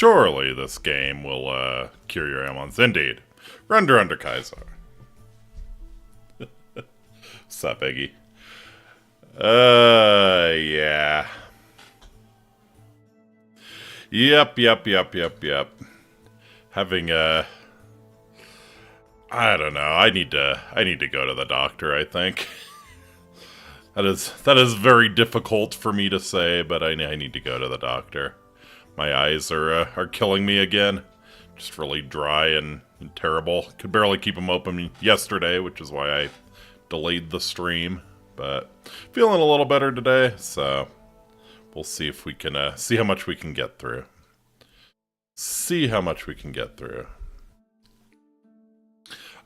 Surely this game will cure your ailments. Indeed. Render under Kaiser. Sup, Iggy? Yeah. Yep. Having I don't know. I need to go to the doctor, I think. That is very difficult for me to say, but I need to go to the doctor. My eyes are killing me again. Just really dry and terrible. Could barely keep them open yesterday, which is why I delayed the stream. But feeling a little better today, so we'll see if we can see how much we can get through.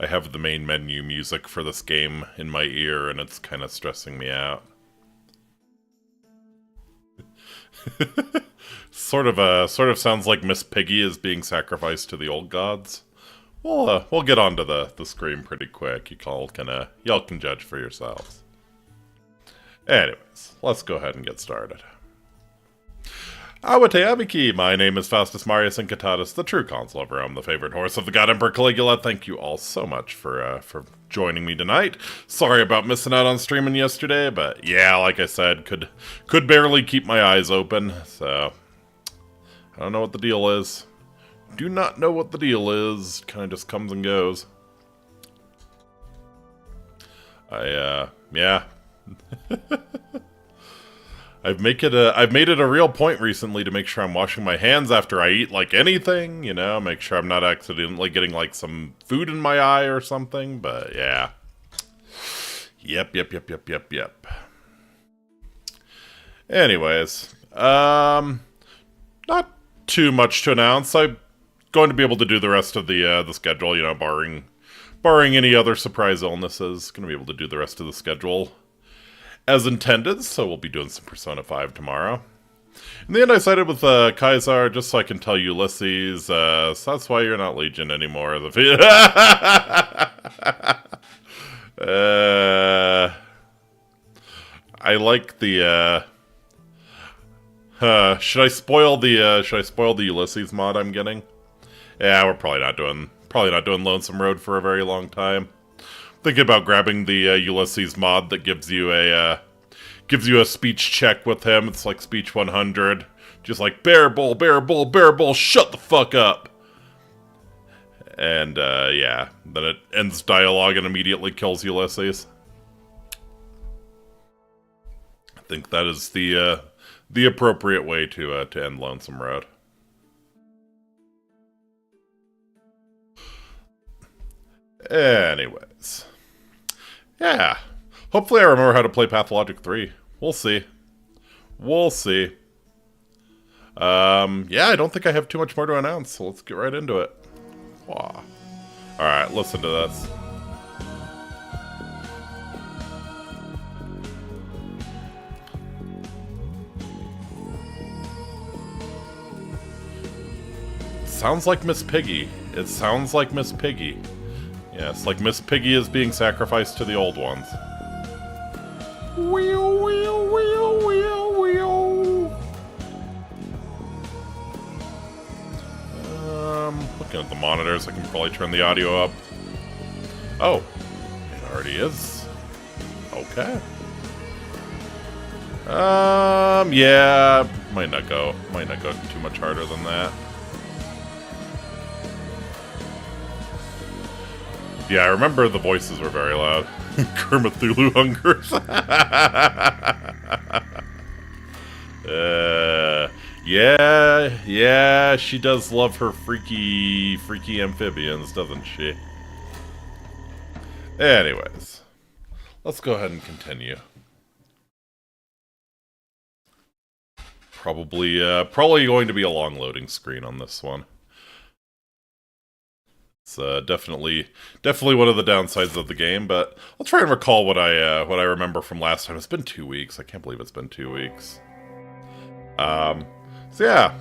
I have the main menu music for this game in my ear, and it's kind of stressing me out. sort of sounds like Miss Piggy is being sacrificed to the old gods. We'll get onto the scream pretty quick. Y'all can judge for yourselves. Anyways, let's go ahead and get started. Awate Abiki, my name is Faustus Marius Incitatus, the true consul of Rome, the favorite horse of the god Emperor Caligula. Thank you all so much for joining me tonight. Sorry about missing out on streaming yesterday, but yeah, like I said, could barely keep my eyes open, so I don't know what the deal is. Do not know what the deal is. Kind of just comes and goes. Yeah. I've made it a real point recently to make sure I'm washing my hands after I eat like anything, you know, make sure I'm not accidentally getting like some food in my eye or something, but yeah. Yep. Anyways, not too much to announce. I'm going to be able to do the rest of the schedule, you know, barring any other surprise illnesses. Going to be able to do the rest of the schedule as intended, so we'll be doing some Persona 5 tomorrow. In the end, I sided with Kaiser just so I can tell Ulysses, so that's why you're not Legion anymore. I like the, should I spoil the Ulysses mod I'm getting? Yeah, we're probably not doing Lonesome Road for a very long time. Thinking about grabbing the Ulysses mod that gives you a speech check with him. It's like speech 100, just like bear bull, shut the fuck up. And yeah, then it ends dialogue and immediately kills Ulysses. I think that is the appropriate way to end Lonesome Road. Anyways. Yeah. Hopefully I remember how to play Pathologic 3. We'll see. Yeah, I don't think I have too much more to announce, so let's get right into it. Wow. Alright, listen to this. Sounds like Miss Piggy. It sounds like Miss Piggy. Yes, like Miss Piggy is being sacrificed to the old ones. Looking at the monitors, I can probably turn the audio up. Oh, it already is. Okay. Yeah, might not go too much harder than that. Yeah, I remember the voices were very loud. Kermathulu hungers. Yeah, she does love her freaky amphibians, doesn't she? Anyways, let's go ahead and continue. Probably going to be a long loading screen on this one. It's definitely one of the downsides of the game, but I'll try and recall what I remember from last time. It's been 2 weeks. I can't believe it's been 2 weeks. So yeah,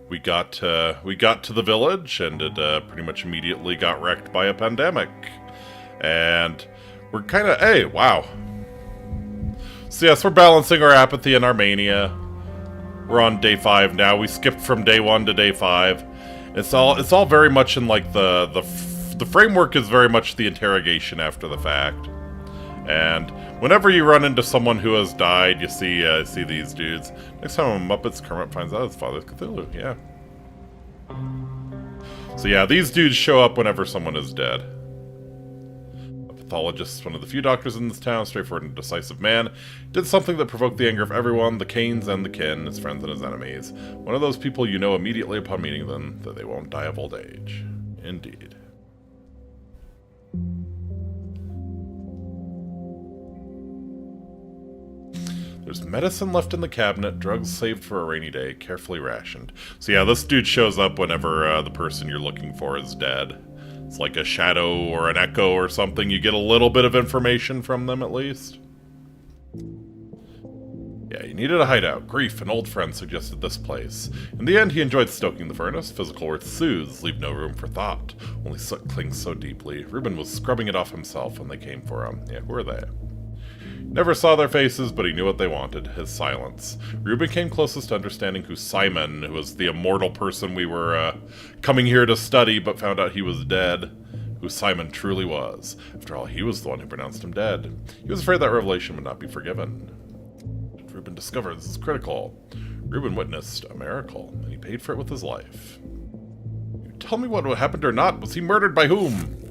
we got to the village, and it pretty much immediately got wrecked by a pandemic, and we're kind of wow. So yes, we're balancing our apathy and our mania. We're on day 5 now. We skipped from day 1 to day 5. It's all very much in like the framework is very much the interrogation after the fact. And whenever you run into someone who has died, you see these dudes. Next time a Muppet's Kermit finds out it's Father Cthulhu, yeah. So yeah, these dudes show up whenever someone is dead. A pathologist, one of the few doctors in this town, straightforward and decisive man, did something that provoked the anger of everyone, the Canes and the kin, his friends and his enemies. One of those people you know immediately upon meeting them that they won't die of old age. Indeed. There's medicine left in the cabinet, drugs saved for a rainy day, carefully rationed. So yeah, this dude shows up whenever the person you're looking for is dead. It's like a shadow or an echo or something. You get a little bit of information from them at least. Yeah, you needed a hideout. Grief, an old friend, suggested this place. In the end, he enjoyed stoking the furnace. Physical worth soothes, leave no room for thought. Only soot clings so deeply. Reuben was scrubbing it off himself when they came for him. Yeah, who are they? Never saw their faces, but he knew what they wanted, his silence. Reuben came closest to understanding who Simon, who was the immortal person we were coming here to study, but found out he was dead, who Simon truly was. After all, he was the one who pronounced him dead. He was afraid that revelation would not be forgiven. Reuben discovered this is critical. Reuben witnessed a miracle, and he paid for it with his life. You tell me what happened or not. Was he murdered by whom?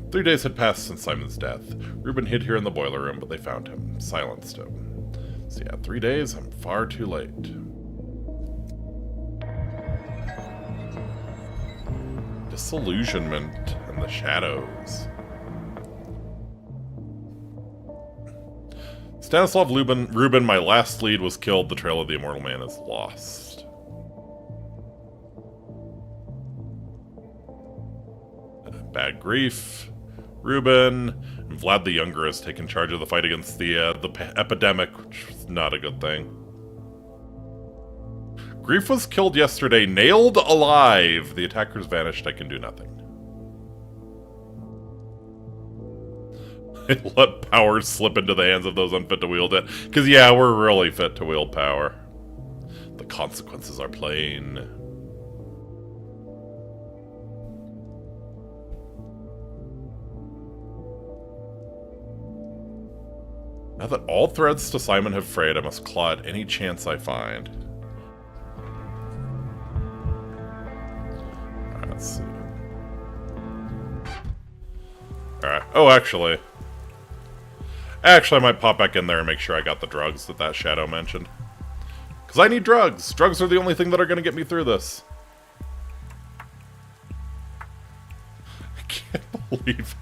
3 days had passed since Simon's death. Reuben hid here in the boiler room, but they found him, silenced him. So yeah, 3 days, I'm far too late. Disillusionment and the shadows. Stanislav Reuben, my last lead, was killed. The trail of the immortal man is lost. Bad grief. Reuben and Vlad the Younger has taken charge of the fight against the epidemic, which is not a good thing. Grief was killed yesterday, nailed alive. The attackers vanished. I can do nothing. Let power slip into the hands of those unfit to wield it. Because, yeah, we're really fit to wield power. The consequences are plain. Now that all threads to Simon have frayed, I must claw at any chance I find. Alright, let's see. Alright. Oh, actually, I might pop back in there and make sure I got the drugs that shadow mentioned. Because I need drugs! Drugs are the only thing that are going to get me through this. I can't believe...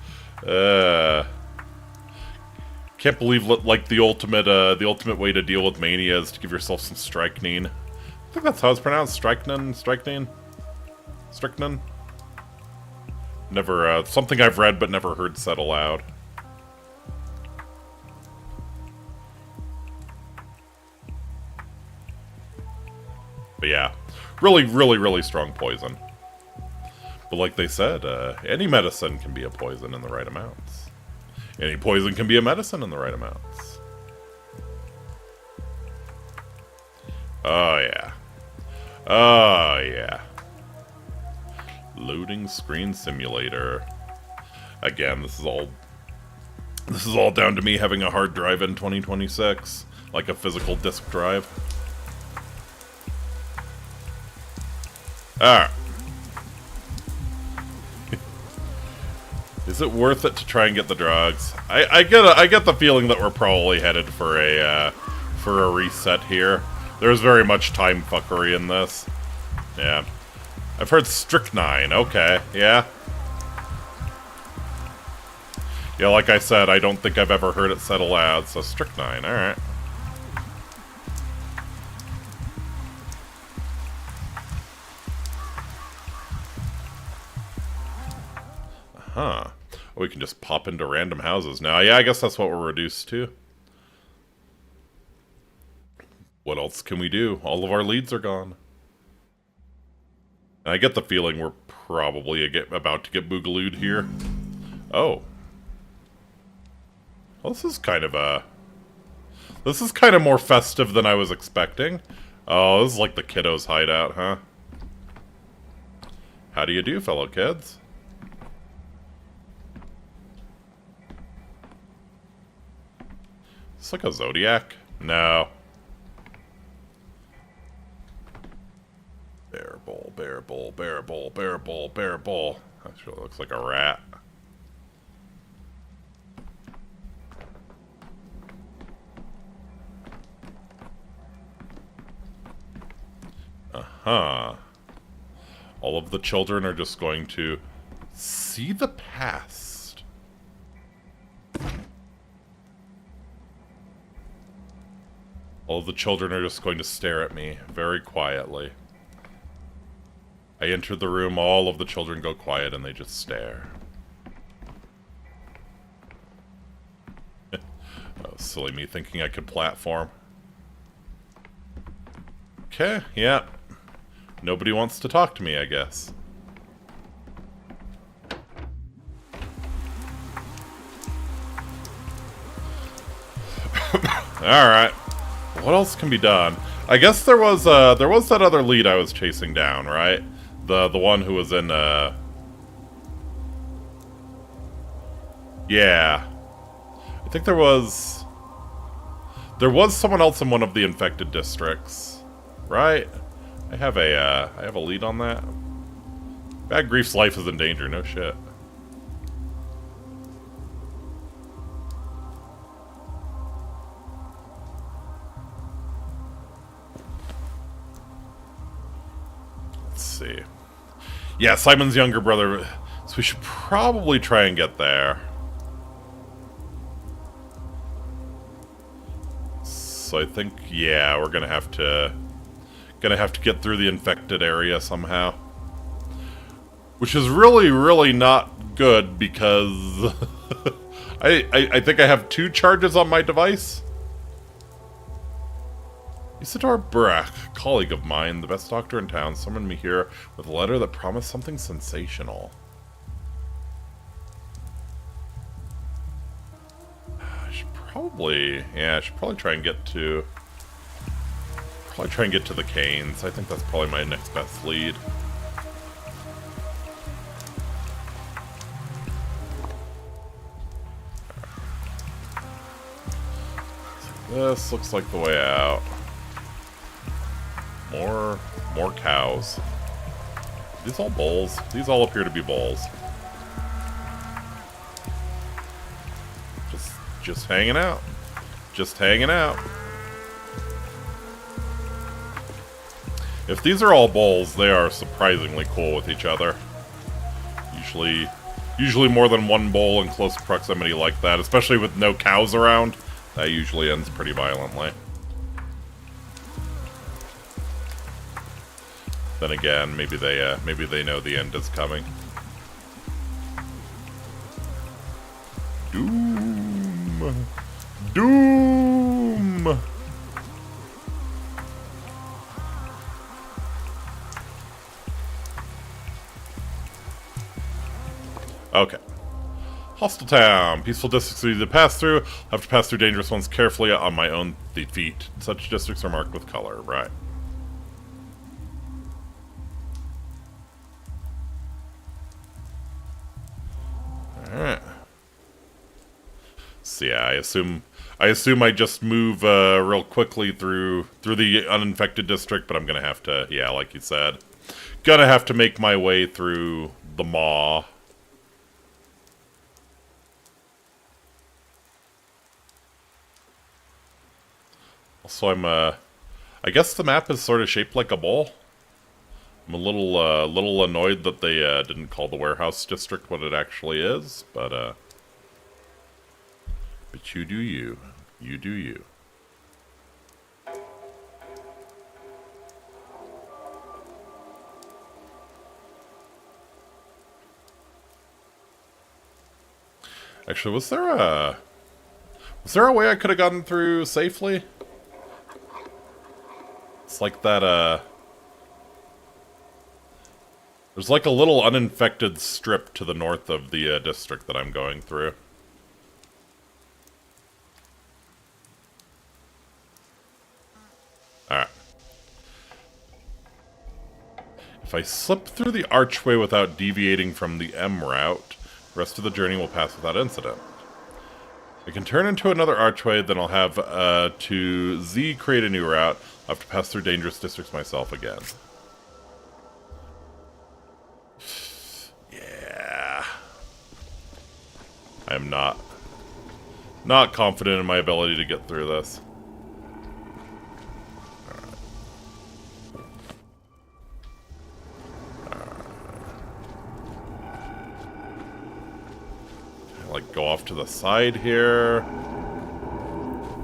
Can't believe like the ultimate way to deal with mania is to give yourself some strychnine. I think that's how it's pronounced. Strychnine. Never something I've read but never heard said aloud. But yeah, really strong poison. But like they said, any medicine can be a poison in the right amounts. Any poison can be a medicine in the right amounts. Oh, yeah. Oh, yeah. Loading screen simulator. Again, this is all down to me having a hard drive in 2026. Like a physical disk drive. Alright. Is it worth it to try and get the drugs? I get the feeling that we're probably headed for a reset here. There's very much time fuckery in this. Yeah. I've heard strychnine. Okay, yeah. Yeah, like I said, I don't think I've ever heard it said aloud, so strychnine, alright. Huh. We can just pop into random houses now. Yeah, I guess that's what we're reduced to. What else can we do? All of our leads are gone. And I get the feeling we're probably about to get boogalooed here. Oh. Well, this is kind of more festive than I was expecting. Oh, this is like the kiddos' hideout, huh? How do you do, fellow kids? It's like a zodiac. No. Bear bull, bear bull, bear bull, bear bull, bear bull. That sure looks like a rat. Uh-huh. All of the children are just going to see the past. All of the children are just going to stare at me very quietly. I enter the room, all of the children go quiet, and they just stare. Oh, silly me thinking I could platform. Okay, yeah. Nobody wants to talk to me, I guess. Alright. What else can be done? I guess there was that other lead I was chasing down, right? The one who was in yeah. I think there was someone else in one of the infected districts, right? I have a lead on that. Bad Grief's life is in danger, no shit. Let's see. Yeah, Simon's younger brother, so we should probably try and get there. So I think, yeah, we're gonna have to get through the infected area somehow. Which is really, really not good because I think I have 2 charges on my device. Isidore Brack, colleague of mine, the best doctor in town, summoned me here with a letter that promised something sensational. I should probably try and get to the Canes. I think that's probably my next best lead. This looks like the way out. More cows. Are these all bulls? These all appear to be bulls. Just hanging out. Just hanging out. If these are all bulls, they are surprisingly cool with each other. Usually more than one bull in close proximity like that, especially with no cows around, that usually ends pretty violently. Then again, maybe they know the end is coming. Doom! Doom! Okay. Hostile town. Peaceful districts easy to pass through. I'll have to pass through dangerous ones carefully on my own feet. Such districts are marked with color. Right. Alright. So yeah, I assume I just move real quickly through the uninfected district, but I'm gonna have to, yeah, like you said, gonna have to make my way through the maw. Also, I guess the map is sort of shaped like a bowl. I'm a little annoyed that they didn't call the warehouse district what it actually is, but you do you. You do you. Actually, was there a way I could have gotten through safely? It's like that, there's like a little uninfected strip to the north of the district that I'm going through. Alright. If I slip through the archway without deviating from the M route, the rest of the journey will pass without incident. I can turn into another archway, then I'll have to Z create a new route. I'll have to pass through dangerous districts myself again. Yeah. I am not confident in my ability to get through this. Like go off to the side here.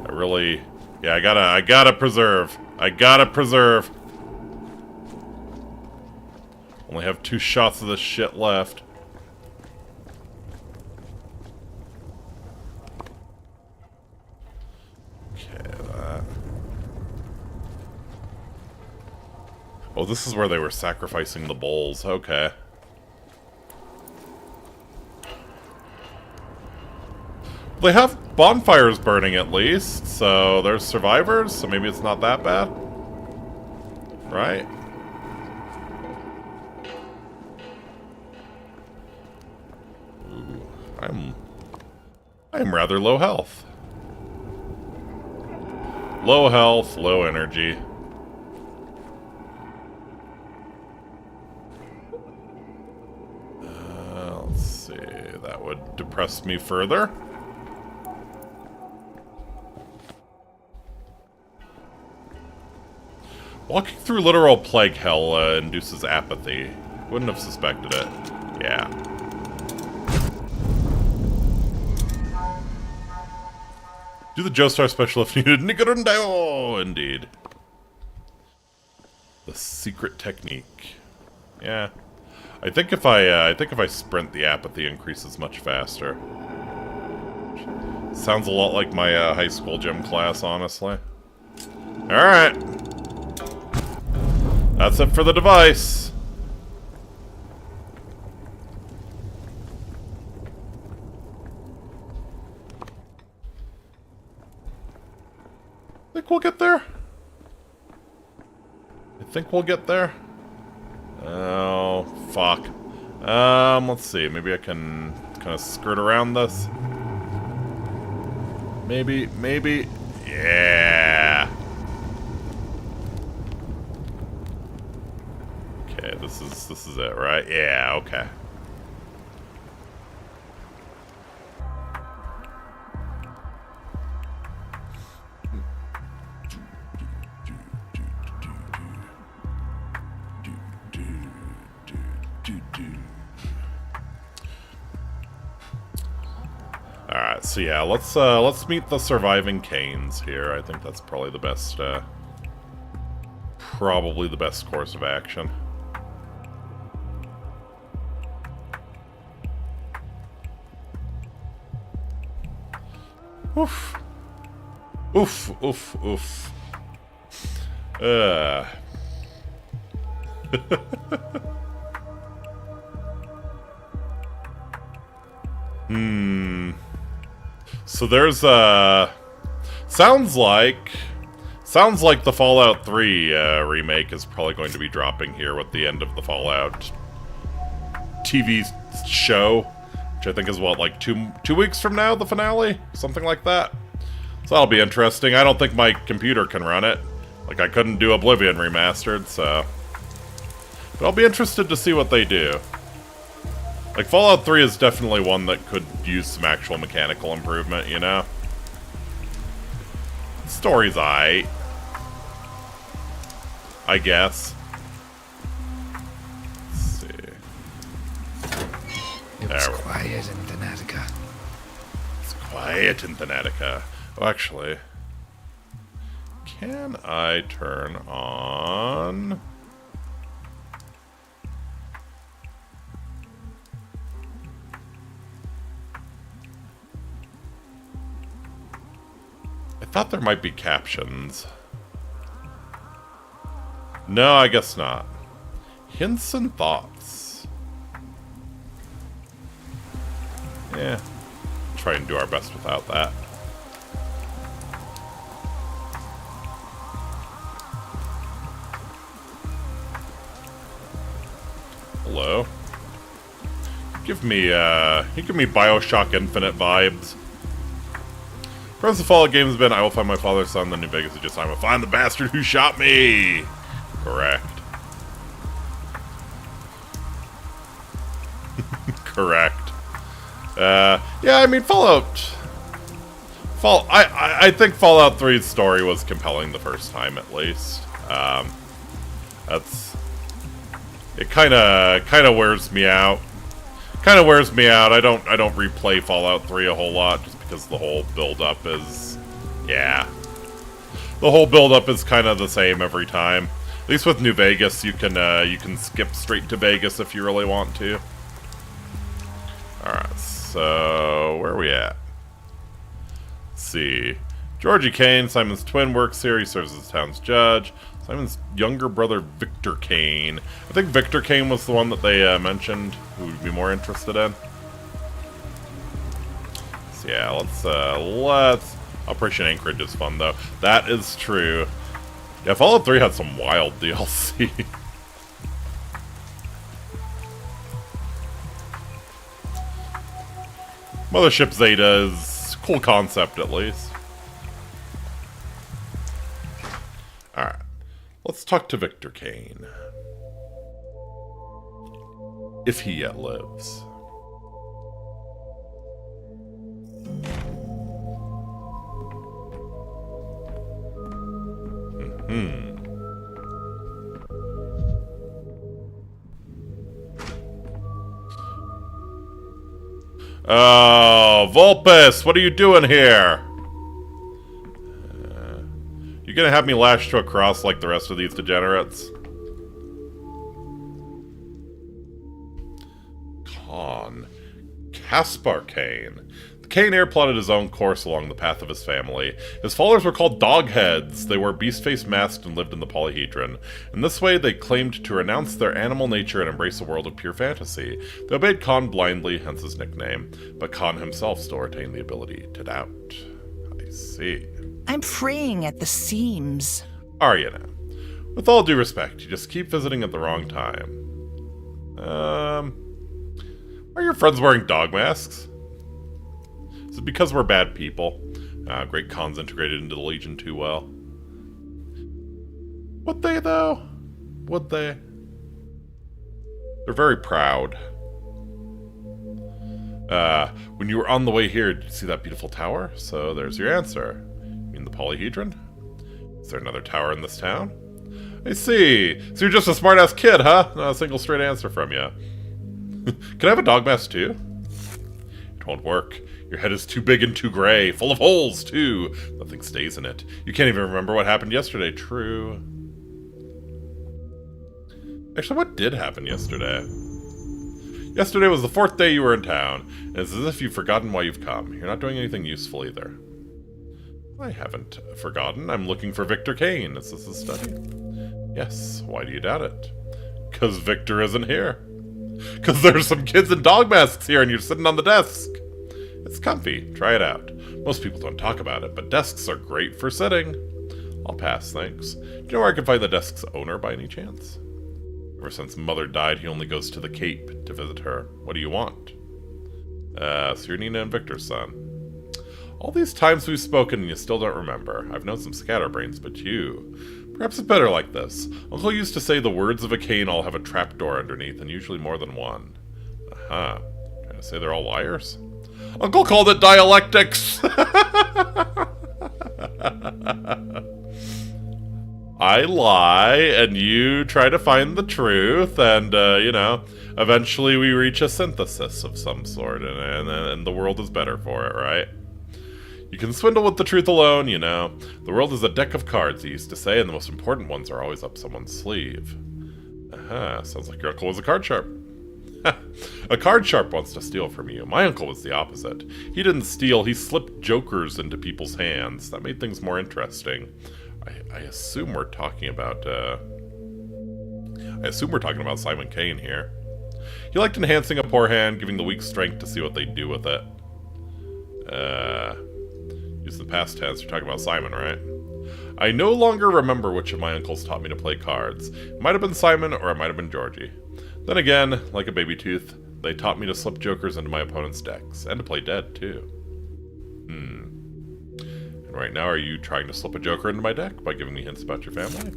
I gotta preserve. Only have 2 shots of this shit left. Okay, that. Oh, this is where they were sacrificing the bulls. Okay. They have bonfires burning at least, so there's survivors, so maybe it's not that bad. Right? Ooh, I'm rather low health. Low health, low energy. Let's see, that would depress me further. Walking through literal plague hell induces apathy. Wouldn't have suspected it. Yeah. Do the Joestar special if needed. Oh, indeed. The secret technique. Yeah. I think if I sprint, the apathy increases much faster. Sounds a lot like my high school gym class, honestly. All right. That's it for the device. Think we'll get there? I think we'll get there. Oh, fuck. Let's see. Maybe I can kind of skirt around this. Maybe. Yeah. Okay, this is it, right? Yeah, okay. Alright, so yeah, let's meet the surviving Canes here. I think that's probably the best course of action. Oof. Oof, oof, oof. So there's sounds like the Fallout 3 remake is probably going to be dropping here with the end of the Fallout TV show, which I think is what, like two weeks from now, the finale? Something like that. So that'll be interesting. I don't think my computer can run it. Like, I couldn't do Oblivion Remastered, so... But I'll be interested to see what they do. Like, Fallout 3 is definitely one that could use some actual mechanical improvement, you know? The story's aight. I guess. Let's see. It was quiet in Thanatica. It's quiet in Thanatica. Oh, actually... Can I turn on... I thought there might be captions. No, I guess not. Hints and thoughts. Yeah. Try and do our best without that. Hello. Give me Bioshock Infinite vibes. Purpose of Fallout games has been, I will find my father's son, the New Vegas is just, I will find the bastard who shot me! Correct. Correct. Yeah, I mean, I think Fallout 3's story was compelling the first time, at least. It kind of wears me out. I don't replay Fallout 3 a whole lot just because the whole build-up is, yeah. The whole build-up is kind of the same every time. At least with New Vegas, you can skip straight to Vegas if you really want to. All right, so where are we at? Let's see. Georgie Kane, Simon's twin, works here. He serves as the town's judge. Simon's younger brother, Victor Kane. I think Victor Kane was the one that they mentioned who would be more interested in. So yeah, let's... Operation Anchorage is fun, though. That is true. Yeah, Fallout 3 had some wild DLC. Mothership Zeta is cool concept, at least. Alright. Let's talk to Victor Kane. If he yet lives. Oh, Vulpes, what are you doing here? You gonna have me lashed to a cross like the rest of these degenerates? Caspar Kane. The Kane heir plotted his own course along the path of his family. His followers were called Dogheads. They wore beast-faced masks and lived in the polyhedron. In this way, they claimed to renounce their animal nature and embrace a world of pure fantasy. They obeyed Khan blindly, hence his nickname, but Khan himself still retained the ability to doubt. I see. I'm fraying at the seams. Are you now? With all due respect, you just keep visiting at the wrong time. Are your friends wearing dog masks? Is it because we're bad people? Great Khan's integrated into the Legion too well. Would they, though? Would they? They're very proud. When you were on the way here, did you see that beautiful tower? So there's your answer. You mean the polyhedron? Is there another tower in this town? I see. So you're just a smart-ass kid, huh? Not a single straight answer from you. Can I have a dog mask, too? It won't work. Your head is too big and too gray. Full of holes, too. Nothing stays in it. You can't even remember what happened yesterday. True. Actually, what did happen yesterday? Yesterday was the 4th day you were in town, and it's as if you've forgotten why you've come. You're not doing anything useful either. I haven't forgotten. I'm looking for Victor Kane. Is this a study? Yes. Why do you doubt it? Because Victor isn't here. Because there's some kids in dog masks here and you're sitting on the desk. It's comfy. Try it out. Most people don't talk about it, but desks are great for sitting. I'll pass, thanks. Do you know where I can find the desk's owner by any chance? Ever since Mother died, he only goes to the Cape to visit her. What do you want? So you're Nina and Victor's son. All these times we've spoken and you still don't remember. I've known some scatterbrains, but you... Perhaps it's better like this. Uncle used to say the words of a cane all have a trapdoor underneath, and usually more than one. Trying to say they're all liars? Uncle called it dialectics! I lie, and you try to find the truth, and, eventually we reach a synthesis of some sort, and the world is better for it, right? You can swindle with the truth alone, you know. The world is a deck of cards, he used to say, and the most important ones are always up someone's sleeve. Sounds like your uncle was a card sharp. A card sharp wants to steal from you. My uncle was the opposite. He didn't steal, he slipped jokers into people's hands. That made things more interesting. I assume we're talking about, Simon Kane here. He liked enhancing a poor hand, giving the weak strength to see what they do with it. Use the past tense. You're talking about Simon, right? I no longer remember which of my uncles taught me to play cards. It might have been Simon, or it might have been Georgie. Then again, like a baby tooth, they taught me to slip jokers into my opponent's decks, and to play dead, too. And right now, are you trying to slip a joker into my deck by giving me hints about your family?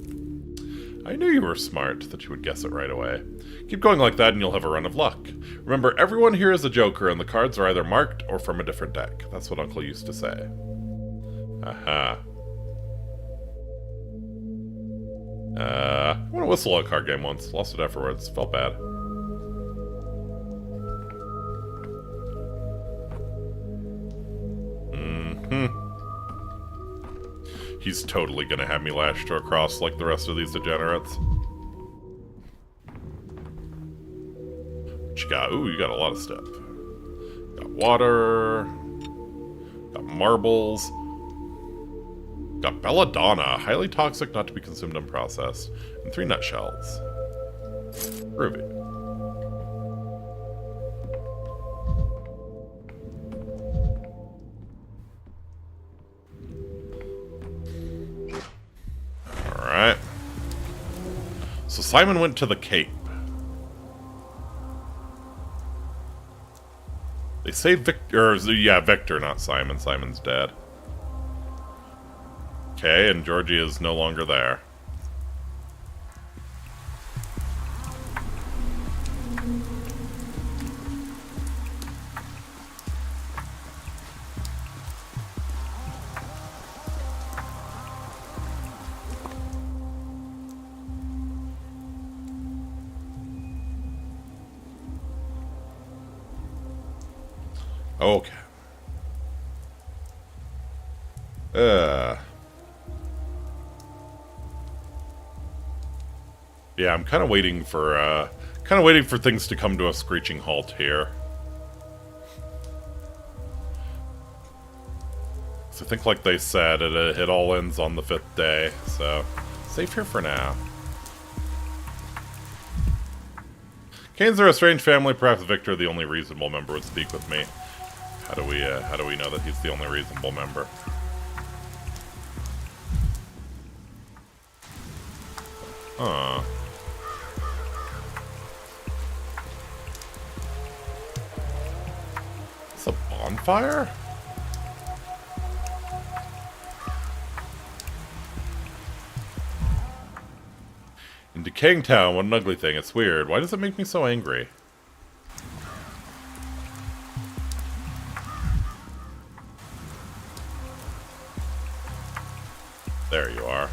I knew you were smart, that you would guess it right away. Keep going like that and you'll have a run of luck. Remember, everyone here is a joker, and the cards are either marked or from a different deck. That's what Uncle used to say. Aha. I won a whistle a card game once. Lost it afterwards. Felt bad. He's totally gonna have me lashed to a cross like the rest of these degenerates. What you got? Ooh, you got a lot of stuff. Got water. Got marbles. Got belladonna. Highly toxic, not to be consumed unprocessed. And 3 nutshells. Groovy. Alright. So Simon went to the Cape. They say Victor, yeah, Victor, not Simon. Simon's dead. Okay, and Georgie is no longer there. Okay. Yeah, I'm kind of waiting for things to come to a screeching halt here. So I think, like they said, it all ends on the 5th day. So safe here for now. Canes are a strange family. Perhaps Victor, the only reasonable member, would speak with me. How do we know that he's the only reasonable member? Huh. It's a bonfire? In Decaying Town, what an ugly thing. It's weird. Why does it make me so angry? There you are.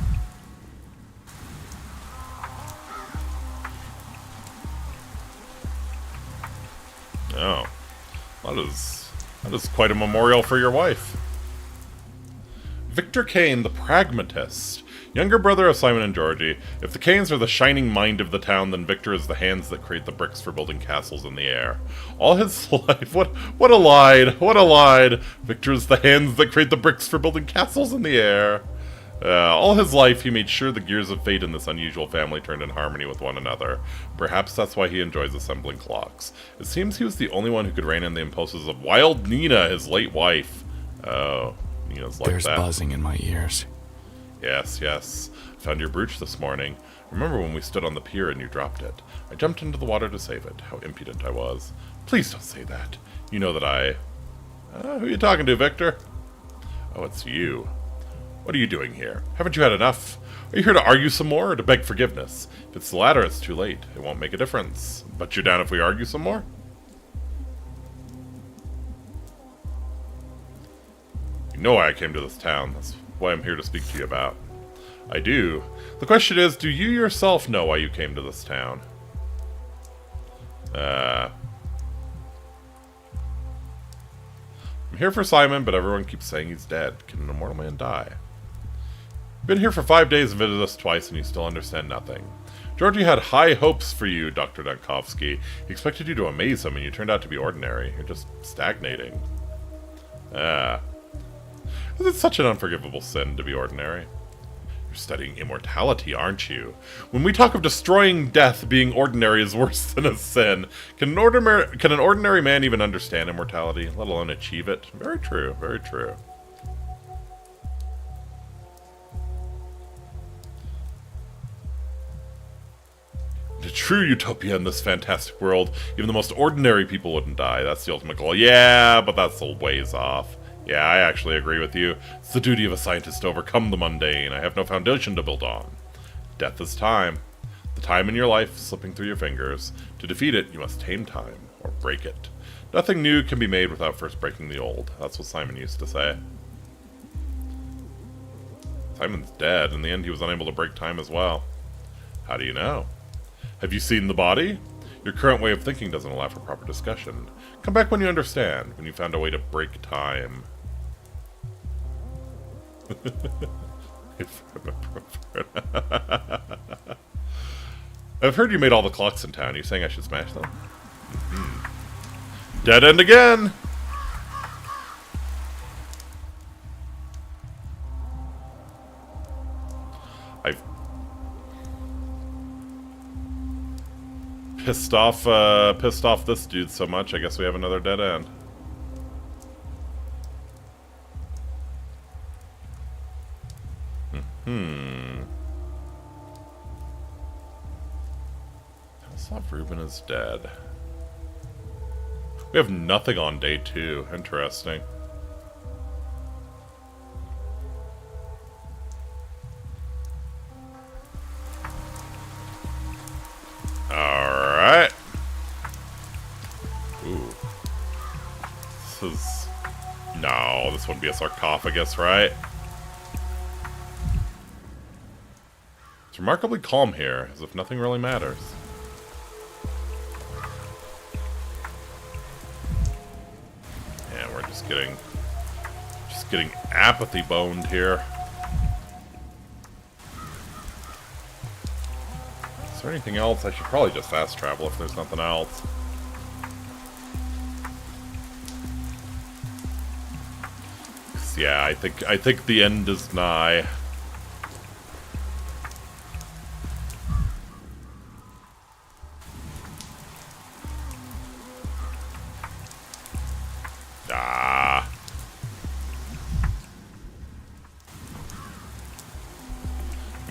Oh. That is quite a memorial for your wife. Victor Kane, the Pragmatist. Younger brother of Simon and Georgie. If the Kanes are the shining mind of the town, then Victor is the hands that create the bricks for building castles in the air. All his life... What a lie! What a lie! Victor is the hands that create the bricks for building castles in the air. All his life, he made sure the gears of fate in this unusual family turned in harmony with one another. Perhaps that's why he enjoys assembling clocks. It seems he was the only one who could rein in the impulses of Wild Nina, his late wife. Oh, Nina's like There's that. There's buzzing in my ears. Yes, yes. I found your brooch this morning. Remember when we stood on the pier and you dropped it? I jumped into the water to save it. How impudent I was. Please don't say that. You know that I... who are you talking to, Victor? Oh, it's you. What are you doing here? Haven't you had enough? Are you here to argue some more or to beg forgiveness? If it's the latter, it's too late. It won't make a difference. But you're down if we argue some more? You know why I came to this town. That's what I'm here to speak to you about. I do. The question is, do you yourself know why you came to this town? I'm here for Simon, but everyone keeps saying he's dead. Can an immortal man die? Been here for 5 days and visited us twice, and you still understand nothing. Georgie had high hopes for you, Dr. Dunkovsky. He expected you to amaze him, and you turned out to be ordinary. You're just stagnating. Is it such an unforgivable sin to be ordinary? You're studying immortality, aren't you? When we talk of destroying death, being ordinary is worse than a sin. Can an ordinary man even understand immortality, let alone achieve it? Very true, very true. In a true utopia in this fantastic world, even the most ordinary people wouldn't die. That's the ultimate goal. Yeah, but that's a ways off. Yeah, I actually agree with you. It's the duty of a scientist to overcome the mundane. I have no foundation to build on. Death is time. The time in your life slipping through your fingers. To defeat it, you must tame time, or break it. Nothing new can be made without first breaking the old. That's what Simon used to say. Simon's dead. In the end, he was unable to break time as well. How do you know? Have you seen the body? Your current way of thinking doesn't allow for proper discussion. Come back when you understand, when you found a way to break time. I've heard you made all the clocks in town. You saying I should smash them? Dead end again! I've pissed off this dude so much, I guess we have another dead end. Telslav Rubin is dead. We have nothing on day 2. Interesting. Alright. Ooh. This is... No, this wouldn't be a sarcophagus, right? It's remarkably calm here, as if nothing really matters. Yeah, we're just getting apathy boned here. Is there anything else? I should probably just fast travel if there's nothing else. Yeah, I think the end is nigh.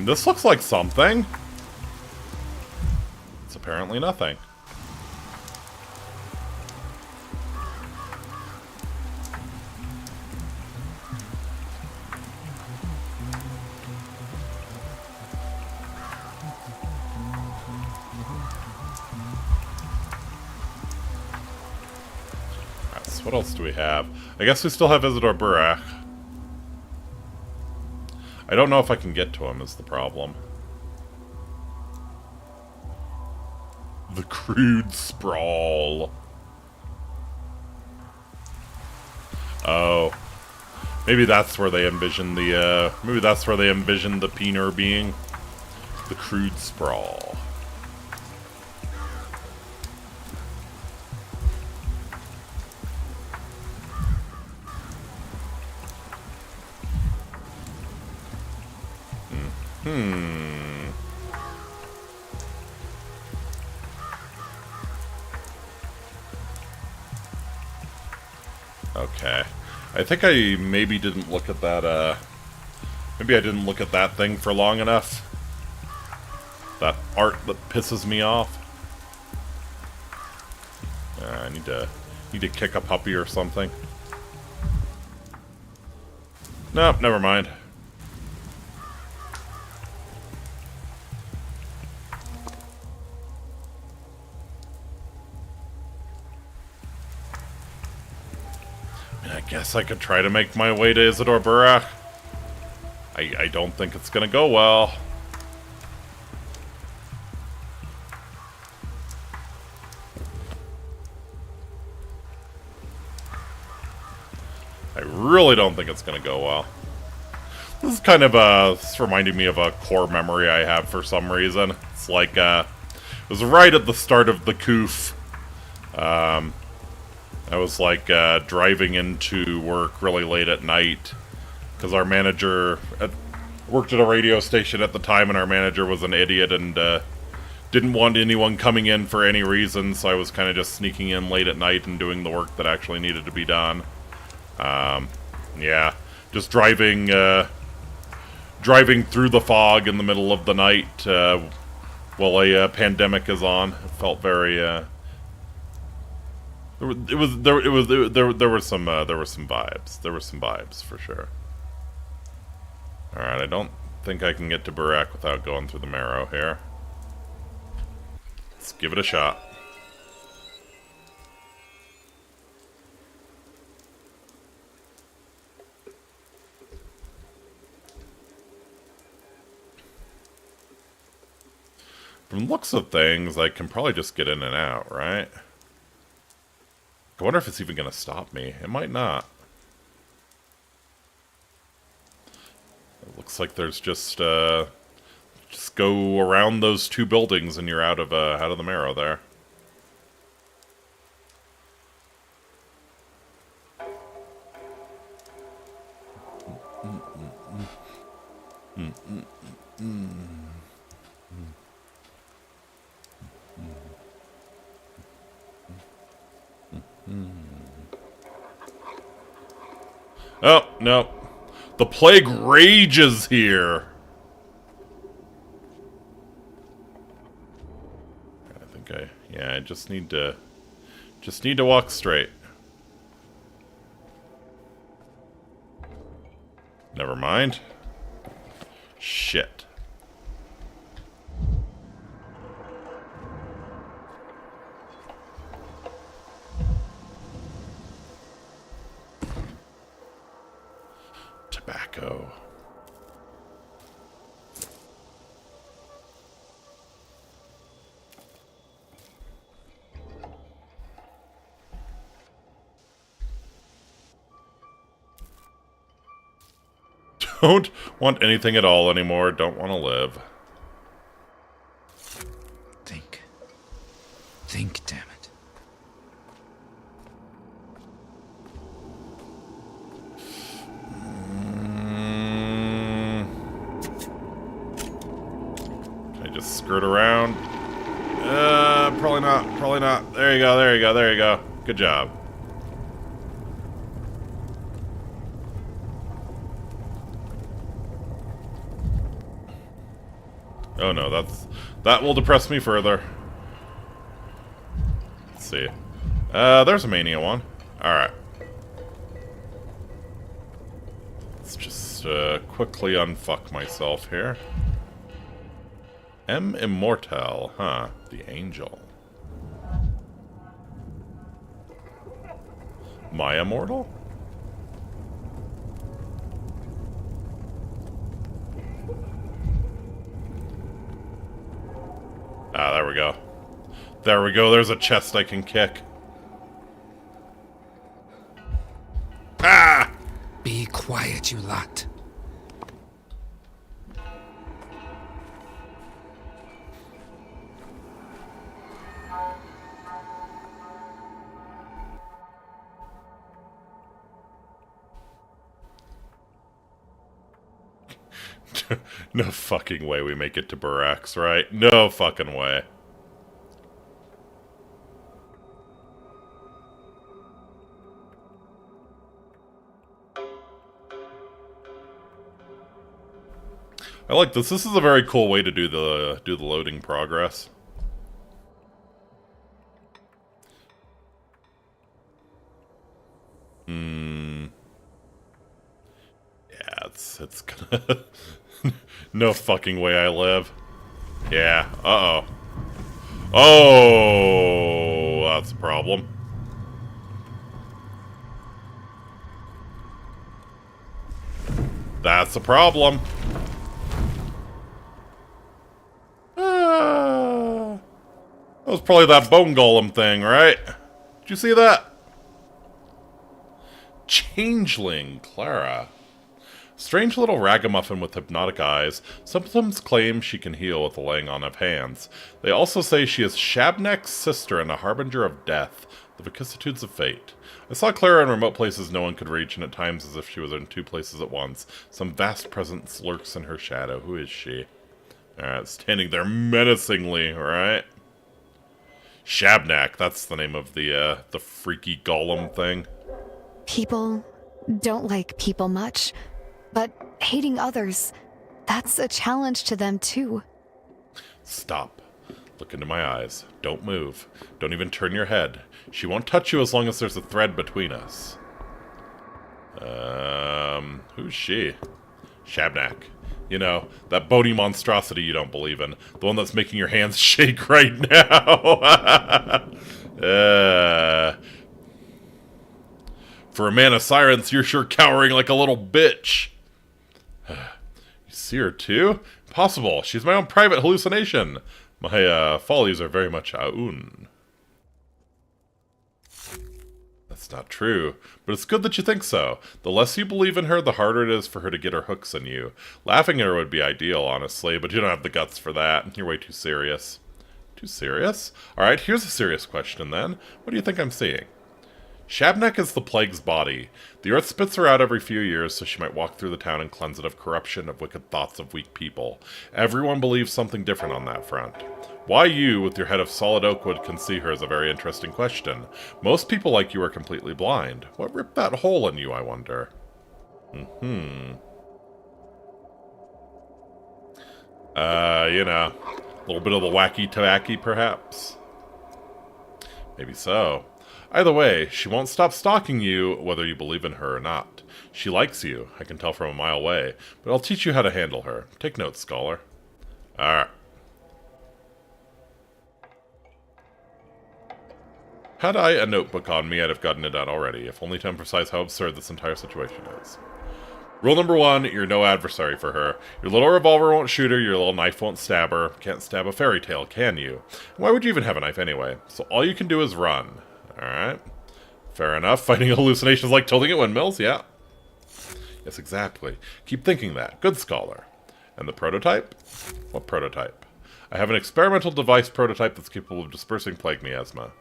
This looks like something. It's apparently nothing. Alright, so what else do we have? I guess we still have Isidore Burak. I don't know if I can get to him is the problem. The crude sprawl. Oh. Maybe that's where they envision the, maybe that's where they envision the peener being. The crude sprawl. Okay. I think I maybe didn't look at that, maybe I didn't look at that thing for long enough. That art that pisses me off. I need to kick a puppy or something. Nope, never mind. I guess I could try to make my way to Isidore Burak. I don't think it's gonna go well. I really don't think it's gonna go well. This is kind of this is reminding me of a core memory I have for some reason. It's like, it was right at the start of the COOF. I was like driving into work really late at night because our manager worked at a radio station at the time, and our manager was an idiot and didn't want anyone coming in for any reason, so I was kind of just sneaking in late at night and doing the work that actually needed to be done. Yeah, just driving through the fog in the middle of the night while a pandemic is on. It felt very. There were some vibes. There were some vibes for sure. All right, I don't think I can get to Burak without going through the marrow here. Let's give it a shot. From the looks of things, I can probably just get in and out, right? I wonder if it's even going to stop me. It might not. It looks like there's just go around those two buildings and you're out of the marrow there. Oh, no. The plague rages here. I just need to walk straight. Never mind. Shit. Tobacco. Don't want anything at all anymore. Don't want to live. Think. Think, damn it. Can I just skirt around? Probably not. Probably not. There you go. There you go. There you go. Good job. Oh no, that will depress me further. Let's see. There's a mania one. Alright. Let's just quickly unfuck myself here. M. Immortal, huh? The angel. My immortal? Ah, there we go. There we go. There's a chest I can kick. Ah! Be quiet, you lot. No fucking way we make it to Burak's, right? No fucking way. I like this. This is a very cool way to do the loading progress. Yeah, it's gonna no fucking way I live. Yeah, uh-oh. Oh, that's a problem. That's a problem. That was probably that bone golem thing, right? Did you see that? Changeling, Clara. Strange little ragamuffin with hypnotic eyes. Symptoms claim she can heal with the laying on of hands. They also say she is Shabnek's sister and a harbinger of death, the vicissitudes of fate. I saw Clara in remote places no one could reach, and at times as if she was in two places at once. Some vast presence lurks in her shadow. Who is she? Alright, standing there menacingly, right? Shabnek, that's the name of the freaky golem thing. People don't like people much, but hating others, that's a challenge to them too. Stop. Look into my eyes. Don't move. Don't even turn your head. She won't touch you as long as there's a thread between us. Who's she? Shabnak. You know, that bony monstrosity you don't believe in. The one that's making your hands shake right now. For a man of sirens, you're sure cowering like a little bitch. You see her too? Impossible. She's my own private hallucination. My follies are very much aun. That's not true, but it's good that you think so. The less you believe in her, the harder it is for her to get her hooks in you. Laughing at her would be ideal, honestly, but you don't have the guts for that. You're way too serious. Too serious? Alright, here's a serious question then. What do you think I'm seeing? Shabnak is the plague's body. The earth spits her out every few years so she might walk through the town and cleanse it of corruption, of wicked thoughts, of weak people. Everyone believes something different on that front. Why you, with your head of solid oak wood, can see her is a very interesting question. Most people like you are completely blind. What ripped that hole in you, I wonder? You know, a little bit of the wacky-tacky, perhaps? Maybe so. Either way, she won't stop stalking you, whether you believe in her or not. She likes you, I can tell from a mile away, but I'll teach you how to handle her. Take notes, scholar. Alright. Had I a notebook on me, I'd have gotten it out already, if only to emphasize how absurd this entire situation is. Rule number 1, you're no adversary for her. Your little revolver won't shoot her, your little knife won't stab her. Can't stab a fairy tale, can you? Why would you even have a knife anyway? So all you can do is run. Alright. Fair enough. Fighting hallucinations like tilting at windmills, yeah. Yes, exactly. Keep thinking that. Good scholar. And the prototype? What prototype? I have an experimental device prototype that's capable of dispersing plague miasma.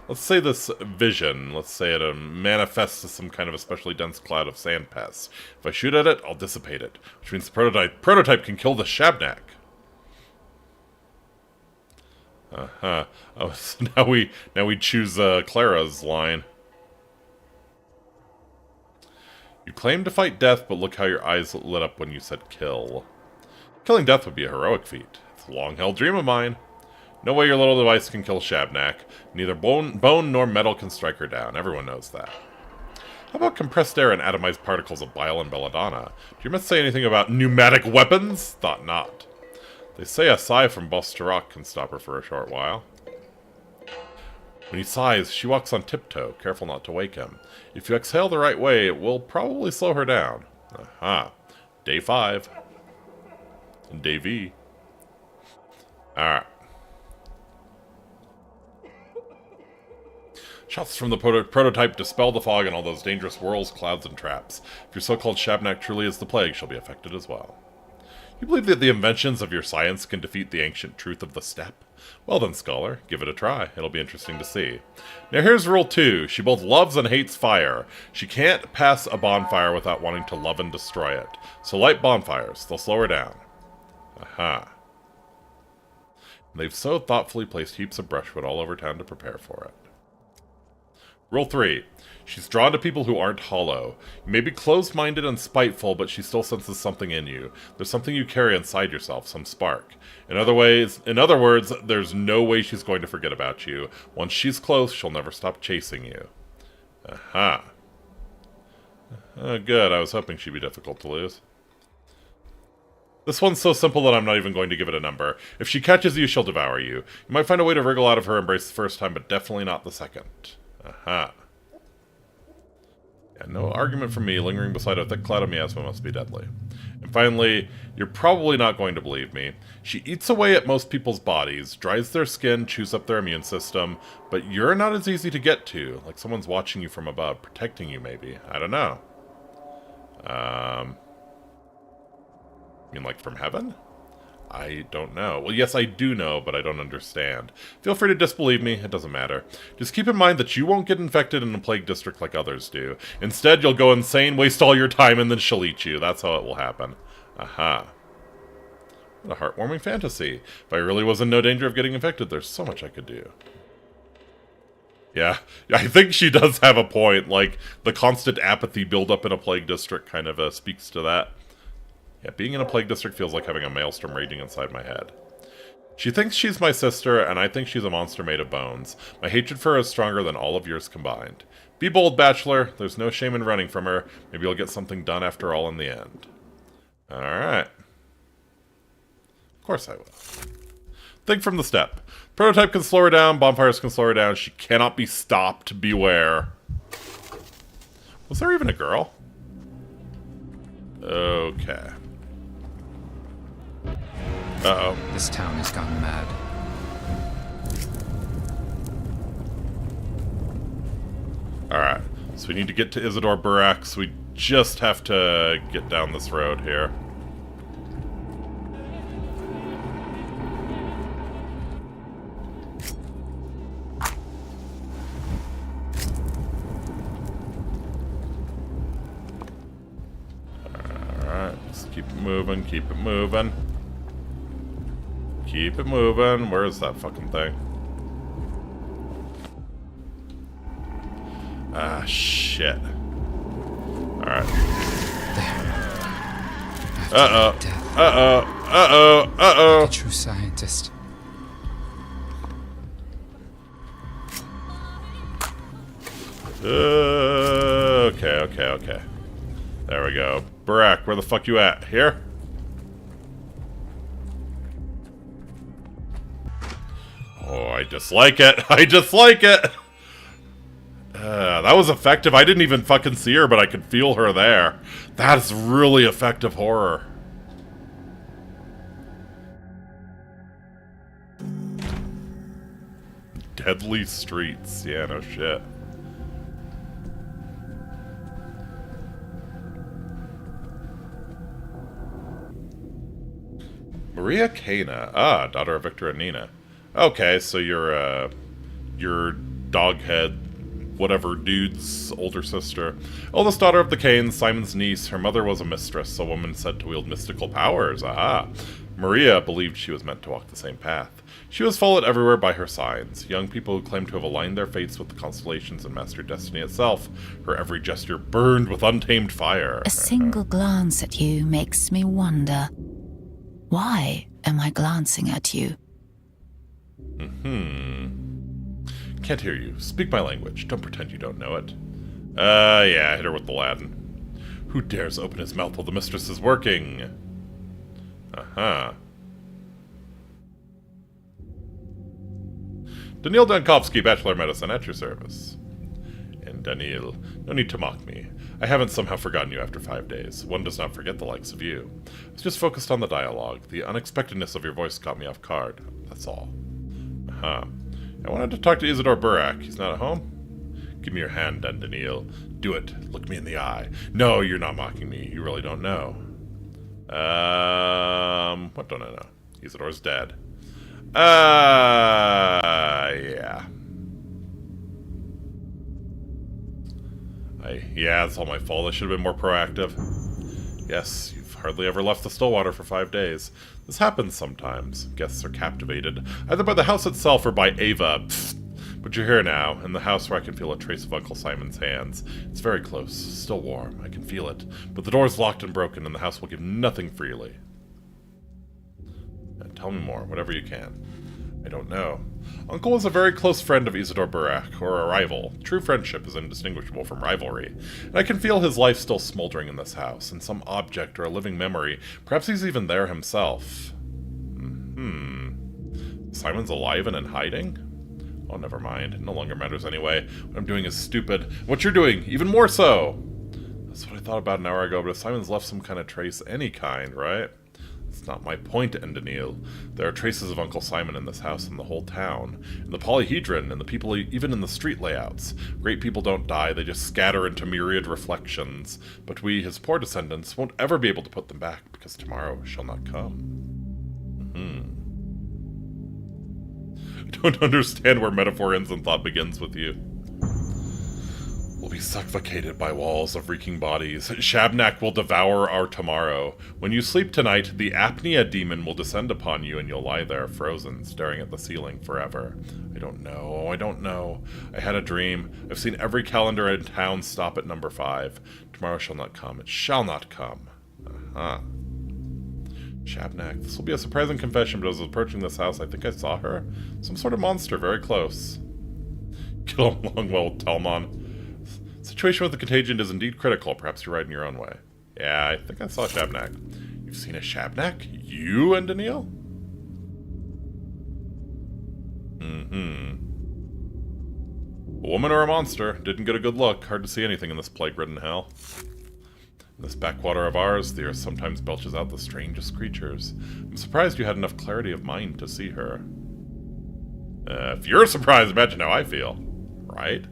Let's say this vision, let's say it manifests as some kind of especially dense cloud of sand pests. If I shoot at it, I'll dissipate it, which means the prototype can kill the Shabnak. Oh, so now we choose Clara's line. You claim to fight death, but look how your eyes lit up when you said kill. Killing death would be a heroic feat. It's a long-held dream of mine. No way your little device can kill Shabnak. Neither bone nor metal can strike her down. Everyone knows that. How about compressed air and atomized particles of bile and belladonna? Do you must say anything about pneumatic weapons? Thought not. They say a sigh from Bostarak can stop her for a short while. When he sighs, she walks on tiptoe, careful not to wake him. If you exhale the right way, it will probably slow her down. Aha. Day 5. And Day V. Alright. Shots from the prototype dispel the fog and all those dangerous whirls, clouds, and traps. If your so-called Shabnak truly is the plague, she'll be affected as well. You believe that the inventions of your science can defeat the ancient truth of the steppe? Well then, scholar, give it a try. It'll be interesting to see. Now here's rule 2. She both loves and hates fire. She can't pass a bonfire without wanting to love and destroy it. So light bonfires. They'll slow her down. Aha. And they've so thoughtfully placed heaps of brushwood all over town to prepare for it. Rule 3. She's drawn to people who aren't hollow. You may be closed-minded and spiteful, but she still senses something in you. There's something you carry inside yourself, some spark. In other words, there's no way she's going to forget about you. Once she's close, she'll never stop chasing you. Aha. Oh, good. I was hoping she'd be difficult to lose. This one's so simple that I'm not even going to give it a number. If she catches you, she'll devour you. You might find a way to wriggle out of her embrace the first time, but definitely not the second. Aha. Yeah, no argument from me. Lingering beside a thick cloud of miasma must be deadly. And finally, you're probably not going to believe me. She eats away at most people's bodies, dries their skin, chews up their immune system, but you're not as easy to get to. Like someone's watching you from above, protecting you maybe. I don't know. You mean like from heaven? I don't know. Well, yes, I do know, but I don't understand. Feel free to disbelieve me. It doesn't matter. Just keep in mind that you won't get infected in a plague district like others do. Instead, you'll go insane, waste all your time, and then she'll eat you. That's how it will happen. Aha. What a heartwarming fantasy. If I really was in no danger of getting infected, there's so much I could do. Yeah, I think she does have a point. Like, the constant apathy buildup in a plague district kind of speaks to that. Yeah, being in a plague district feels like having a maelstrom raging inside my head. She thinks she's my sister, and I think she's a monster made of bones. My hatred for her is stronger than all of yours combined. Be bold, bachelor. There's no shame in running from her. Maybe you'll get something done after all in the end. Alright. Of course I will. Think from the step. Prototype can slow her down. Bonfires can slow her down. She cannot be stopped. Beware. Was there even a girl? Okay. Uh-oh. This town has gone mad. Alright. So we need to get to Isidore Burak, so we just have to get down this road here. Alright, let's keep it moving, keep it moving. Keep it moving. Where is that fucking thing? Ah, shit. Alright. Uh-oh. Uh-oh. Uh-oh. Uh-oh. A true scientist. Okay. There we go. Burak, where the fuck you at? Here? Oh, I dislike it. I dislike it. That was effective. I didn't even fucking see her, but I could feel her there. That is really effective horror. Deadly streets. Yeah, no shit. Maria Cana. Ah, daughter of Victor and Nina. Okay, so you're doghead, whatever dude's older sister. Oldest daughter of the Canes, Simon's niece. Her mother was a mistress, a woman said to wield mystical powers. Aha. Maria believed she was meant to walk the same path. She was followed everywhere by her signs, young people who claimed to have aligned their fates with the constellations and mastered destiny itself. Her every gesture burned with untamed fire. A single glance at you makes me wonder, why am I glancing at you? Can't hear you. Speak my language. Don't pretend you don't know it. Yeah, hit her with the Latin. Who dares open his mouth while the mistress is working? Uh-huh. Daniil Dankovsky, Bachelor of Medicine, at your service. And Daniil, no need to mock me. I haven't somehow forgotten you after 5 days. One does not forget the likes of you. I was just focused on the dialogue. The unexpectedness of your voice caught me off guard. That's all. Uh-huh. I wanted to talk to Isidore Burak. He's not at home? Give me your hand, then, Daniil. Do it. Look me in the eye. No, you're not mocking me. You really don't know. What don't I know? Isidore's dead. Yeah. Yeah, it's all my fault. I should have been more proactive. Yes, you've hardly ever left the Stillwater for 5 days. This happens sometimes. Guests are captivated, either by the house itself or by Ava. Pfft. But you're here now, in the house where I can feel a trace of Uncle Simon's hands. It's very close, still warm, I can feel it. But the door's locked and broken, and the house will give nothing freely. Tell me more, whatever you can. I don't know. Uncle was a very close friend of Isidore Burak, or a rival. True friendship is indistinguishable from rivalry. And I can feel his life still smoldering in this house, in some object or a living memory. Perhaps he's even there himself. Simon's alive and in hiding? Oh, never mind. It no longer matters anyway. What I'm doing is stupid. What you're doing, even more so! That's what I thought about an hour ago, but if Simon's left some kind of trace, any kind, right? That's not my point, Endanil. There are traces of Uncle Simon in this house and the whole town. In the polyhedron, and the people even in the street layouts. Great people don't die, they just scatter into myriad reflections. But we, his poor descendants, won't ever be able to put them back, because tomorrow shall not come. I don't understand where metaphor ends and thought begins with you. We'll be suffocated by walls of reeking bodies. Shabnak will devour our tomorrow. When you sleep tonight, the apnea demon will descend upon you and you'll lie there frozen, staring at the ceiling forever. I don't know. I had a dream. I've seen every calendar in town stop at number 5. Tomorrow shall not come. It shall not come. Uh-huh. Shabnak. This will be a surprising confession, but as I was approaching this house, I think I saw her. Some sort of monster very close. Get along well with Telmon. Situation with the contagion is indeed critical. Perhaps you're right in your own way. Yeah, I think I saw Shabnak. You've seen a Shabnak? You and Daniil? A woman or a monster? Didn't get a good look. Hard to see anything in this plague-ridden hell. In this backwater of ours, the earth sometimes belches out the strangest creatures. I'm surprised you had enough clarity of mind to see her. If you're surprised, imagine how I feel. Right?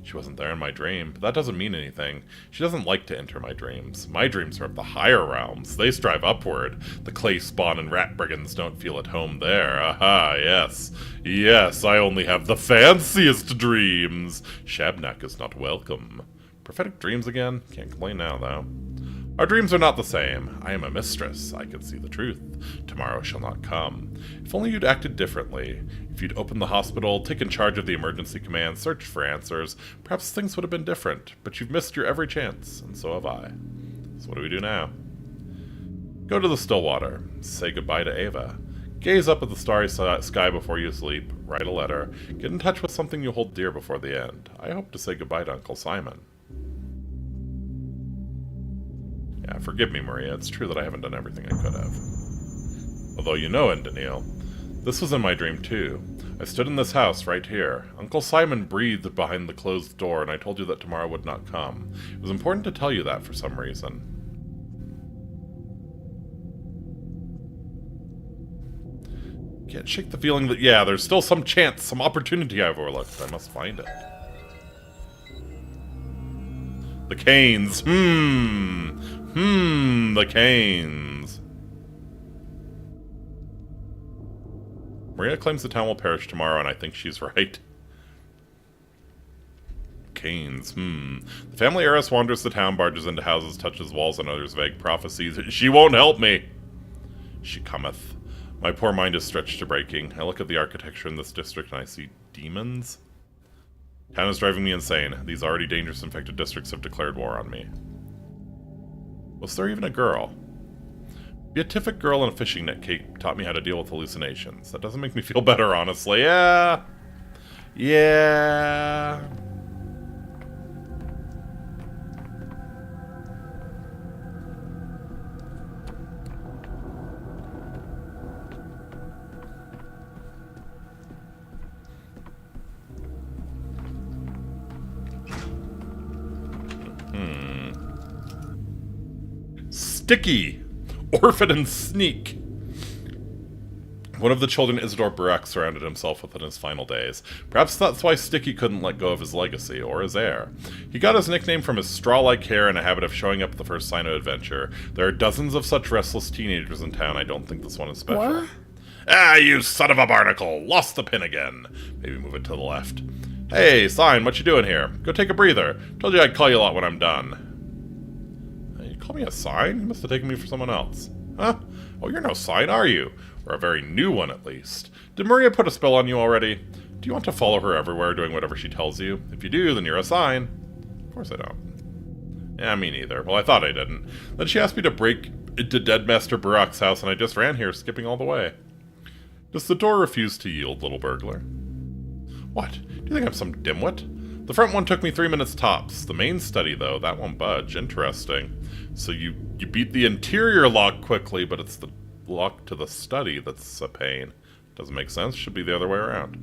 She wasn't there in my dream, but that doesn't mean anything. She doesn't like to enter my dreams. My dreams are of the higher realms. They strive upward. The clay spawn and rat brigands don't feel at home there. Aha, yes. Yes, I only have the fanciest dreams. Shabnak is not welcome. Prophetic dreams again? Can't complain now, though. Our dreams are not the same. I am a mistress. I can see the truth. Tomorrow shall not come. If only you'd acted differently. If you'd opened the hospital, taken charge of the emergency command, searched for answers, perhaps things would have been different. But you've missed your every chance, and so have I. So what do we do now? Go to the Stillwater. Say goodbye to Ava. Gaze up at the starry sky before you sleep. Write a letter. Get in touch with something you hold dear before the end. I hope to say goodbye to Uncle Simon. Yeah, forgive me, Maria. It's true that I haven't done everything I could have. Although you know, Daniil, this was in my dream too. I stood in this house right here. Uncle Simon breathed behind the closed door, and I told you that tomorrow would not come. It was important to tell you that for some reason. Can't shake the feeling that, yeah, there's still some chance, some opportunity I've overlooked. I must find it. The canes. The canes. Maria claims the town will perish tomorrow, and I think she's right. Canes. The family heiress wanders the town, barges into houses, touches walls, and utters vague prophecies. She won't help me. She cometh. My poor mind is stretched to breaking. I look at the architecture in this district, and I see demons. Town is driving me insane. These already dangerous infected districts have declared war on me. Was there even a girl? Beatific girl in a fishing net cape taught me how to deal with hallucinations. That doesn't make me feel better, honestly. Yeah. Yeah. Sticky! Orphan and Sneak! One of the children Isidore Barak surrounded himself with in his final days. Perhaps that's why Sticky couldn't let go of his legacy, or his heir. He got his nickname from his straw-like hair and a habit of showing up at the first sign of adventure. There are dozens of such restless teenagers in town. I don't think this one is special. What? Ah, you son of a barnacle! Lost the pin again. Maybe move it to the left. Hey, Sign, what you doing here? Go take a breather. Told you I'd call you a lot when I'm done. Call me a Sign? You must have taken me for someone else. Huh? Oh, you're no Sign, are you? Or a very new one, at least. Did Maria put a spell on you already? Do you want to follow her everywhere, doing whatever she tells you? If you do, then you're a Sign. Of course I don't. Yeah, me neither. Well, I thought I didn't. Then she asked me to break into Dead Master Barak's house, and I just ran here, skipping all the way. Does the door refuse to yield, little burglar? What? Do you think I'm some dimwit? The front one took me 3 minutes tops. The main study, though, that won't budge. Interesting. So you beat the interior lock quickly, but it's the lock to the study that's a pain. Doesn't make sense. Should be the other way around.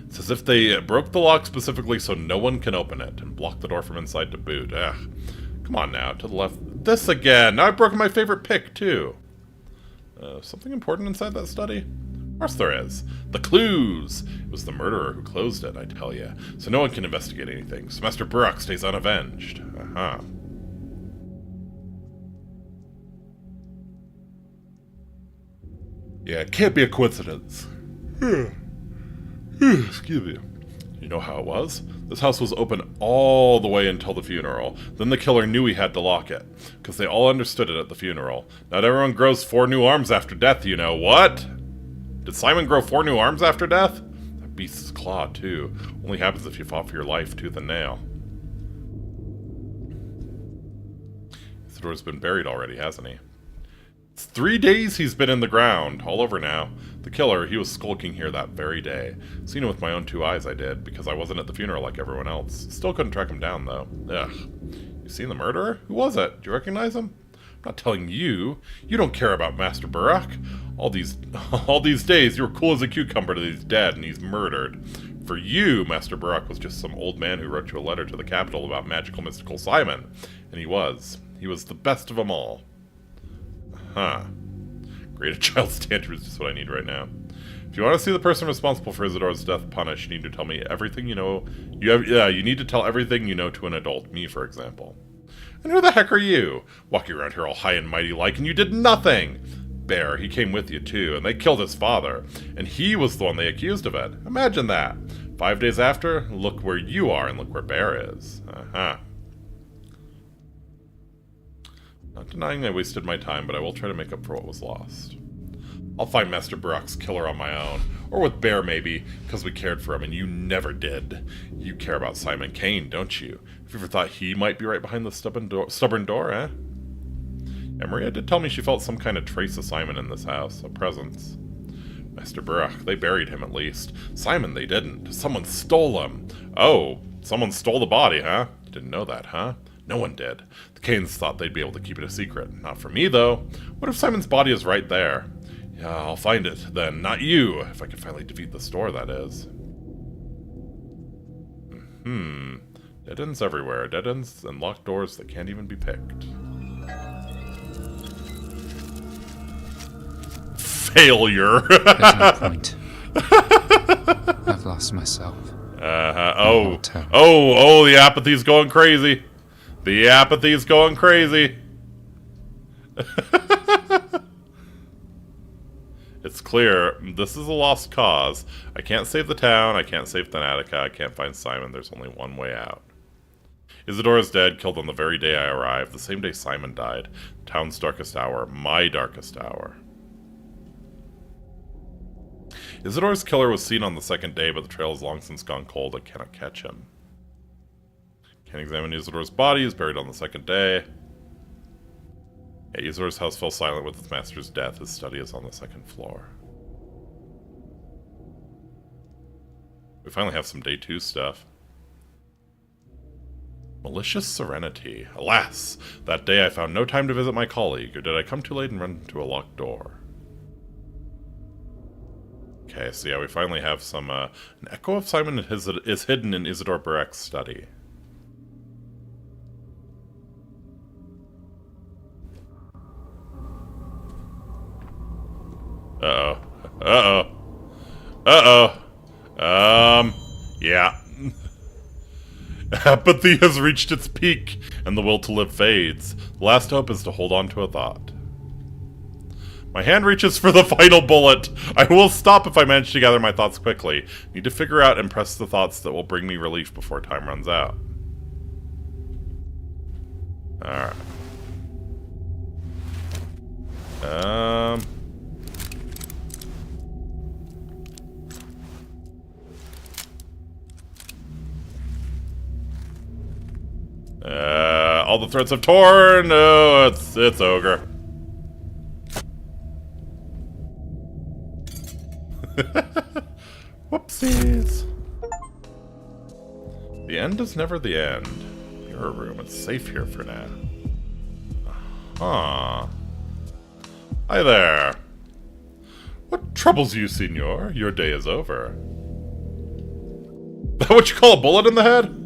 It's as if they broke the lock specifically so no one can open it, and blocked the door from inside to boot. Ugh. Come on now, to the left. This again! Now I've broken my favorite pick, too. Something important inside that study? Of course there is. The clues! It was the murderer who closed it, I tell you. So no one can investigate anything. So Master Barak stays unavenged. Uh-huh. Yeah, it can't be a coincidence. Excuse me. You know how it was? This house was open all the way until the funeral. Then the killer knew he had to lock it, because they all understood it at the funeral. Not everyone grows 4 new arms after death, you know. What? Did Simon grow 4 new arms after death? That beast's claw, too. Only happens if you fought for your life, tooth and nail. Isidore's been buried already, hasn't he? 3 days he's been in the ground. All over now. The killer, he was skulking here that very day. Seen him with my own 2 eyes, I did, because I wasn't at the funeral like everyone else. Still couldn't track him down, though. Ugh. You seen the murderer? Who was it? Do you recognize him? I'm not telling you. You don't care about Master Burak. All these days, you were cool as a cucumber till he's dead and he's murdered. For you, Master Burak was just some old man who wrote you a letter to the capital about magical mystical Simon. And he was. He was the best of them all. Huh. Great, a child's tantrum is just what I need right now. If you want to see the person responsible for Isidore's death punished, you need to tell me everything you know. You need to tell everything you know to an adult. Me, for example. And who the heck are you? Walking around here all high and mighty like, and you did nothing! Bear, he came with you too, and they killed his father. And he was the one they accused of it. Imagine that. 5 days after, look where you are and look where Bear is. Uh-huh. Not denying I wasted my time, but I will try to make up for what was lost. I'll find Master Burak's killer on my own. Or with Bear, maybe, because we cared for him, and you never did. You care about Simon Kane, don't you? Have you ever thought he might be right behind the stubborn door, eh? Yeah, Maria did tell me she felt some kind of trace of Simon in this house, a presence. Master Burak, they buried him at least. Simon, they didn't. Someone stole him. Oh, someone stole the body, huh? You didn't know that, huh? No one did. The Kanes thought they'd be able to keep it a secret. Not for me, though. What if Simon's body is right there? Yeah, I'll find it, then. Not you. If I can finally defeat the store, that is. Dead ends everywhere. Dead ends and locked doors that can't even be picked. Failure! There's no point. I've lost myself. Oh, the apathy's going crazy. The apathy's going crazy. It's clear, this is a lost cause. I can't save the town, I can't save Thanatica, I can't find Simon, there's only one way out. Isidore is dead, killed on the very day I arrived, the same day Simon died. Town's darkest hour, my darkest hour. Isidore's killer was seen on the second day, but the trail has long since gone cold, I cannot catch him. Can't examine Isidore's body, he's buried on the second day. Yeah, Isidore's house fell silent with its master's death. His study is on the second floor. We finally have some day 2 stuff. Malicious serenity. Alas! That day I found no time to visit my colleague, or did I come too late and run into a locked door? Okay, so yeah, we finally have some, an echo of Simon is hidden in Isidore Burak's study. Yeah. Apathy has reached its peak, and the will to live fades. The last hope is to hold on to a thought. My hand reaches for the final bullet. I will stop if I manage to gather my thoughts quickly. Need to figure out and press the thoughts that will bring me relief before time runs out. Alright. All the threads have torn. No, it's ogre. Whoopsies. The end is never the end. Your room, it's safe here for now. Huh. Hi there. What troubles you, senor? Your day is over. That what you call a bullet in the head?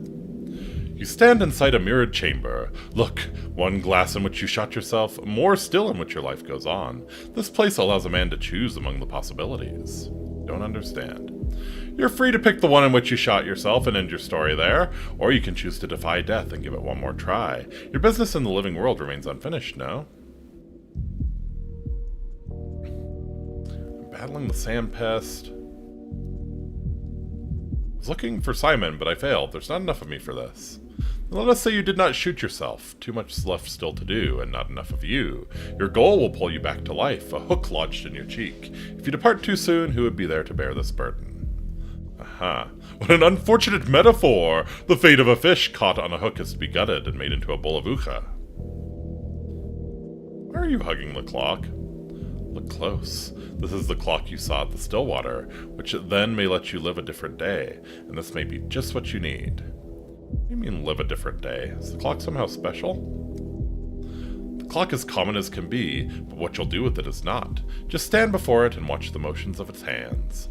You stand inside a mirrored chamber. Look, one glass in which you shot yourself, more still in which your life goes on. This place allows a man to choose among the possibilities. Don't understand. You're free to pick the one in which you shot yourself and end your story there, or you can choose to defy death and give it one more try. Your business in the living world remains unfinished, no? I'm battling the sand pest. I was looking for Simon, but I failed. There's not enough of me for this. Let us say you did not shoot yourself. Too much left still to do, and not enough of you. Your goal will pull you back to life, a hook lodged in your cheek. If you depart too soon, who would be there to bear this burden? Aha. What an unfortunate metaphor! The fate of a fish caught on a hook is to be gutted and made into a bowl of ucha. Why are you hugging the clock? Look close. This is the clock you saw at the Stillwater, which then may let you live a different day, and this may be just what you need. What do you mean, live a different day? Is the clock somehow special? The clock is common as can be, but what you'll do with it is not. Just stand before it and watch the motions of its hands.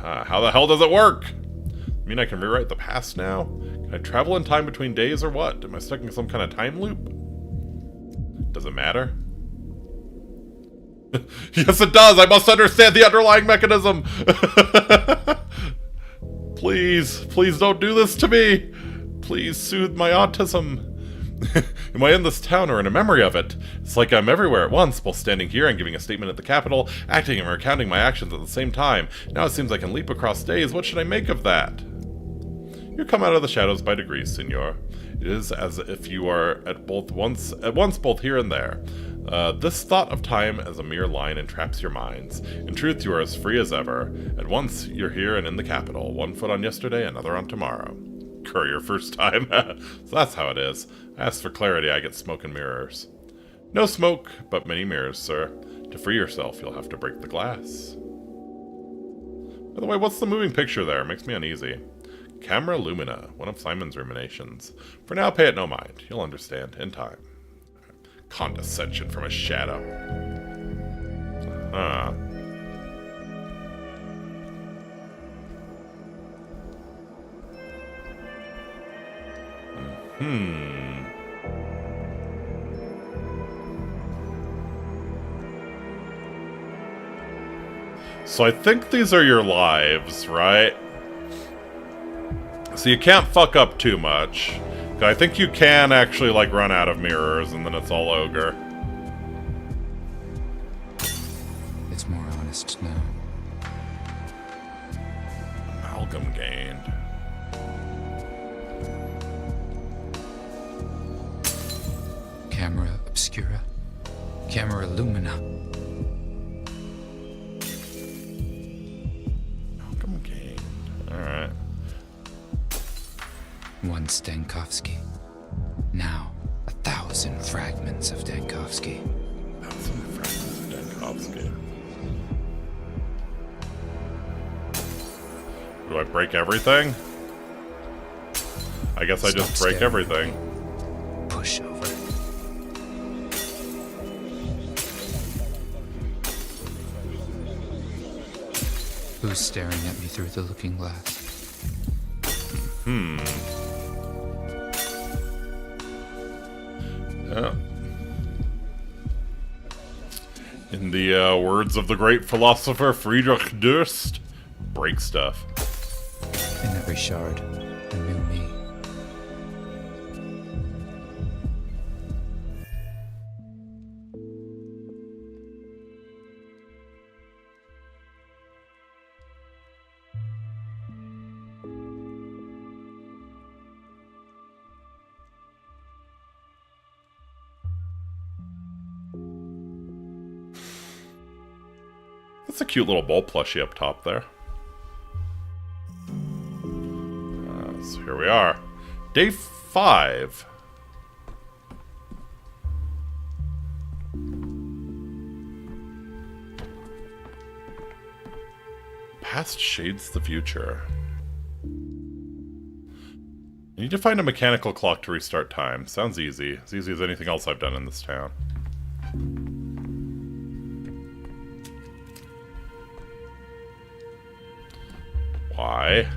How the hell does it work? I mean, I can rewrite the past now? Can I travel in time between days or what? Am I stuck in some kind of time loop? Does it matter? Yes, it does! I must understand the underlying mechanism! Please don't do this to me! Please soothe my autism. Am I in this town or in a memory of it? It's like I'm everywhere at once, both standing here and giving a statement at the Capitol, acting and recounting my actions at the same time. Now it seems I can leap across days. What should I make of that? You come out of the shadows by degrees, Signor. It is as if you are at once both here and there. This thought of time as a mere line entraps your minds. In truth, you are as free as ever. At once, you're here and in the capital. One foot on yesterday, another on tomorrow. Courier first time. So that's how it is. I ask for clarity, I get smoke and mirrors. No smoke, but many mirrors, sir. To free yourself, you'll have to break the glass. By the way, what's the moving picture there? It makes me uneasy. Camera Lumina, one of Simon's ruminations. For now, pay it no mind. You'll understand in time. Condescension from a shadow. So I think these are your lives, right? So you can't fuck up too much. I think you can actually, like, run out of mirrors and then it's all ogre. It's more honest now. Amalgam gained. Camera obscura. Camera lumina. Amalgam gained. Alright. One Stankovsky. Now, 1,000 fragments of Dankovsky. 1,000 fragments of Dankovsky. Do I break everything? I guess I just break everything. Push over. Who's staring at me through the looking glass? Yeah. In the words of the great philosopher Friedrich Durst, break stuff. In every shard, a new me. That's a cute little bowl plushie up top there. So here we are. Day 5. Past shades the future. You need to find a mechanical clock to restart time. Sounds easy. As easy as anything else I've done in this town. Why?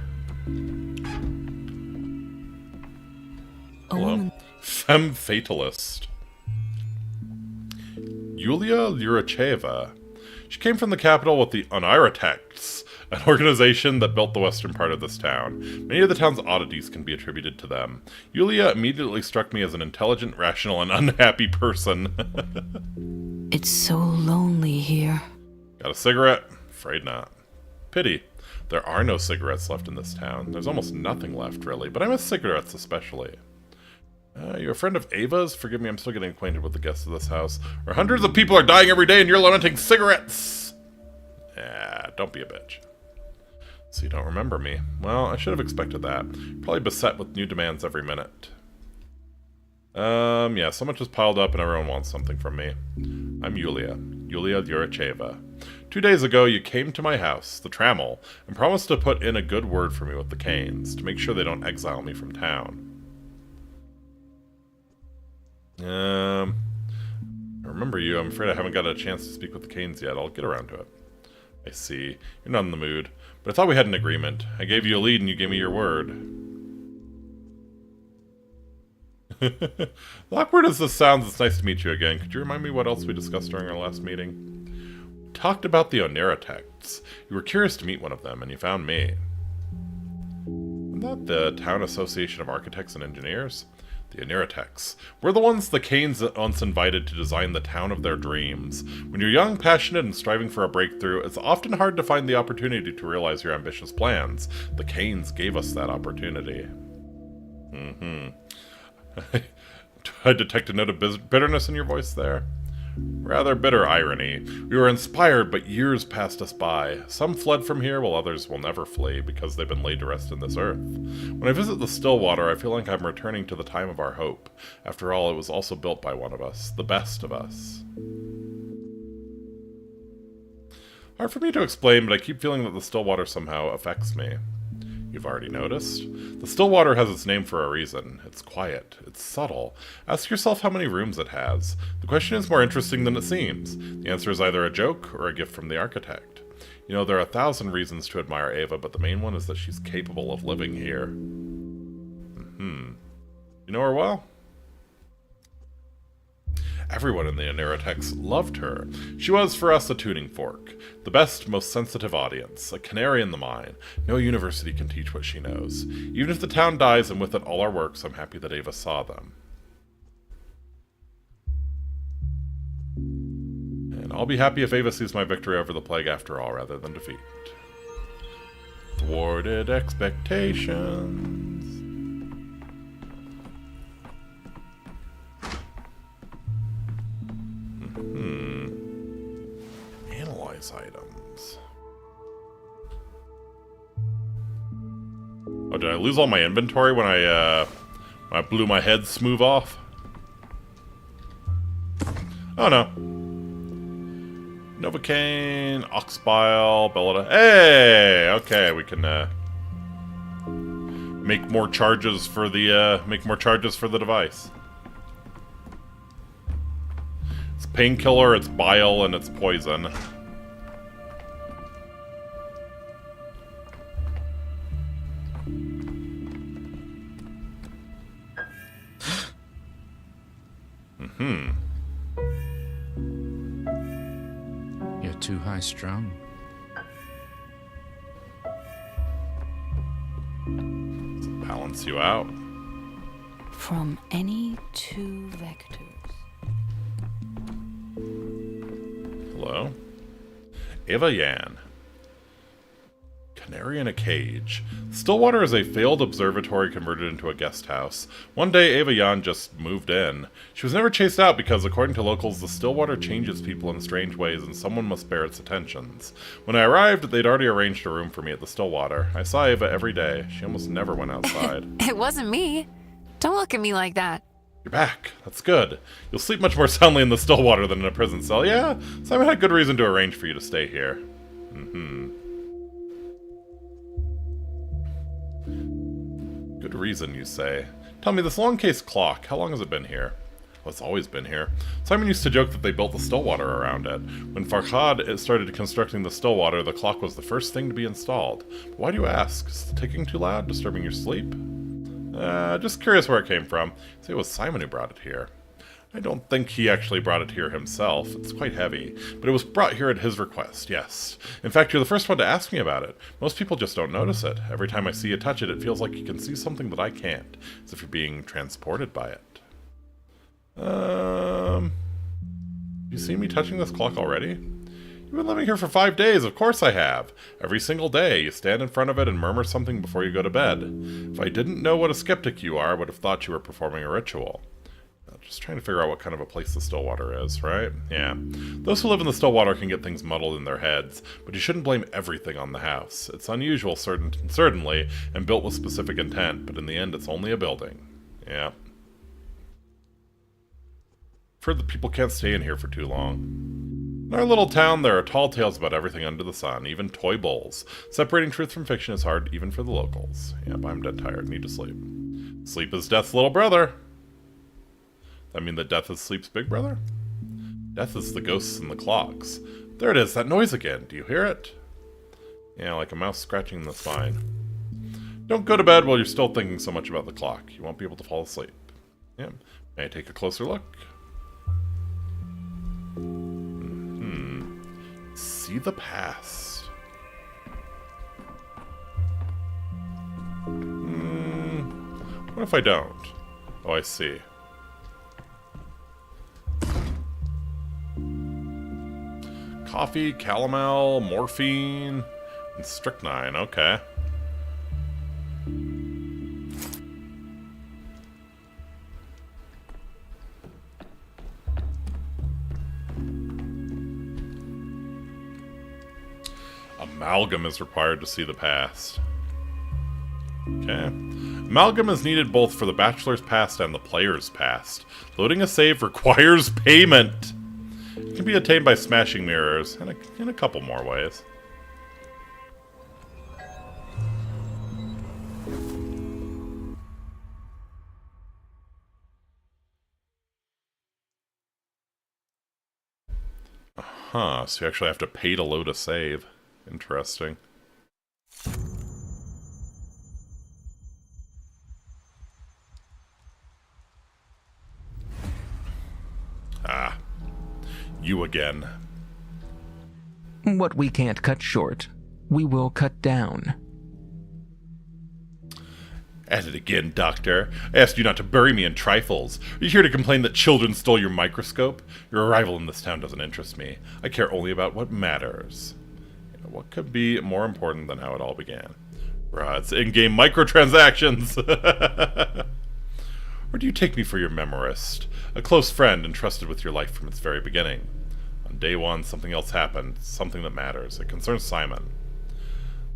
Hello? Femme Fatalist. Yulia Lyuracheva. She came from the capital with the Onirotechs, an organization that built the western part of this town. Many of the town's oddities can be attributed to them. Yulia immediately struck me as an intelligent, rational, and unhappy person. It's so lonely here. Got a cigarette? Afraid not. Pity. There are no cigarettes left in this town. There's almost nothing left, really, but I miss cigarettes especially. You're a friend of Ava's? Forgive me, I'm still getting acquainted with the guests of this house. Where hundreds of people are dying every day and you're lamenting cigarettes! Yeah, don't be a bitch. So you don't remember me. Well, I should have expected that. Probably beset with new demands every minute. Yeah, so much is piled up and everyone wants something from me. I'm Yulia. Yulia Yuricheva. 2 days ago, you came to my house, the Trammel, and promised to put in a good word for me with the Canes, to make sure they don't exile me from town. I remember you. I'm afraid I haven't got a chance to speak with the Canes yet. I'll get around to it. I see. You're not in the mood. But I thought we had an agreement. I gave you a lead and you gave me your word. Awkward as this sounds, it's nice to meet you again. Could you remind me what else we discussed during our last meeting? We talked about the Oneratechs. You were curious to meet one of them, and you found me. Isn't that the Town Association of Architects and Engineers? The Oneratechs. We're the ones the Canes once invited to design the town of their dreams. When you're young, passionate, and striving for a breakthrough, it's often hard to find the opportunity to realize your ambitious plans. The Canes gave us that opportunity. I detect a note of bitterness in your voice there. Rather bitter irony. We were inspired, but years passed us by. Some fled from here, while others will never flee, because they've been laid to rest in this earth. When I visit the Stillwater, I feel like I'm returning to the time of our hope. After all, it was also built by one of us, the best of us. Hard for me to explain, but I keep feeling that the Stillwater somehow affects me. You've already noticed? The Stillwater has its name for a reason. It's quiet. It's subtle. Ask yourself how many rooms it has. The question is more interesting than it seems. The answer is either a joke or a gift from the architect. You know, there are 1,000 reasons to admire Ava, but the main one is that she's capable of living here. You know her well? Everyone in the Oneratechs loved her. She was, for us, a tuning fork. The best, most sensitive audience. A canary in the mine. No university can teach what she knows. Even if the town dies, and with it all our works, I'm happy that Ava saw them. And I'll be happy if Ava sees my victory over the plague after all, rather than defeat. Thwarted expectations. Analyze items. Oh, did I lose all my inventory when I blew my head smooth off? Oh no. Novocaine, Oxbile, Bellida. Hey! Okay, we can make more charges for the device. It's painkiller, it's bile, and it's poison. You're too high-strung. Does it balance you out? From any two vectors. Hello? Ava Yan. Canary in a cage. Stillwater is a failed observatory converted into a guest house. One day, Ava Yan just moved in. She was never chased out because, according to locals, the Stillwater changes people in strange ways and someone must bear its attentions. When I arrived, they'd already arranged a room for me at the Stillwater. I saw Ava every day. She almost never went outside. It wasn't me. Don't look at me like that. You're back. That's good. You'll sleep much more soundly in the Stillwater than in a prison cell. Yeah, Simon had good reason to arrange for you to stay here. Good reason, you say. Tell me, this long case clock, how long has it been here? Well, it's always been here. Simon used to joke that they built the Stillwater around it. When Farhad started constructing the Stillwater, the clock was the first thing to be installed. But why do you ask? Is the ticking too loud, disturbing your sleep? Just curious where it came from. Say it was Simon who brought it here. I don't think he actually brought it here himself. It's quite heavy. But it was brought here at his request, yes. In fact, you're the first one to ask me about it. Most people just don't notice it. Every time I see you touch it, it feels like you can see something that I can't. As if you're being transported by it. You seen me touching this clock already? You've been living here for 5 days, of course I have. Every single day, you stand in front of it and murmur something before you go to bed. If I didn't know what a skeptic you are, I would have thought you were performing a ritual. Just trying to figure out what kind of a place the Stillwater is, right? Yeah. Those who live in the Stillwater can get things muddled in their heads, but you shouldn't blame everything on the house. It's unusual, certainly, and built with specific intent, but in the end, it's only a building. Yeah. I've heard that people can't stay in here for too long. In our little town, there are tall tales about everything under the sun, even toy bowls. Separating truth from fiction is hard even for the locals. Yep, I'm dead tired. Need to sleep. Sleep is death's little brother. That mean that death is sleep's big brother? Death is the ghosts and the clocks. There it is, that noise again. Do you hear it? Yeah, like a mouse scratching the spine. Don't go to bed while you're still thinking so much about the clock. You won't be able to fall asleep. Yeah. May I take a closer look? See the past. What if I don't? Oh, I see. Coffee, calomel, morphine, and strychnine. Okay. Amalgam is required to see the past. Okay. Amalgam is needed both for the bachelor's past and the player's past. Loading a save requires payment. It can be attained by smashing mirrors, and in a couple more ways. Huh, so you actually have to pay to load a save. Interesting. Ah. You again. What we can't cut short, we will cut down. At it again, Doctor. I asked you not to bury me in trifles. Are you here to complain that children stole your microscope? Your arrival in this town doesn't interest me. I care only about what matters. What could be more important than how it all began? Bruh, it's in-game microtransactions! Or do you take me for your memorist? A close friend entrusted with your life from its very beginning. On day one, something else happened. Something that matters. It concerns Simon.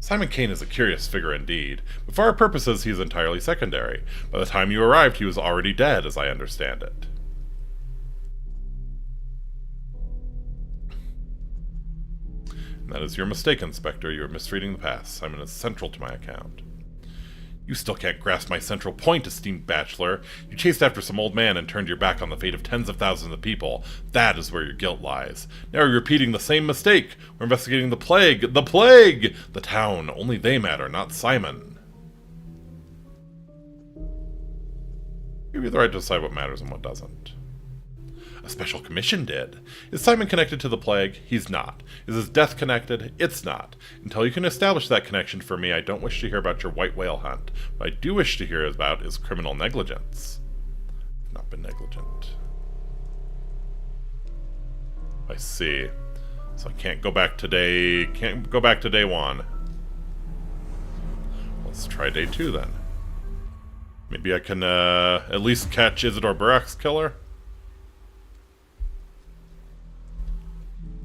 Simon Kane is a curious figure indeed, but for our purposes he is entirely secondary. By the time you arrived, he was already dead, as I understand it. And that is your mistake, Inspector. You are misreading the past. Simon is central to my account. You still can't grasp my central point, esteemed bachelor. You chased after some old man and turned your back on the fate of tens of thousands of people. That is where your guilt lies. Now you're repeating the same mistake. We're investigating the plague. The plague! The town. Only they matter, not Simon. You have the right to decide what matters and what doesn't. A special commission did. Is Simon connected to the plague? He's not. Is his death connected? It's not. Until you can establish that connection for me, I don't wish to hear about your white whale hunt. What I do wish to hear about is criminal negligence. I've not been negligent. I see. So I can't go back to day one. Let's try day two then. Maybe I can at least catch Isidore Barak's killer.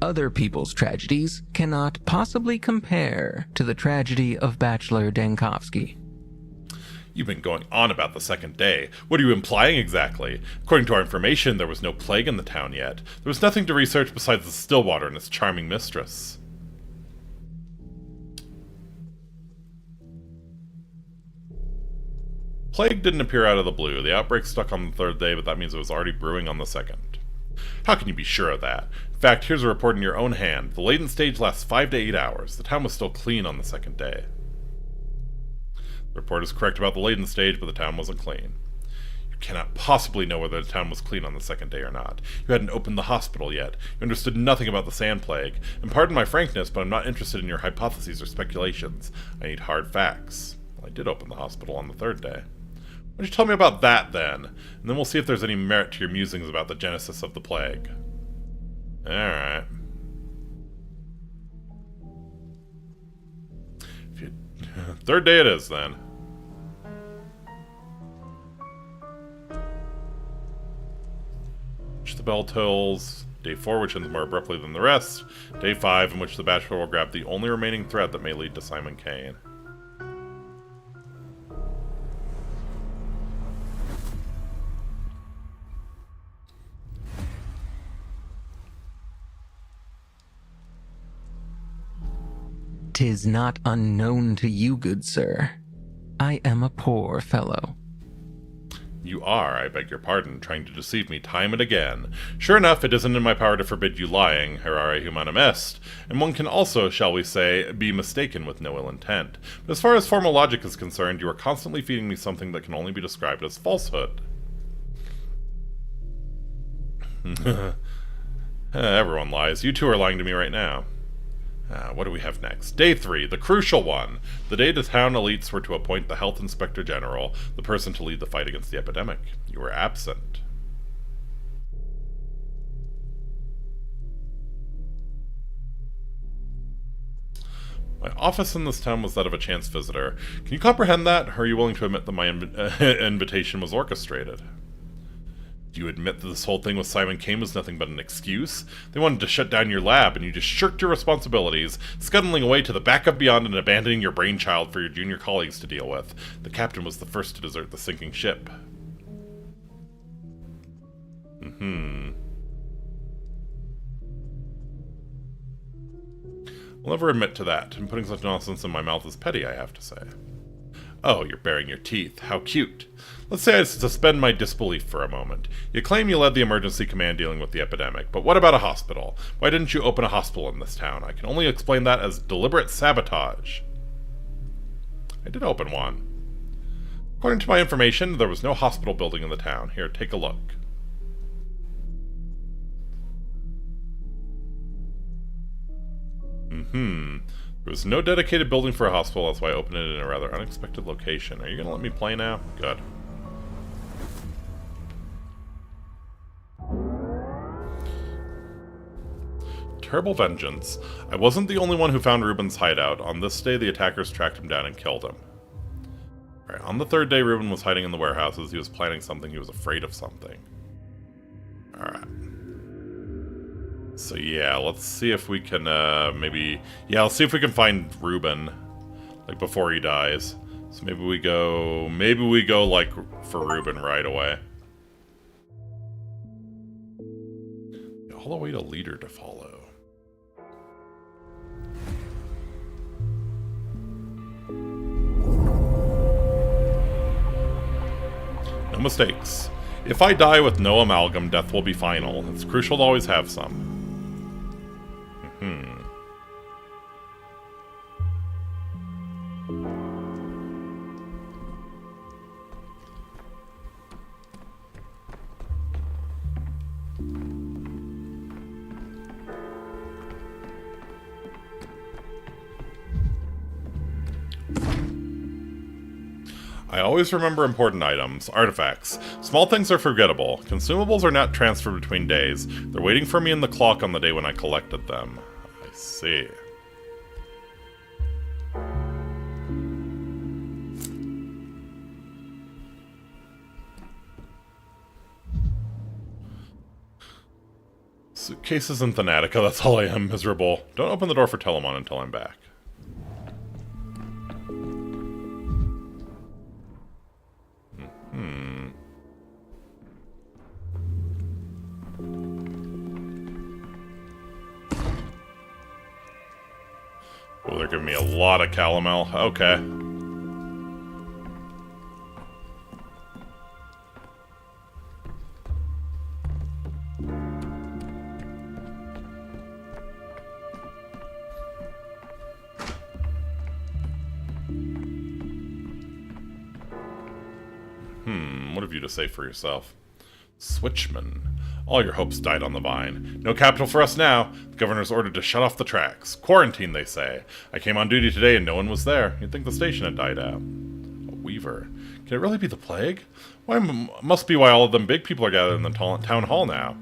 Other people's tragedies cannot possibly compare to the tragedy of Bachelor Dankovsky. You've been going on about the second day. What are you implying exactly? According to our information, there was no plague in the town yet. There was nothing to research besides the Stillwater and its charming mistress. Plague didn't appear out of the blue. The outbreak stuck on the third day, but that means it was already brewing on the second. How can you be sure of that? In fact, here's a report in your own hand. The latent stage lasts 5 to 8 hours. The town was still clean on the second day. The report is correct about the latent stage, but the town wasn't clean. You cannot possibly know whether the town was clean on the second day or not. You hadn't opened the hospital yet. You understood nothing about the sand plague. And pardon my frankness, but I'm not interested in your hypotheses or speculations. I need hard facts. Well, I did open the hospital on the third day. Why don't you tell me about that, then? And then we'll see if there's any merit to your musings about the genesis of the plague. Alright. Third day it is, then. Which the bell tolls. Day 4, which ends more abruptly than the rest. Day 5, in which the bachelor will grab the only remaining thread that may lead to Simon Kane. 'Tis not unknown to you, good sir. I am a poor fellow. You are, I beg your pardon, trying to deceive me time and again. Sure enough, it isn't in my power to forbid you lying, errare humanum est, and one can also, shall we say, be mistaken with no ill intent. But as far as formal logic is concerned, you are constantly feeding me something that can only be described as falsehood. Everyone lies. You two are lying to me right now. What do we have next? Day 3, the crucial one. The day the town elites were to appoint the Health Inspector General, the person to lead the fight against the epidemic. You were absent. My office in this town was that of a chance visitor. Can you comprehend that, or are you willing to admit that my invitation was orchestrated? Do you admit that this whole thing with Simon Kane was nothing but an excuse? They wanted to shut down your lab, and you just shirked your responsibilities, scuttling away to the backup beyond and abandoning your brainchild for your junior colleagues to deal with. The captain was the first to desert the sinking ship. I'll never admit to that, and putting such nonsense in my mouth is petty, I have to say. Oh, you're baring your teeth. How cute. Let's say I suspend my disbelief for a moment. You claim you led the emergency command dealing with the epidemic, but what about a hospital? Why didn't you open a hospital in this town? I can only explain that as deliberate sabotage. I did open one. According to my information, there was no hospital building in the town. Here, take a look. There was no dedicated building for a hospital, that's why I opened it in a rather unexpected location. Are you gonna let me play now? Good. Terrible vengeance. I wasn't the only one who found Ruben's hideout. On this day, the attackers tracked him down and killed him. Alright, on the third day, Ruben was hiding in the warehouses. He was planning something. He was afraid of something. Alright. So yeah, let's see if we can, maybe... Yeah, let's see if we can find Ruben, like, before he dies. So maybe we go, like, for Ruben right away. All the way to leader to follow. No mistakes. If I die with no amalgam, death will be final. It's crucial to always have some. I always remember important items, artifacts. Small things are forgettable. Consumables are not transferred between days. They're waiting for me in the clock on the day when I collected them. I see. Suitcases and Thanatica, that's all I am, miserable. Don't open the door for Telemon until I'm back. Oh, they're giving me a lot of calomel. Okay. What have you to say for yourself? Switchman. All your hopes died on the vine. No capital for us now. The governor's ordered to shut off the tracks. Quarantine, they say. I came on duty today and no one was there. You'd think the station had died out. A weaver. Can it really be the plague? Why, must be why all of them big people are gathered in the town hall now.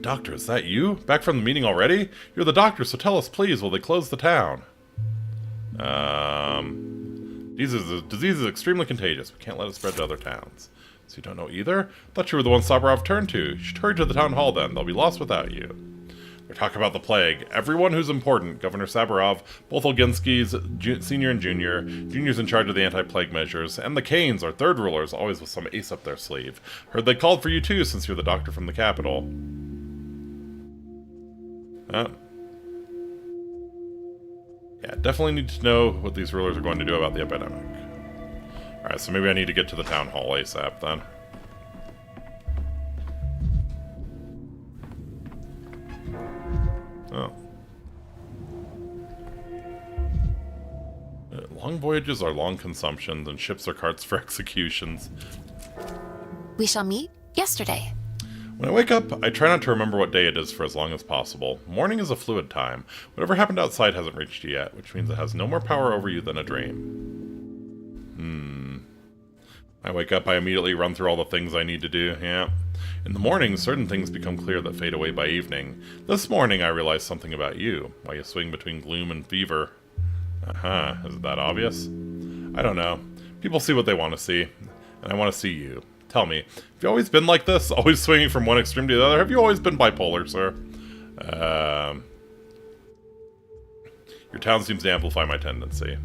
Doctor, is that you? Back from the meeting already? You're the doctor, so tell us, please, will they close the town? The disease is extremely contagious. We can't let it spread to other towns. So you don't know either? Thought you were the one Saburov turned to. You should hurry to the town hall then. They'll be lost without you. They're talking about the plague. Everyone who's important. Governor Saburov, both Olginskys, senior and junior. Junior's in charge of the anti-plague measures. And the Kanes, our third rulers, always with some ace up their sleeve. Heard they called for you too, since you're the doctor from the capital. Yeah, definitely need to know what these rulers are going to do about the epidemic. Alright, so maybe I need to get to the town hall ASAP then. Oh. Long voyages are long consumptions, and ships are carts for executions. We shall meet yesterday. When I wake up, I try not to remember what day it is for as long as possible. Morning is a fluid time. Whatever happened outside hasn't reached you yet, which means it has no more power over you than a dream. I wake up, I immediately run through all the things I need to do, yeah. In the morning, certain things become clear that fade away by evening. This morning, I realized something about you, why you swing between gloom and fever. Is it that obvious? I don't know. People see what they want to see, and I want to see you. Tell me, have you always been like this? Always swinging from one extreme to the other? Have you always been bipolar, sir? Your town seems to amplify my tendency.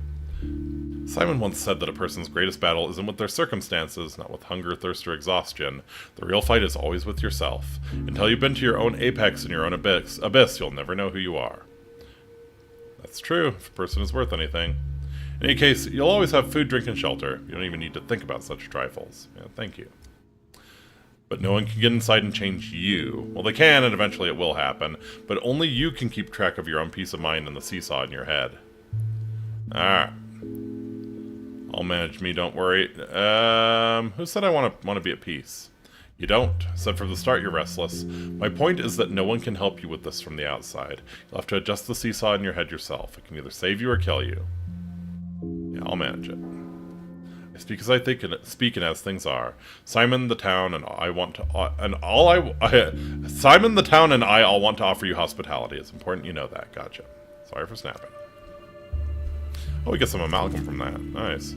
Simon once said that a person's greatest battle isn't with their circumstances, not with hunger, thirst, or exhaustion. The real fight is always with yourself. Until you've been to your own apex and your own abyss, you'll never know who you are. That's true, if a person is worth anything. In any case, you'll always have food, drink, and shelter. You don't even need to think about such trifles. Yeah, thank you. But no one can get inside and change you. Well, they can, and eventually it will happen. But only you can keep track of your own peace of mind and the seesaw in your head. Alright. I'll manage me, don't worry. Who said I want to be at peace? You don't. Said from the start you're restless. My point is that no one can help you with this from the outside. You'll have to adjust the seesaw in your head yourself. It can either save you or kill you. Yeah, I'll manage it. I speak as I think and speak and as things are. Simon the town and I want to Simon the town and I all want to offer you hospitality. It's important you know that. Gotcha. Sorry for snapping. Oh, we get some amalgam from that. Nice.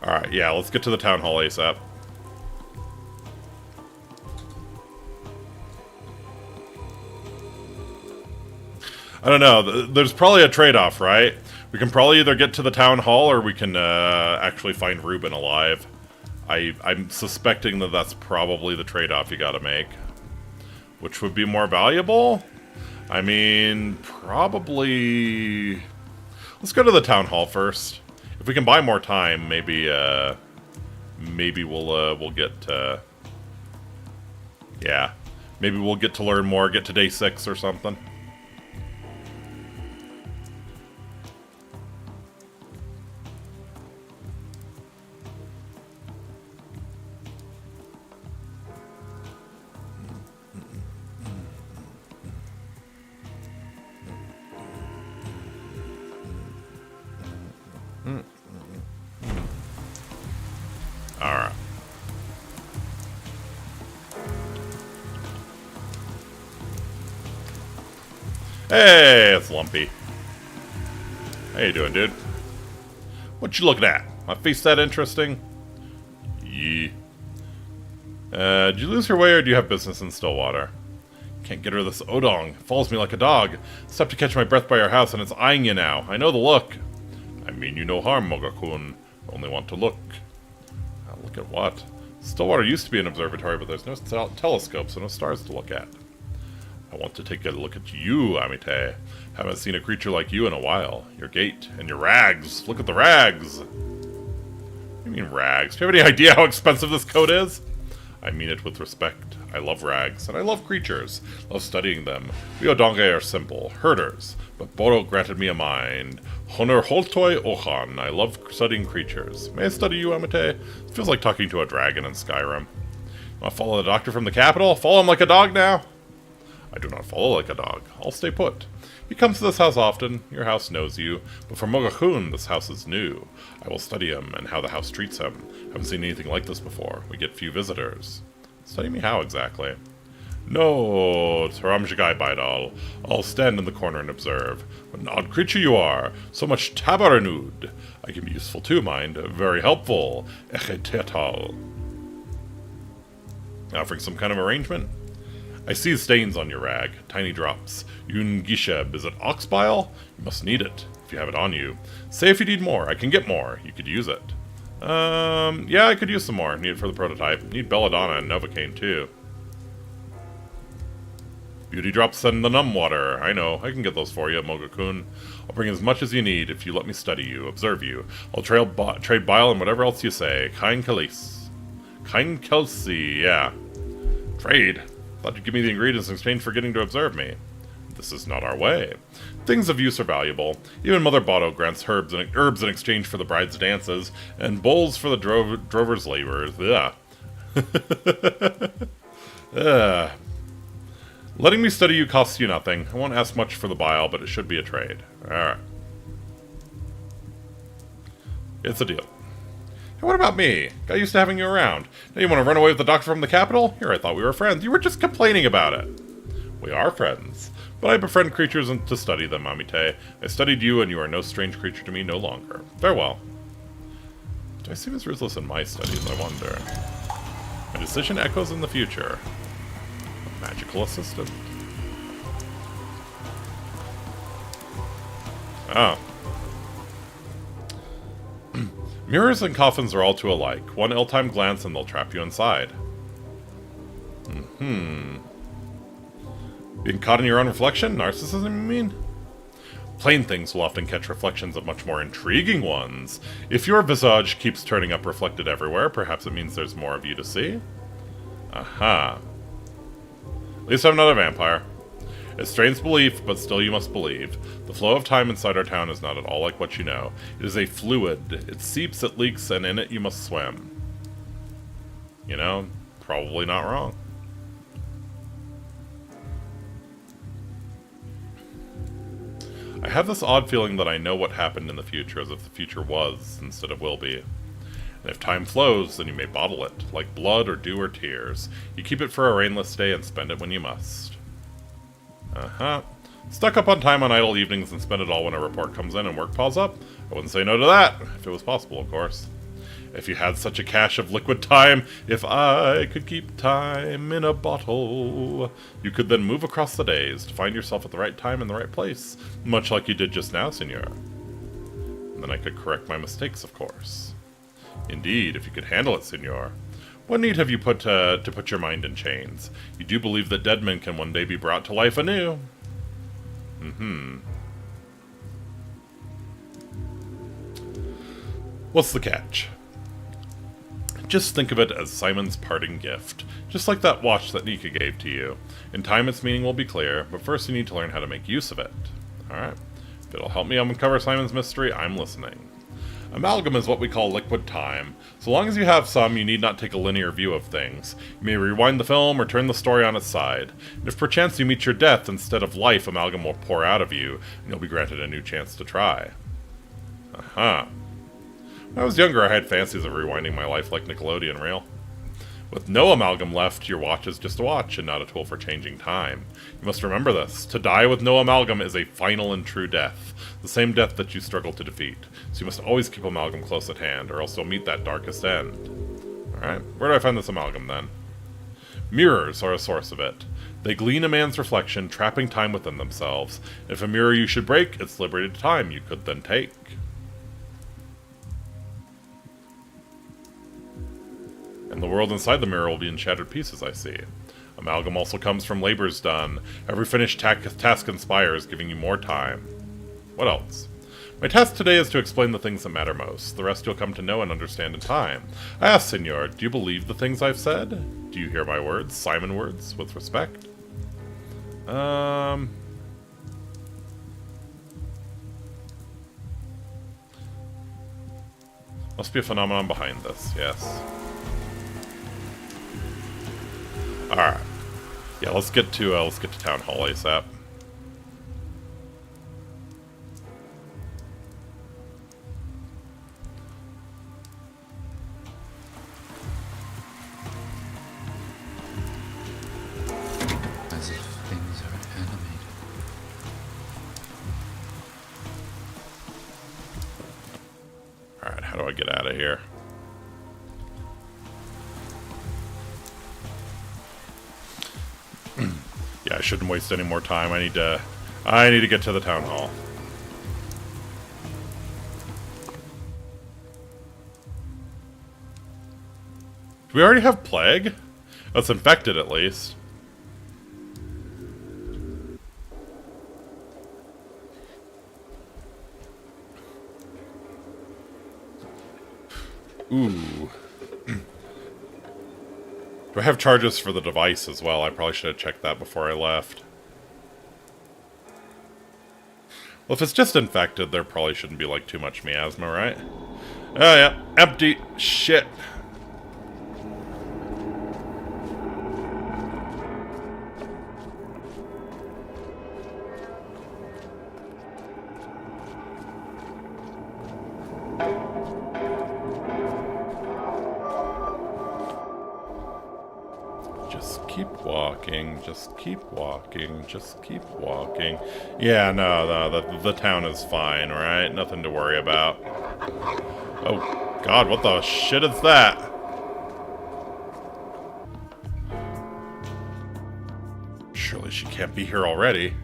Alright, yeah, let's get to the town hall ASAP. I don't know. There's probably a trade-off, right? We can probably either get to the town hall or we can actually find Reuben alive. I'm suspecting that that's probably the trade-off you gotta make. Which would be more valuable? I mean, probably... Let's go to the town hall first. If we can buy more time, maybe we'll get... yeah. Maybe we'll get to learn more, get to day 6 or something. Alright. Hey, it's Lumpy. How you doing, dude? What you looking at? My face that interesting? Yeah. Did you lose your way or do you have business in Stillwater? Can't get rid of this Odong. It follows me like a dog. Stopped to catch my breath by your house and it's eyeing you now. I know the look. I mean you no harm, Mogakun. Only want to look. Look at what? Stillwater used to be an observatory, but there's no telescope, so no stars to look at. I want to take a look at you, Amite. Haven't seen a creature like you in a while. Your gait and your rags. Look at the rags. What do you mean rags? Do you have any idea how expensive this coat is? I mean it with respect. I love rags, and I love creatures. Love studying them. We Odonge are simple, herders, but Boro granted me a mind. Honor holtoi ochan. I love studying creatures. May I study you, Amite? It feels like talking to a dragon in Skyrim. Want to follow the doctor from the capital? Follow him like a dog now? I do not follow like a dog. I'll stay put. He comes to this house often. Your house knows you. But for Mogakun, this house is new. I will study him and how the house treats him. Haven't seen anything like this before. We get few visitors. Study me how exactly? No, Taramjagai Baidal. I'll stand in the corner and observe. What an odd creature you are. So much tabaranud. I can be useful too, mind. Very helpful. Echetetal. Offering some kind of arrangement? I see stains on your rag. Tiny drops. Yungisheb. Is it ox bile? You must need it, if you have it on you. Say if you need more. I can get more. You could use it. Yeah, I could use some more. Need it for the prototype. Need belladonna and novocaine, too. Beauty drops and the numb water. I know, I can get those for you, Mogakun. I'll bring as much as you need if you let me study you, observe you. I'll trade bile and whatever else you say. Kain Kalis. Kain Kelsey, yeah. Trade? Thought you'd give me the ingredients in exchange for getting to observe me. This is not our way. Things of use are valuable. Even Mother Botto grants herbs in exchange for the bride's dances, and bowls for the drover's labors. Yeah. Letting me study you costs you nothing. I won't ask much for the bile, but it should be a trade. Alright. It's a deal. Hey, what about me? Got used to having you around. Now you want to run away with the doctor from the capital? Here, I thought we were friends. You were just complaining about it. We are friends. But I befriend creatures to study them, Amite. I studied you, and you are no strange creature to me no longer. Farewell. Do I seem as ruthless in my studies, I wonder? My decision echoes in the future. A magical assistant. Oh. Mirrors and coffins are all too alike. One ill-timed glance and they'll trap you inside. Being caught in your own reflection? Narcissism, you mean? Plain things will often catch reflections of much more intriguing ones. If your visage keeps turning up reflected everywhere, perhaps it means there's more of you to see? Aha. At least I'm not a vampire. It strains belief, but still you must believe. The flow of time inside our town is not at all like what you know. It is a fluid. It seeps, it leaks, and in it you must swim. You know, probably not wrong. I have this odd feeling that I know what happened in the future, as if the future was, instead of will be. And if time flows, then you may bottle it, like blood or dew or tears. You keep it for a rainless day and spend it when you must. Stuck up on time on idle evenings and spend it all when a report comes in and work piles up? I wouldn't say no to that, if it was possible, of course. If you had such a cache of liquid time, if I could keep time in a bottle, you could then move across the days to find yourself at the right time in the right place, much like you did just now, senor. And then I could correct my mistakes, of course. Indeed, if you could handle it, senor. What need have you put to put your mind in chains? You do believe that dead men can one day be brought to life anew? What's the catch? Just think of it as Simon's parting gift. Just like that watch that Nika gave to you. In time its meaning will be clear, but first you need to learn how to make use of it. Alright. If it'll help me uncover Simon's mystery, I'm listening. Amalgam is what we call liquid time. So long as you have some, you need not take a linear view of things. You may rewind the film or turn the story on its side. And if perchance you meet your death instead of life, amalgam will pour out of you, and you'll be granted a new chance to try. When I was younger, I had fancies of rewinding my life like Nickelodeon reel. With no amalgam left, your watch is just a watch and not a tool for changing time. You must remember this. To die with no amalgam is a final and true death. The same death that you struggle to defeat. So you must always keep amalgam close at hand, or else you'll meet that darkest end. Alright, where do I find this amalgam then? Mirrors are a source of it. They glean a man's reflection, trapping time within themselves. If a mirror you should break, it's liberated time you could then take. And the world inside the mirror will be in shattered pieces, I see. Amalgam also comes from labors done. Every finished task inspires, giving you more time. What else? My task today is to explain the things that matter most. The rest you'll come to know and understand in time. I ask, senor, do you believe the things I've said? Do you hear my words, Simon words, with respect? Must be a phenomenon behind this, yes. Alright. Yeah, let's get to Town Hall ASAP. As if things are animated. Alright, how do I get out of here? Yeah, I shouldn't waste any more time. I need to get to the town hall. Do we already have plague? That's infected, at least. Ooh. Do I have charges for the device as well? I probably should have checked that before I left. Well, if it's just infected, there probably shouldn't be, like, too much miasma, right? Oh, yeah. Empty. Shit. Just keep walking, just keep walking, just keep walking. Yeah, no, the town is fine, right? Nothing to worry about. Oh, God, what the shit is that? Surely she can't be here already.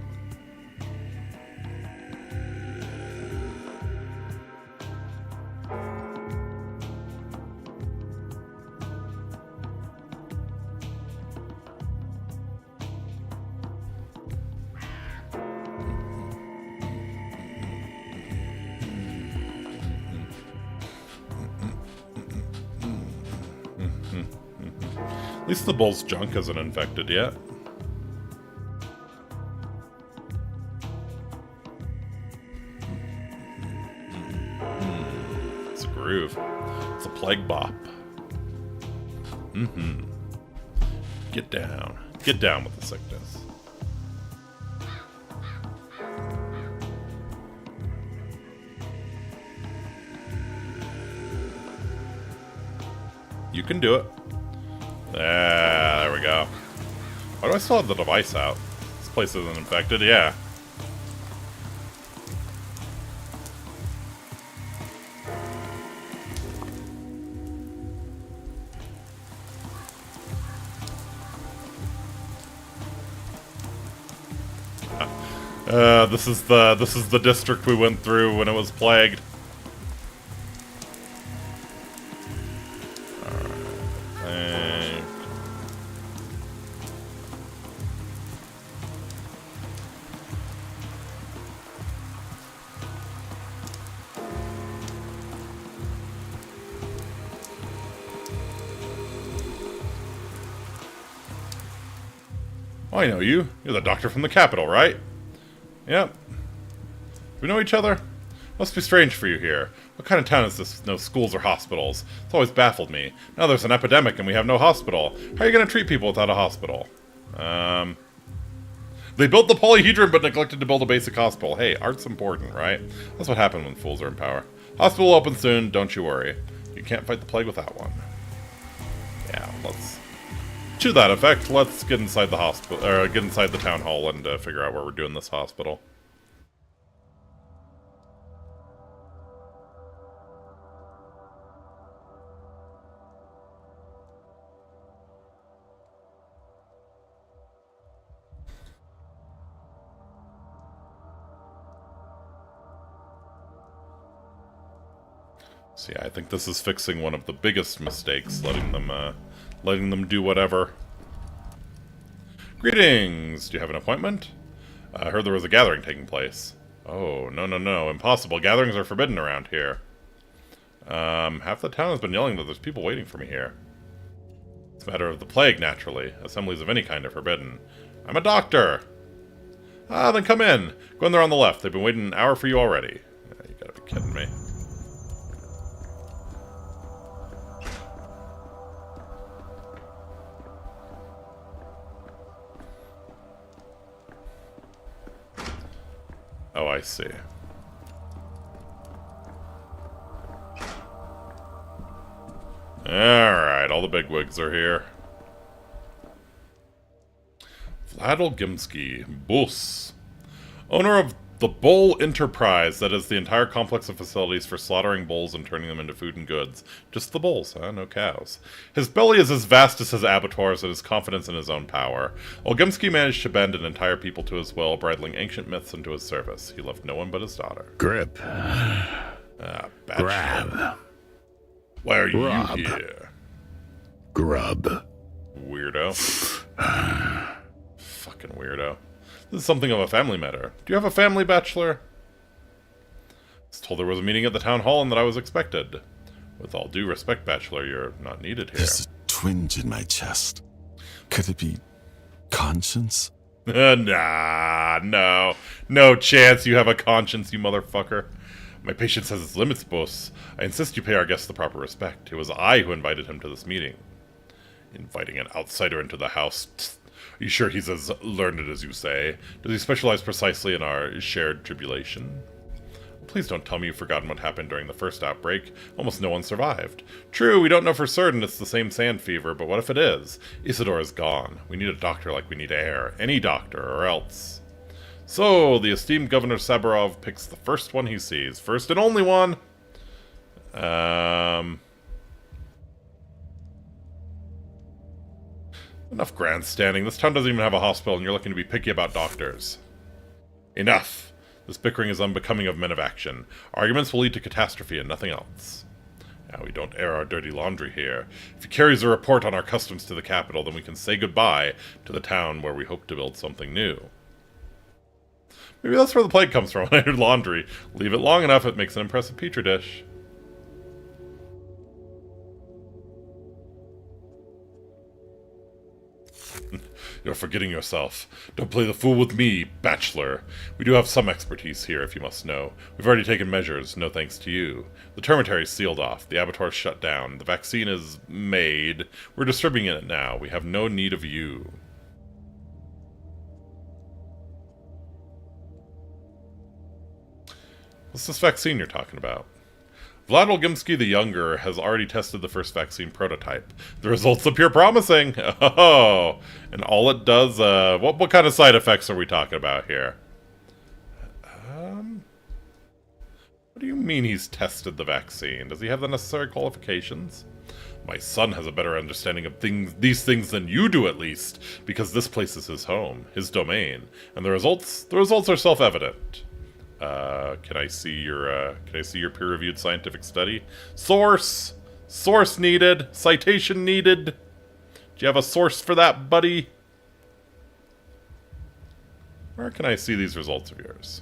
At least the bull's junk isn't infected yet. It's a groove. It's a plague bop. Get down. Get down with the sickness. You can do it. There we go. Why do I still have the device out? This place isn't infected, yeah. This is the district we went through when it was plagued. Oh, I know you. You're the doctor from the capital, right? Yep. Do we know each other? Must be strange for you here. What kind of town is this with no schools or hospitals? It's always baffled me. Now there's an epidemic and we have no hospital. How are you going to treat people without a hospital? They built the polyhedron but neglected to build a basic hospital. Hey, art's important, right? That's what happened when fools are in power. Hospital will open soon, don't you worry. You can't fight the plague without one. Yeah, let's... To that effect, let's get inside the hospital, or get inside the town hall and figure out where we're doing this hospital. So yeah, I think this is fixing one of the biggest mistakes, letting them do whatever. Greetings! Do you have an appointment? I heard there was a gathering taking place. Oh, no. Impossible. Gatherings are forbidden around here. Half the town has been yelling that there's people waiting for me here. It's a matter of the plague, naturally. Assemblies of any kind are forbidden. I'm a doctor! Ah, then come in. Go in there on the left. They've been waiting an hour for you already. You gotta be kidding me. Oh, I see. Alright, all the bigwigs are here. Vladil Gimsky, Bus. Owner of the Bull Enterprise, that is the entire complex of facilities for slaughtering bulls and turning them into food and goods. Just the bulls, huh? No cows. His belly is as vast as his abattoirs and his confidence in his own power. Olgimsky managed to bend an entire people to his will, bridling ancient myths into his service. He left no one but his daughter. Grip. Grab. Why are Rob. you here? Grub. Weirdo. Fucking weirdo. This is something of a family matter. Do you have a family, Bachelor? I was told there was a meeting at the town hall and that I was expected. With all due respect, Bachelor, you're not needed here. There's a twinge in my chest. Could it be conscience? Nah, no. No chance you have a conscience, you motherfucker. My patience has its limits, boss. I insist you pay our guest the proper respect. It was I who invited him to this meeting. Inviting an outsider into the house. Tsk. Are you sure he's as learned as you say? Does he specialize precisely in our shared tribulation? Please don't tell me you've forgotten what happened during the first outbreak. Almost no one survived. True, we don't know for certain it's the same sand fever, but what if it is? Isidore is gone. We need a doctor like we need air. Any doctor, or else. So, the esteemed Governor Saburov picks the first one he sees. First and only one! Enough grandstanding. This town doesn't even have a hospital, and you're looking to be picky about doctors. Enough! This bickering is unbecoming of men of action. Arguments will lead to catastrophe and nothing else. Now, we don't air our dirty laundry here. If he carries a report on our customs to the capital, then we can say goodbye to the town where we hope to build something new. Maybe that's where the plague comes from. Aired laundry. Leave it long enough, it makes an impressive petri dish. You're forgetting yourself. Don't play the fool with me, Bachelor. We do have some expertise here, if you must know. We've already taken measures, no thanks to you. The termitary's sealed off, the abattoir's shut down, the vaccine is made. We're distributing it now. We have no need of you. What's this vaccine you're talking about? Vlad Olgimsky the Younger has already tested the first vaccine prototype. The results appear promising! Oh! And all it does, what kind of side effects are we talking about here? What do you mean he's tested the vaccine? Does he have the necessary qualifications? My son has a better understanding of these things than you do, at least, because this place is his home, his domain, and the results are self-evident. Can I see your peer-reviewed scientific study? Source! Source needed! Citation needed! Do you have a source for that, buddy? Where can I see these results of yours?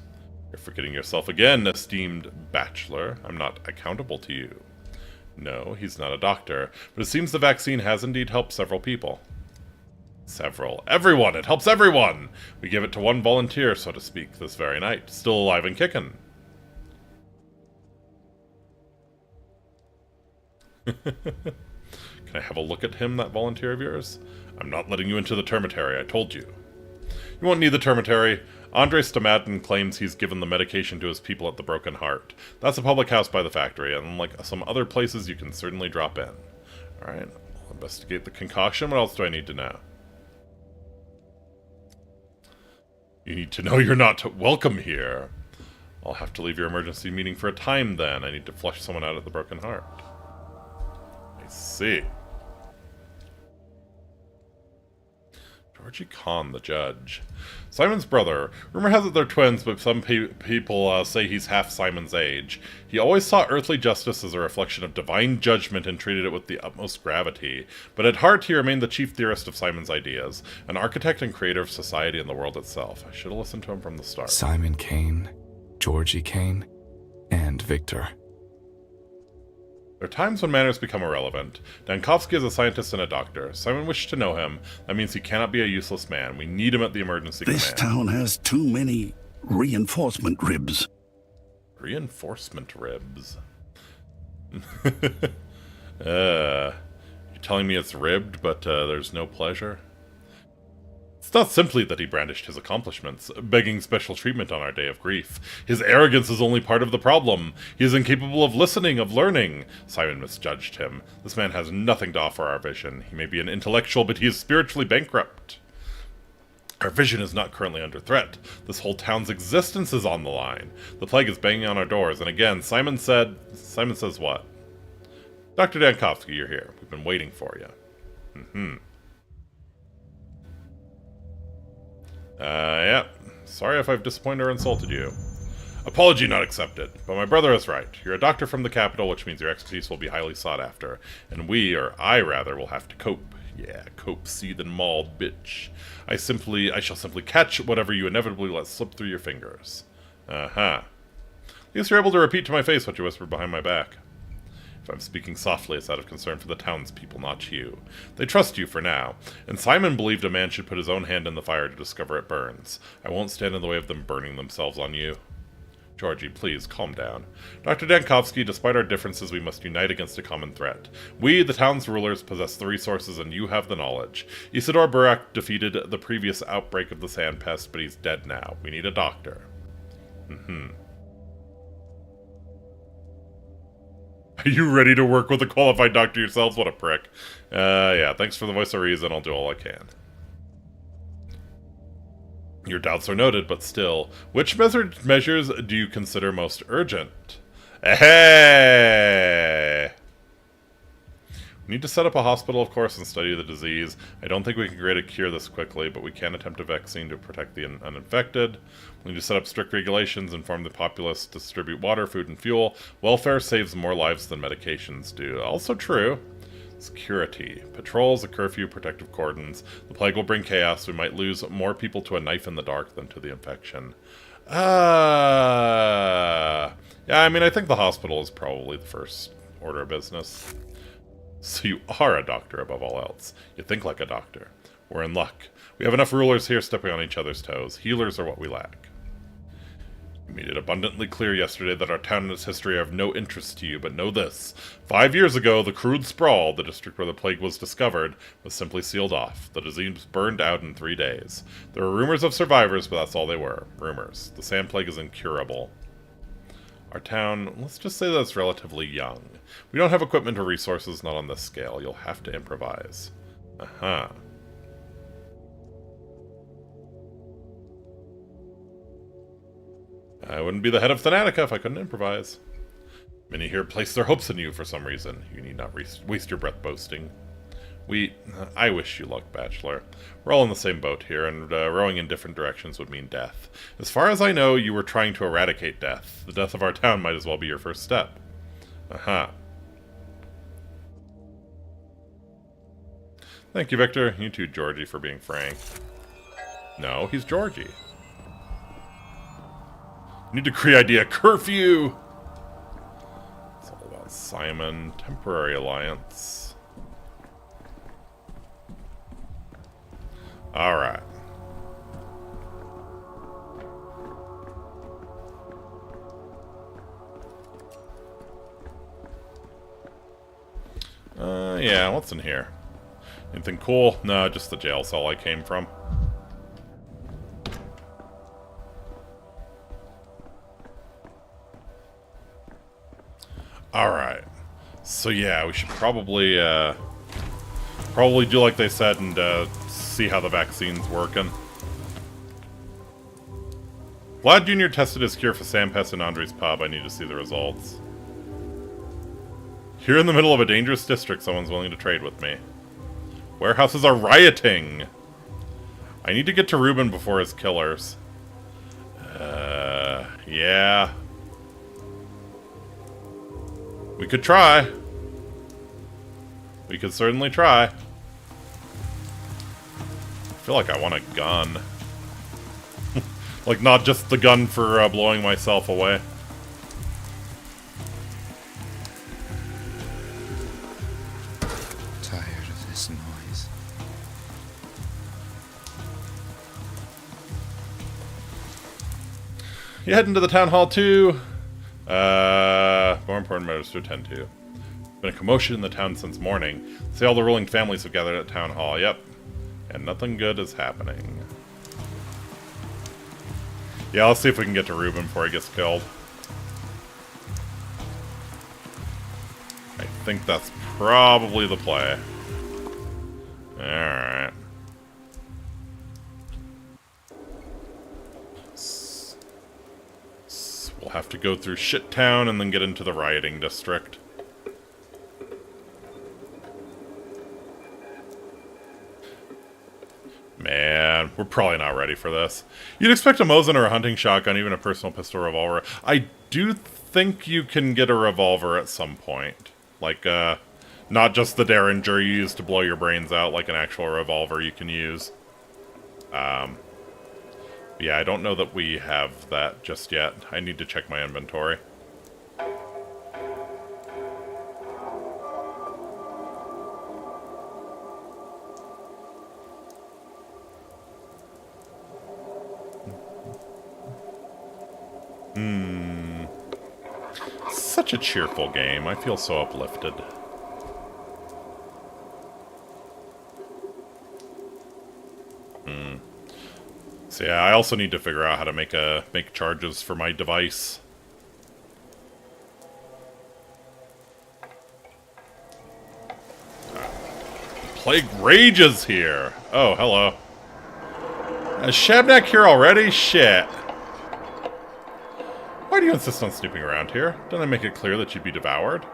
You're forgetting yourself again, esteemed Bachelor. I'm not accountable to you. No, he's not a doctor, but it seems the vaccine has indeed helped several people. Several. Everyone! It helps everyone! We give it to one volunteer, so to speak, this very night. Still alive and kicking. Can I have a look at him, that volunteer of yours? I'm not letting you into the termitary, I told you. You won't need the termitary. Andrei Stomatin claims he's given the medication to his people at the Broken Heart. That's a public house by the factory, and like some other places, you can certainly drop in. Alright, I'll investigate the concoction. What else do I need to know? You need to know you're not welcome here. I'll have to leave your emergency meeting for a time then. I need to flush someone out at the Broken Heart. I see. Georgie Kahn, the judge. Simon's brother. Rumor has it they're twins, but some people say he's half Simon's age. He always saw earthly justice as a reflection of divine judgment and treated it with the utmost gravity. But at heart, he remained the chief theorist of Simon's ideas, an architect and creator of society and the world itself. I should have listened to him from the start. Simon Kane, Georgie Kane, and Victor. There are times when manners become irrelevant. Dankovsky is a scientist and a doctor. Simon wished to know him. That means he cannot be a useless man. We need him at the emergency This command. town has too many reinforcement ribs. Reinforcement ribs. You're telling me it's ribbed, but there's no pleasure? It's not simply that he brandished his accomplishments, begging special treatment on our day of grief. His arrogance is only part of the problem. He is incapable of listening, of learning. Simon misjudged him. This man has nothing to offer our vision. He may be an intellectual, but he is spiritually bankrupt. Our vision is not currently under threat. This whole town's existence is on the line. The plague is banging on our doors, and again, Simon says what? Dr. Dankovsky, you're here. We've been waiting for you. Yeah. Sorry if I've disappointed or insulted you. Apology not accepted, but my brother is right. You're a doctor from the capital, which means your expertise will be highly sought after. And we, or I rather, will have to cope. Yeah, cope, seethe, and mauled, bitch. I shall simply catch whatever you inevitably let slip through your fingers. At least you're able to repeat to my face what you whispered behind my back. If I'm speaking softly, it's out of concern for the townspeople, not you. They trust you for now, and Simon believed a man should put his own hand in the fire to discover it burns. I won't stand in the way of them burning themselves on you. Georgie, please, calm down. Dr. Dankovsky, despite our differences, we must unite against a common threat. We, the town's rulers, possess the resources, and you have the knowledge. Isidore Burak defeated the previous outbreak of the sand pest, but he's dead now. We need a doctor. Are you ready to work with a qualified doctor yourselves? What a prick. Yeah, thanks for the voice of reason. I'll do all I can. Your doubts are noted, but still, which measures do you consider most urgent? Hey! We need to set up a hospital, of course, and study the disease. I don't think we can create a cure this quickly, but we can attempt a vaccine to protect the uninfected. We need to set up strict regulations, inform the populace, distribute water, food, and fuel. Welfare saves more lives than medications do. Also true. Security. Patrols, a curfew, protective cordons. The plague will bring chaos. We might lose more people to a knife in the dark than to the infection. Yeah, I mean, I think the hospital is probably the first order of business. So you are a doctor above all else. You think like a doctor. We're in luck. We have enough rulers here stepping on each other's toes. Healers are what we lack. You made it abundantly clear yesterday that our town and its history are of no interest to you, but know this. 5 years ago, the crude sprawl, the district where the plague was discovered, was simply sealed off. The disease burned out in 3 days. There were rumors of survivors, but that's all they were. Rumors. The sand plague is incurable. Our town, let's just say that it's relatively young. We don't have equipment or resources, not on this scale. You'll have to improvise. Uh-huh. I wouldn't be the head of Thanatica if I couldn't improvise. Many here place their hopes in you for some reason. You need not waste your breath boasting. I wish you luck, Bachelor. We're all in the same boat here, and rowing in different directions would mean death. As far as I know, you were trying to eradicate death. The death of our town might as well be your first step. Uh-huh. Thank you, Victor. You too, Georgie, for being frank. No, he's Georgie. Need to create a curfew! It's all about Simon. Temporary alliance. Alright. Yeah, what's in here? Anything cool? No, just the jail cell I came from. Alright. So yeah, we should probably do like they said and see how the vaccine's working. Vlad Jr. tested his cure for sandpest in Andre's pub. I need to see the results. Here in the middle of a dangerous district, someone's willing to trade with me. Warehouses are rioting! I need to get to Ruben before his killers. Yeah. We could try. We could certainly try. I feel like I want a gun. Like, not just the gun for blowing myself away. Tired of this noise. You heading to the town hall too? More important matters to attend to. Been a commotion in the town since morning. See, all the ruling families have gathered at town hall. Yep. And nothing good is happening. Yeah, let's see if we can get to Ruben before he gets killed. I think that's probably the play. Alright. We'll have to go through Shit Town and then get into the rioting district. Man, we're probably not ready for this. You'd expect a Mosin or a hunting shotgun, even a personal pistol or revolver. I do think you can get a revolver at some point. Like, not just the Derringer you use to blow your brains out, like an actual revolver you can use. Yeah, I don't know that we have that just yet. I need to check my inventory. Such a cheerful game. I feel so uplifted. So yeah, I also need to figure out how to make charges for my device. Plague rages here. Oh, hello. Is Shabnak here already? Shit. Why do you insist on snooping around here? Didn't I make it clear that you'd be devoured?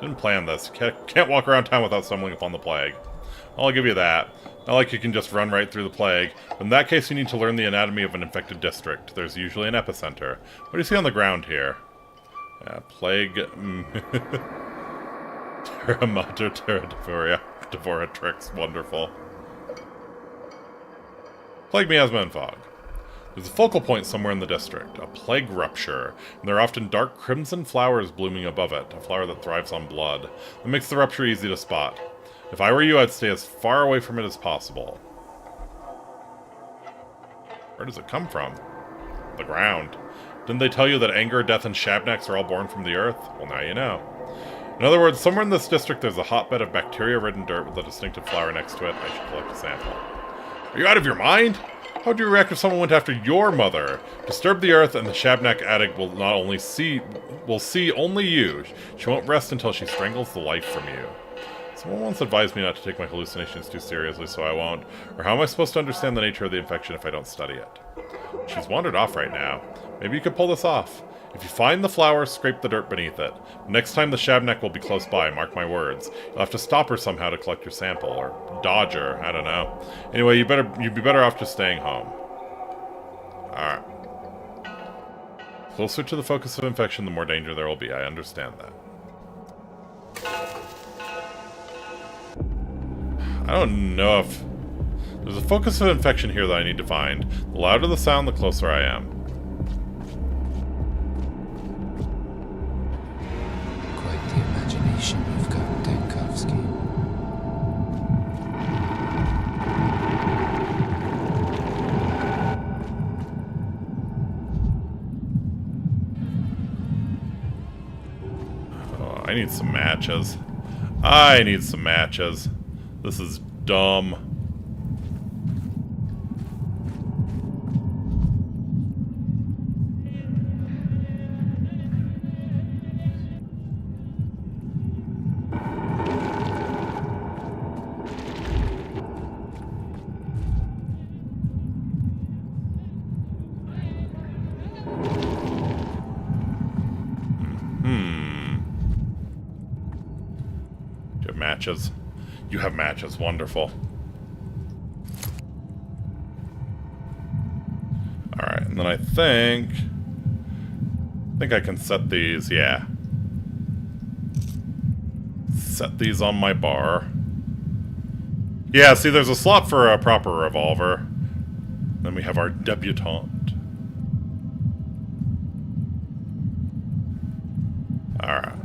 Didn't plan this. Can't walk around town without stumbling upon the plague. I'll give you that. Not like you can just run right through the plague. But in that case, you need to learn the anatomy of an infected district. There's usually an epicenter. What do you see on the ground here? Plague... Terra Mater, Terra Devoratrix. Wonderful. Plague, miasma, and fog. There's a focal point somewhere in the district, a plague rupture, and there are often dark crimson flowers blooming above it, a flower that thrives on blood. That makes the rupture easy to spot. If I were you, I'd stay as far away from it as possible. Where does it come from? The ground. Didn't they tell you that anger, death, and Shabnaks are all born from the earth? Well, now you know. In other words, somewhere in this district there's a hotbed of bacteria-ridden dirt with a distinctive flower next to it. I should collect a sample. Are you out of your mind? How would you react if someone went after your mother? Disturb the earth, and the Shabnak addict will not only see only you. She won't rest until she strangles the life from you. Someone once advised me not to take my hallucinations too seriously, so I won't. Or how am I supposed to understand the nature of the infection if I don't study it? She's wandered off right now. Maybe you could pull this off. If you find the flower, scrape the dirt beneath it. Next time the Shabnak will be close by, mark my words. You'll have to stop her somehow to collect your sample, or dodge her, I don't know. Anyway, you'd be better off just staying home. Alright. Closer to the focus of infection, the more danger there will be. I understand that. I don't know if... There's a focus of infection here that I need to find. The louder the sound, the closer I am. Quite the imagination you've got, Dankovsky. Oh, I need some matches. I need some matches. This is dumb. Do you have matches? You have matches. Wonderful. Alright, and then I think I can set these, yeah. Set these on my bar. Yeah, see, there's a slot for a proper revolver. Then we have our debutante. Alright.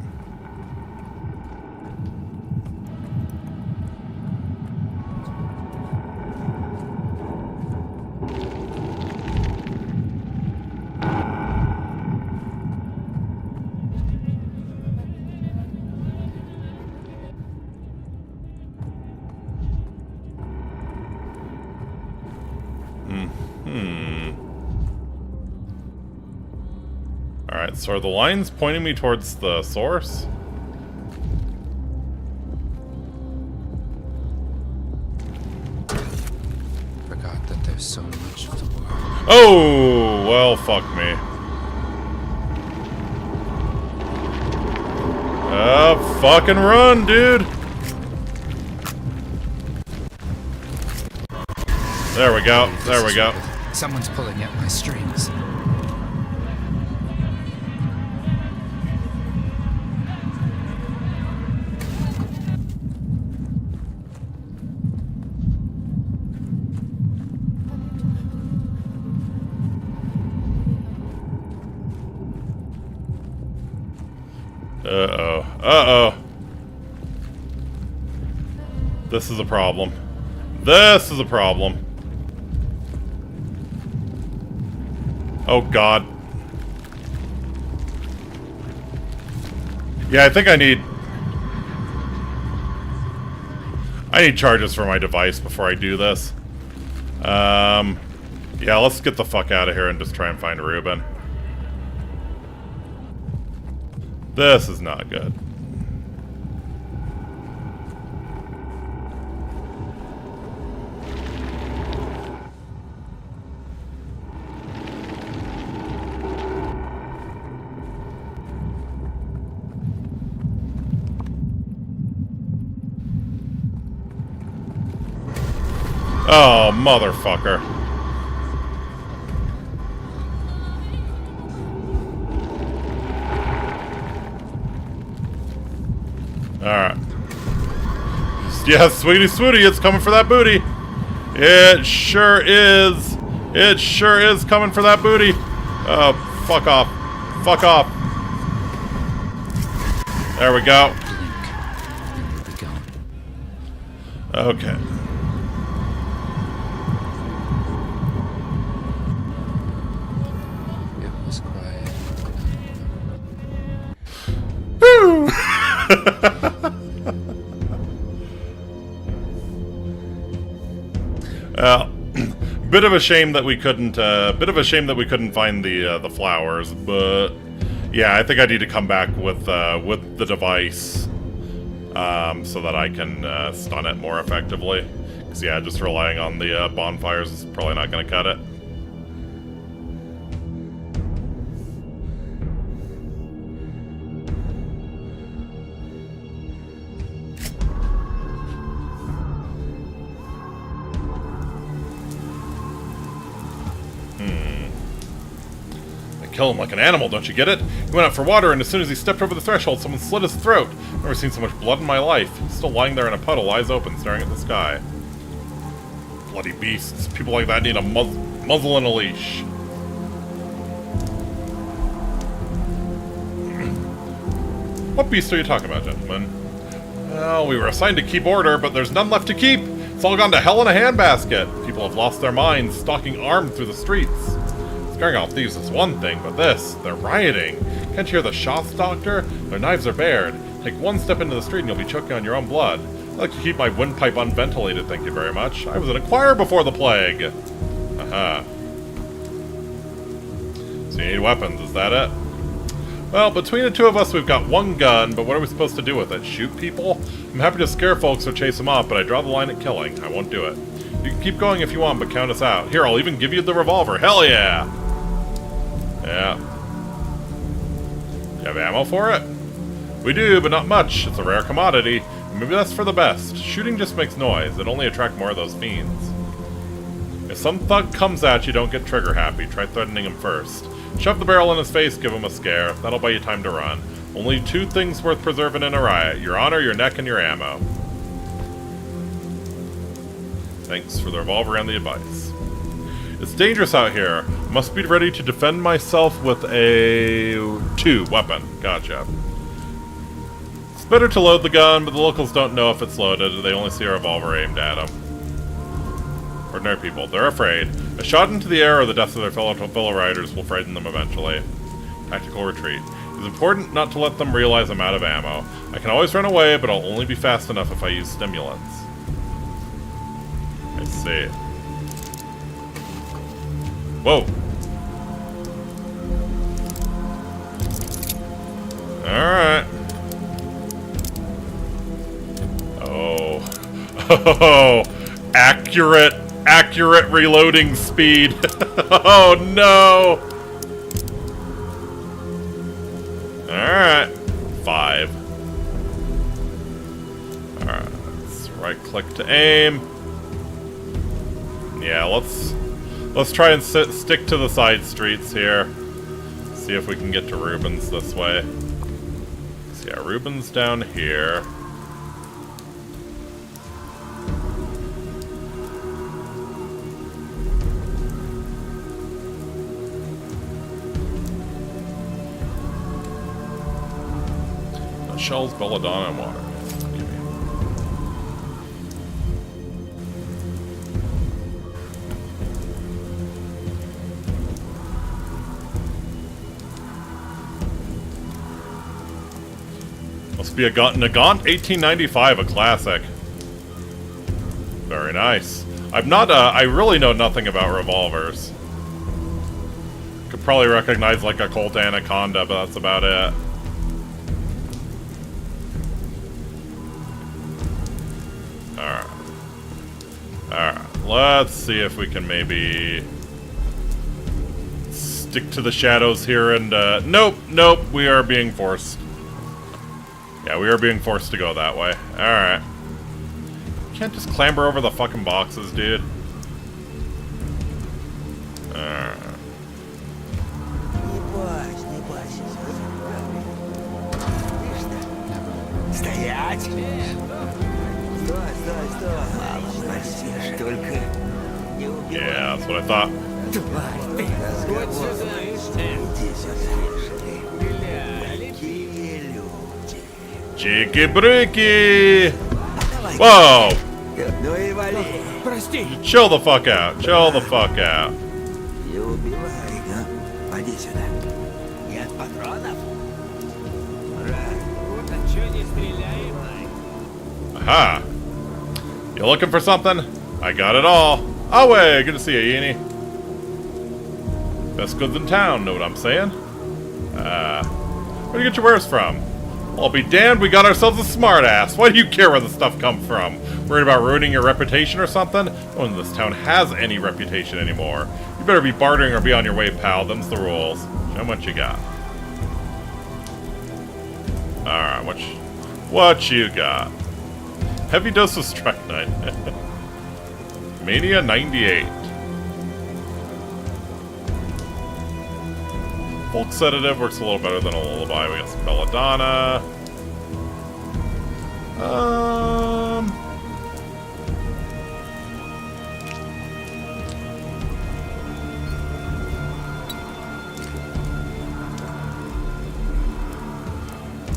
Alright, so are the lines pointing me towards the source? Forgot that there's so much of the world. Oh, well, fuck me. Fucking run, dude! There we go, there we go. Someone's pulling at my strings. Uh-oh. Uh-oh. This is a problem. This is a problem. Oh god. Yeah, I think I need charges for my device before I do this. Yeah, let's get the fuck out of here and just try and find Ruben. This is not good. Oh, motherfucker. Alright. Yeah, sweetie swootie, it's coming for that booty. It sure is. It sure is coming for that booty. Oh, fuck off. Fuck off. There we go. Blink, and you'll be gone. Okay. It was quiet. Bit of a shame that we couldn't. Find the flowers, but yeah, I think I need to come back with the device, so that I can stun it more effectively. Because yeah, just relying on the bonfires is probably not going to cut it. Kill him like an animal, don't you get it? He went out for water, and as soon as he stepped over the threshold, someone slit his throat. Never seen so much blood in my life. He's still lying there in a puddle, eyes open, staring at the sky. Bloody beasts. People like that need a muzzle and a leash. What beast are you talking about, gentlemen? Well, we were assigned to keep order, but there's none left to keep. It's all gone to hell in a handbasket. People have lost their minds, stalking armed through the streets. Scaring off thieves is one thing, but this, they're rioting. Can't you hear the shots, Doctor? Their knives are bared. Take one step into the street and you'll be choking on your own blood. I like to keep my windpipe unventilated, thank you very much. I was in a choir before the plague. Aha. So you need weapons, is that it? Well, between the two of us, we've got one gun, but what are we supposed to do with it? Shoot people? I'm happy to scare folks or chase them off, but I draw the line at killing. I won't do it. You can keep going if you want, but count us out. Here, I'll even give you the revolver. Hell yeah! Yeah. You have ammo for it? We do, but not much. It's a rare commodity. Maybe that's for the best. Shooting just makes noise. It only attracts more of those fiends. If some thug comes at you, don't get trigger happy. Try threatening him first. Shove the barrel in his face, give him a scare. That'll buy you time to run. Only two things worth preserving in a riot. Your honor, your neck, and your ammo. Thanks for the revolver and the advice. It's dangerous out here. Must be ready to defend myself with a 2 weapon. Gotcha. It's better to load the gun, but the locals don't know if it's loaded. They only see a revolver aimed at them. Ordinary people, they're afraid. A shot into the air or the death of their fellow riders will frighten them eventually. Tactical retreat. It's important not to let them realize I'm out of ammo. I can always run away, but I'll only be fast enough if I use stimulants. I see. Whoa. Alright. Oh. Oh. Accurate reloading speed. Oh no. Alright. 5. Alright. Let's right click to aim. Yeah, let's try and stick to the side streets here. See if we can get to Ruben's this way. So yeah, Ruben's down here. Shells, belladonna, and water. Must be a Nagant 1895, a classic. Very nice. I'm not, I really know nothing about revolvers. Could probably recognize like a Colt Anaconda, but that's about it. Alright. Alright, let's see if we can maybe stick to the shadows here and, nope, we are being forced. Yeah, we are being forced to go that way. Alright. Can't just clamber over the fucking boxes, dude. Alright. Стоять! Стой! Мало просишь, только не убивай. Yeah, that's what I thought. Тварь ты! Иди сюда, какие люди! Cheeky-breaky! Whoa! Ну и вали! Прости! Chill the fuck out. Chill the fuck out. Не убивай, а? Поди сюда. Нет патронов? Aha! You looking for something? I got it all. Oh, way! Good to see you, Yeni. Best goods in town, know what I'm saying? Where'd you get your wares from? I'll be damned, we got ourselves a smartass. Why do you care where the stuff come from? Worried about ruining your reputation or something? No one in this town has any reputation anymore. You better be bartering or be on your way, pal. Them's the rules. Show 'em what you got. Alright, what you got? Heavy dose of strychnine. Mania 98. Folk sedative works a little better than a lullaby. We got some belladonna.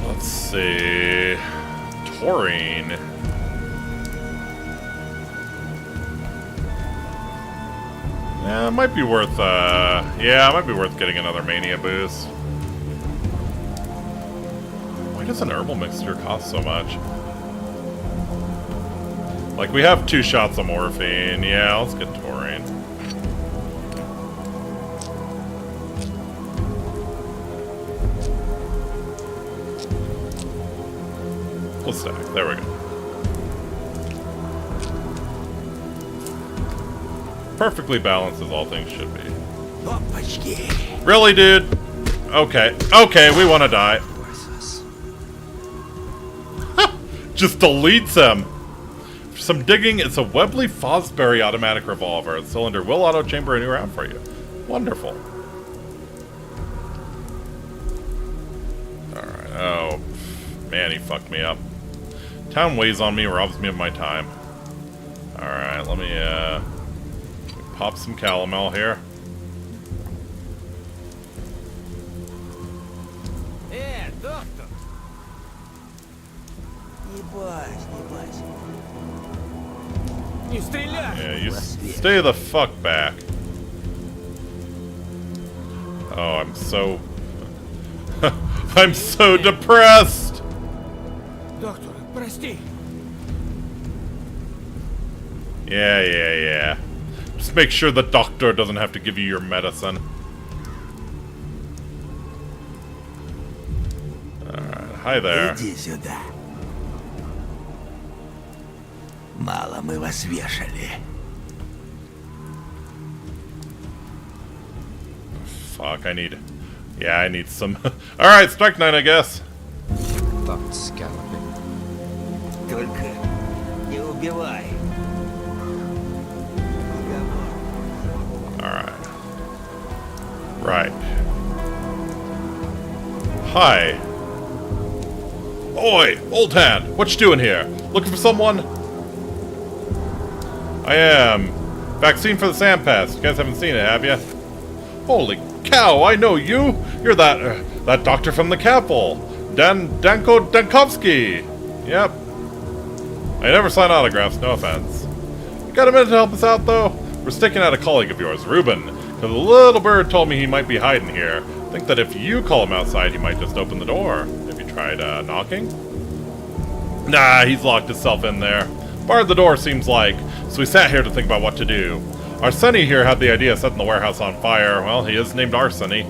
Let's see. Taurine. Yeah, it might be worth, getting another Mania boost. Why does an herbal mixture cost so much? Like, we have 2 shots of morphine. Yeah, let's get taurine. Full stack. There we go. Perfectly balanced as all things should be. Really, dude? Okay. Okay, we want to die. Just deletes him. For some digging, it's a Webley Fosbury automatic revolver. The cylinder will auto-chamber a new round for you. Wonderful. Alright. Oh, man, he fucked me up. Town weighs on me, robs me of my time. Alright, let me, pop some calomel here. Доктор! Не бойся. Не стреляй! Yeah, you stay the fuck back. Oh, I'm so... I'm so depressed! Доктор, прости! Yeah. Just make sure the doctor doesn't have to give you your medicine. Alright, hi there. Иди сюда. Мало мы вас вешали. Fuck, I need some... Alright, strychnine, I guess. Fucked scalloping. Только не убивай. Alright. Right. Hi. Oi, old hand, what you doing here? Looking for someone? I am. Vaccine for the sandpass. You guys haven't seen it, have you? Holy cow, I know you! You're that doctor from the Capel. Danko Dankovsky. Yep. I never sign autographs, no offense. You got a minute to help us out, though? We're sticking out a colleague of yours, Ruben. Because a little bird told me he might be hiding here. Think that if you call him outside, he might just open the door. Have you tried knocking? Nah, he's locked himself in there. Barred the door, seems like, so we sat here to think about what to do. Arseny here had the idea of setting the warehouse on fire. Well, he is named Arseny.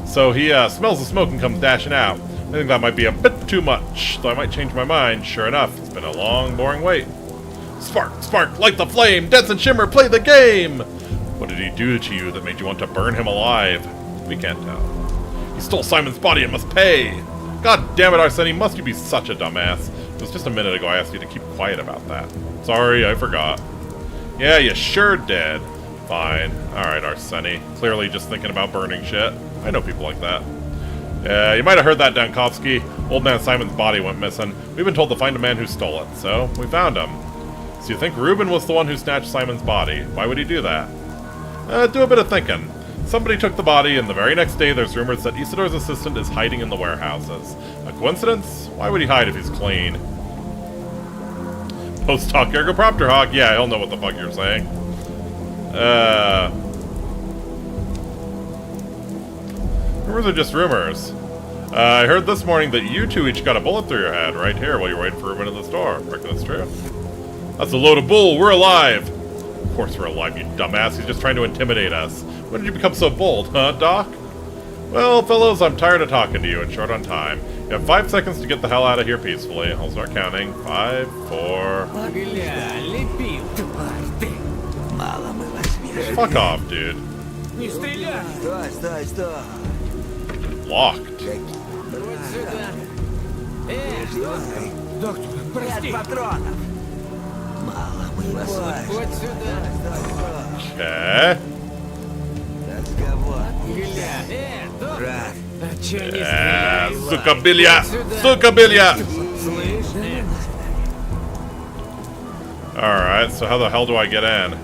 So he smells the smoke and comes dashing out. I think that might be a bit too much, so I might change my mind. Sure enough, it's been a long, boring wait. Spark, spark, light the flame, dance and shimmer, play the game! What did he do to you that made you want to burn him alive? We can't tell. He stole Simon's body and must pay! God damn it, Arseny, must you be such a dumbass. It was just a minute ago I asked you to keep quiet about that. Sorry, I forgot. Yeah, you sure did. Fine. Alright, Arseny. Clearly just thinking about burning shit. I know people like that. You might have heard that, Dankovsky. Old man Simon's body went missing. We've been told to find a man who stole it, so we found him. So you think Reuben was the one who snatched Simon's body? Why would he do that? Do a bit of thinking. Somebody took the body, and the very next day there's rumors that Isidore's assistant is hiding in the warehouses. A coincidence? Why would he hide if he's clean? Post hoc ergo propter hoc. Yeah, he'll know what the fuck you're saying. Rumors are just rumors. I heard this morning that you two each got a bullet through your head right here while you're waiting for Reuben at the store. Reckon that's true? That's a load of bull. We're alive. Of course we're alive, you dumbass. He's just trying to intimidate us. When did you become so bold, huh, Doc? Well, fellows, I'm tired of talking to you and short on time. You have 5 seconds to get the hell out of here peacefully. I'll start counting. 5, 4... Fuck off, dude. Locked. Okay. Yeah, sukabilya! Sukabilya! Alright, so how the hell do I get in?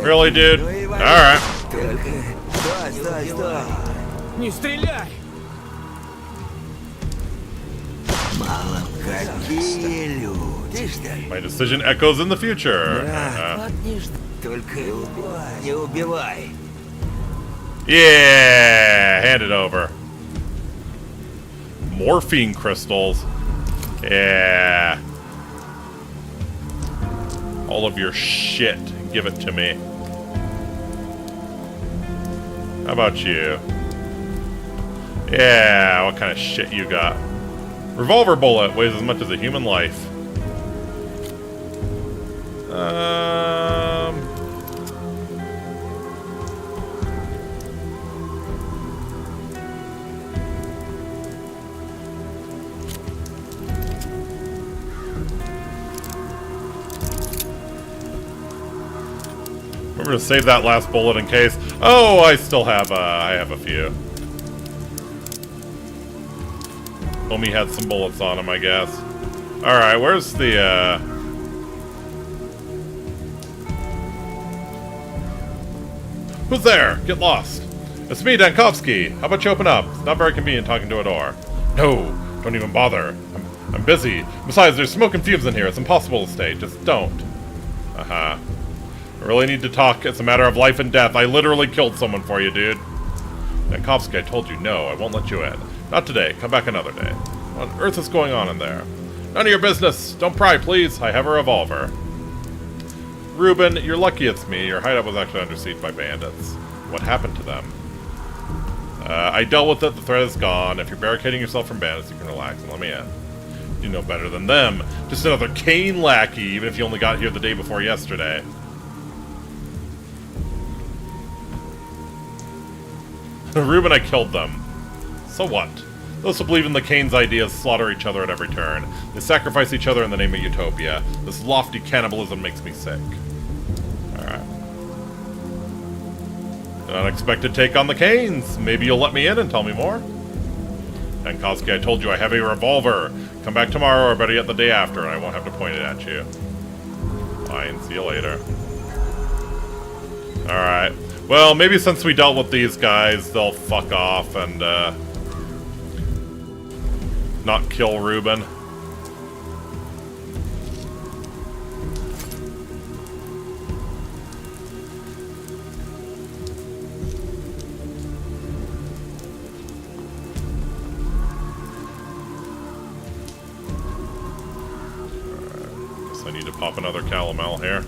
Really, dude? Alright. Не стреляй! Какие люди! My decision echoes in the future. Только не убивай. Yeah, hand it over. Morphine crystals. Yeah. All of your shit. Give it to me. How about you? Yeah, what kind of shit you got? Revolver bullet weighs as much as a human life. Remember to save that last bullet in case. Oh, I still have. I have a few. Homie had some bullets on him, I guess. All right, where's the? Who's there? Get lost. It's me, Dankovsky. How about you open up? It's not very convenient talking to a door. No, don't even bother. I'm busy. Besides, there's smoke and fumes in here. It's impossible to stay. Just don't. Uh-huh. I really need to talk. It's a matter of life and death. I literally killed someone for you, dude. Dankovsky, I told you no. I won't let you in. Not today. Come back another day. What on earth is going on in there? None of your business. Don't pry, please. I have a revolver. Reuben, you're lucky it's me. Your hideout was actually under siege by bandits. What happened to them? I dealt with it. The threat is gone. If you're barricading yourself from bandits, you can relax and let me in. You know better than them. Just another Kane lackey, even if you only got here the day before yesterday. Reuben, I killed them. So what? Those who believe in the Kane's ideas slaughter each other at every turn. They sacrifice each other in the name of utopia. This lofty cannibalism makes me sick. Alright. An unexpected take on the Kanes. Maybe you'll let me in and tell me more? Dankovsky, I told you I have a revolver. Come back tomorrow, or better yet the day after, and I won't have to point it at you. Fine, see you later. Alright. Well, maybe since we dealt with these guys, they'll fuck off and, not kill Reuben. pop another calomel here.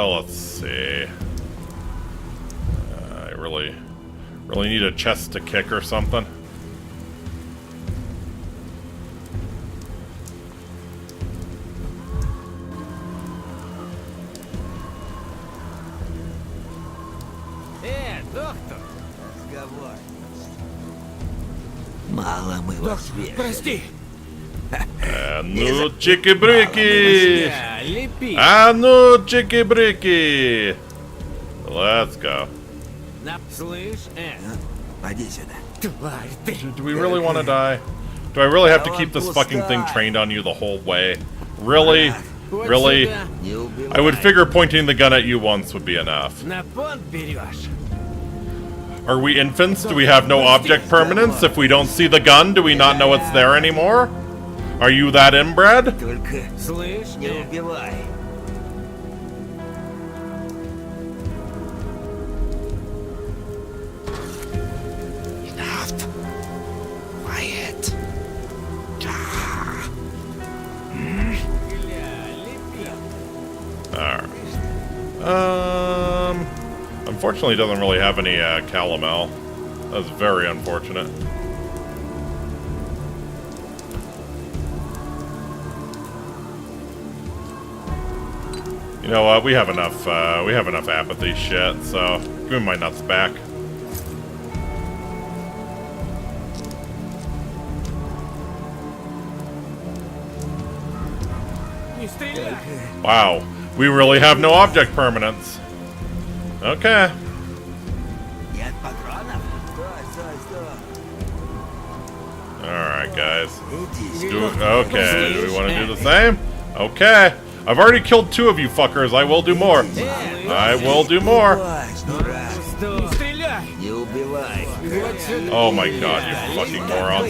Let's see. I really need a chest to kick or something. Разговор. Мало мы вас верили. Прости. А ну, чики-брики! А ну, чики-брики! Let's go. Слышь, Поди сюда. тварь ты. Do we really want to die? Do I really have to keep this fucking thing trained on you the whole way? Really? Really? Не убивай. I would figure pointing the gun at you once would be enough. На понт берешь. Are we infants? Do we have no object permanence? If we don't see the gun, do we not know it's there anymore? Are you that inbred? Только Слышь, не убивай. Enough. Quiet. Alright. Unfortunately, it doesn't really have any calomel. That's very unfortunate. You know what? We have enough apathy shit. So give me my nuts back. не стреляй. Wow, we really have no object permanence. Okay. Нет патронов? Стой, стой. Alright, guys. Иди Okay, do we want to do the same? Okay. I've already killed 2 of you fuckers. I will do more. I will do more. Не стреляй. Не убивай. Oh my god, you fucking moron.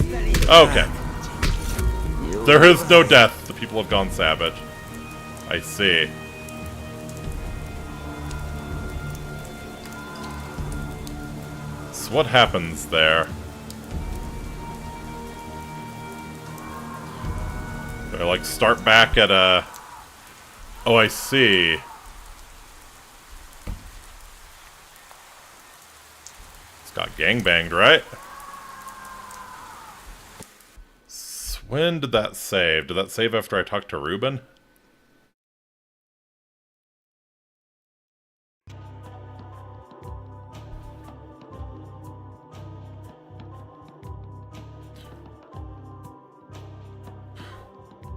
Okay. There is no death. The people have gone savage. I see. So what happens there? Do I like start back at a... Oh, I see. It's got gangbanged, right? When did that save? Did that save after I talked to Ruben?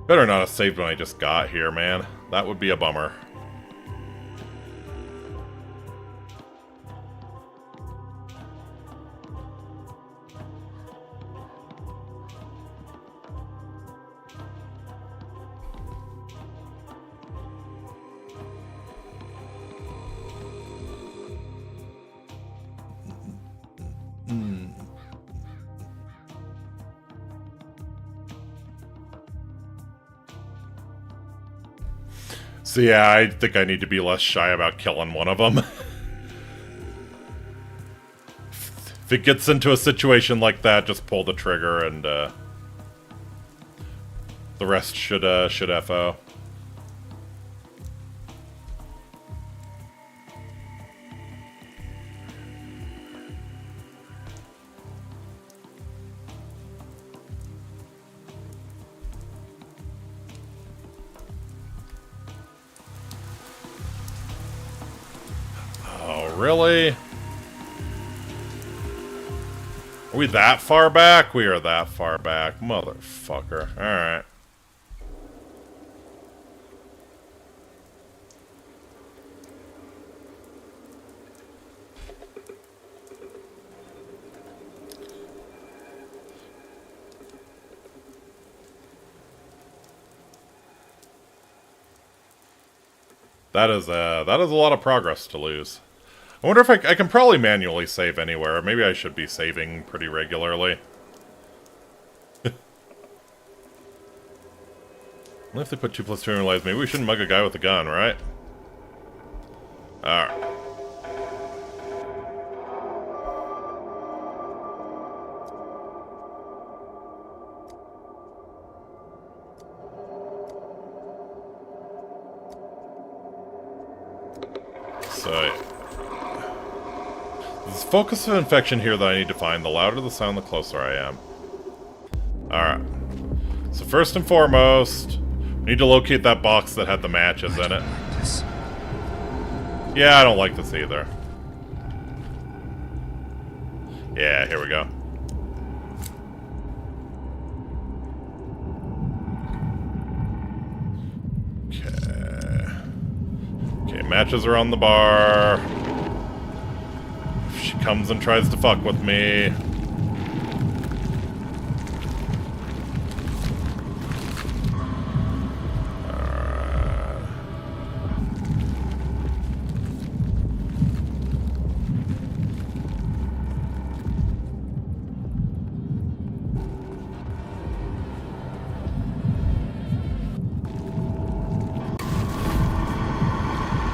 Better not have saved when I just got here, man. That would be a bummer. So yeah, I think I need to be less shy about killing one of them. If it gets into a situation like that, just pull the trigger and the rest should FO. Really? Are we that far back? We are that far back. Motherfucker. Alright. That is a lot of progress to lose. I wonder if I can probably manually save anywhere. Maybe I should be saving pretty regularly. If they put 2+2 in realize, maybe we shouldn't mug a guy with a gun, right? Alright. So, there's focus of infection here that I need to find. The louder the sound, the closer I am. Alright. So first and foremost, we need to locate that box that had the matches in it. Yeah, I don't like this either. Yeah, here we go. Okay, matches are on the bar. She comes and tries to fuck with me.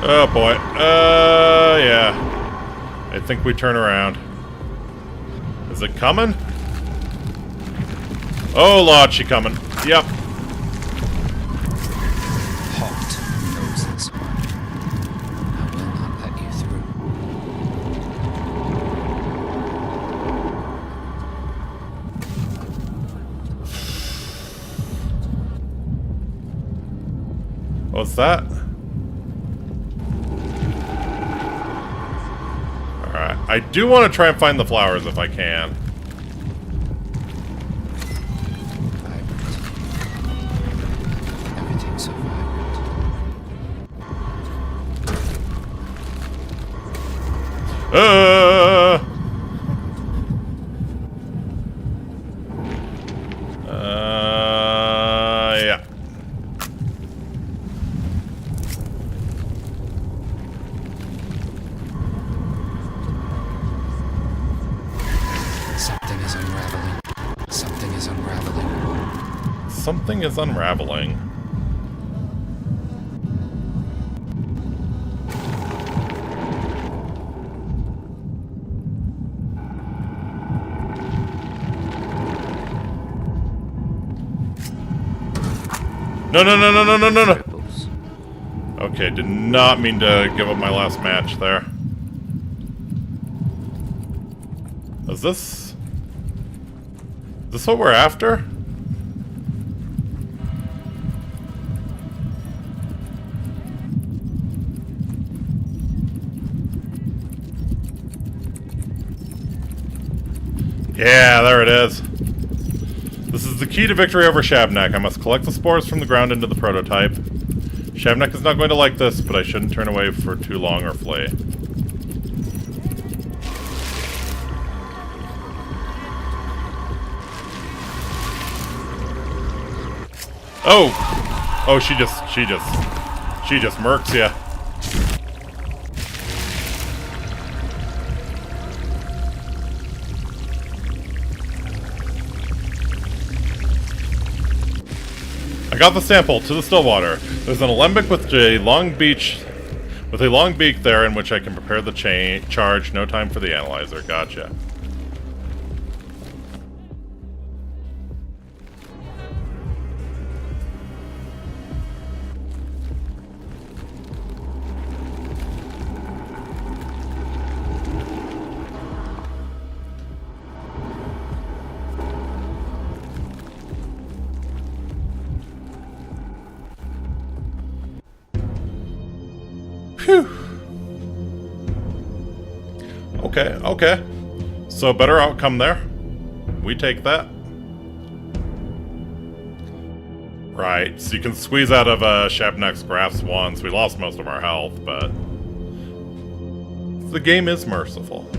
Oh boy. Yeah. I think we turn around. Is it coming? Oh Lord, she coming. Yep. Halt, noses. I will not let you through. What's that? Alright. I do want to try and find the flowers if I can. Everything's so vibrant. Yeah. Something is unraveling. Something is unraveling. Something is unraveling. No, no, no, no, no, no, no, no. Okay, did not mean to give up my last match there. Is this what we're after? Yeah, there it is. This is the key to victory over Shabnak. I must collect the spores from the ground into the prototype. Shabnak is not going to like this, but I shouldn't turn away for too long or flee. Oh! Oh, she just murks ya. I got the sample to the Stillwater. There's an alembic with a long beak there in which I can prepare the charge. No time for the analyzer. Gotcha. Phew. Okay. So better outcome there. We take that. Right, so you can squeeze out of Shabnak's grasp once. We lost most of our health, but the game is merciful.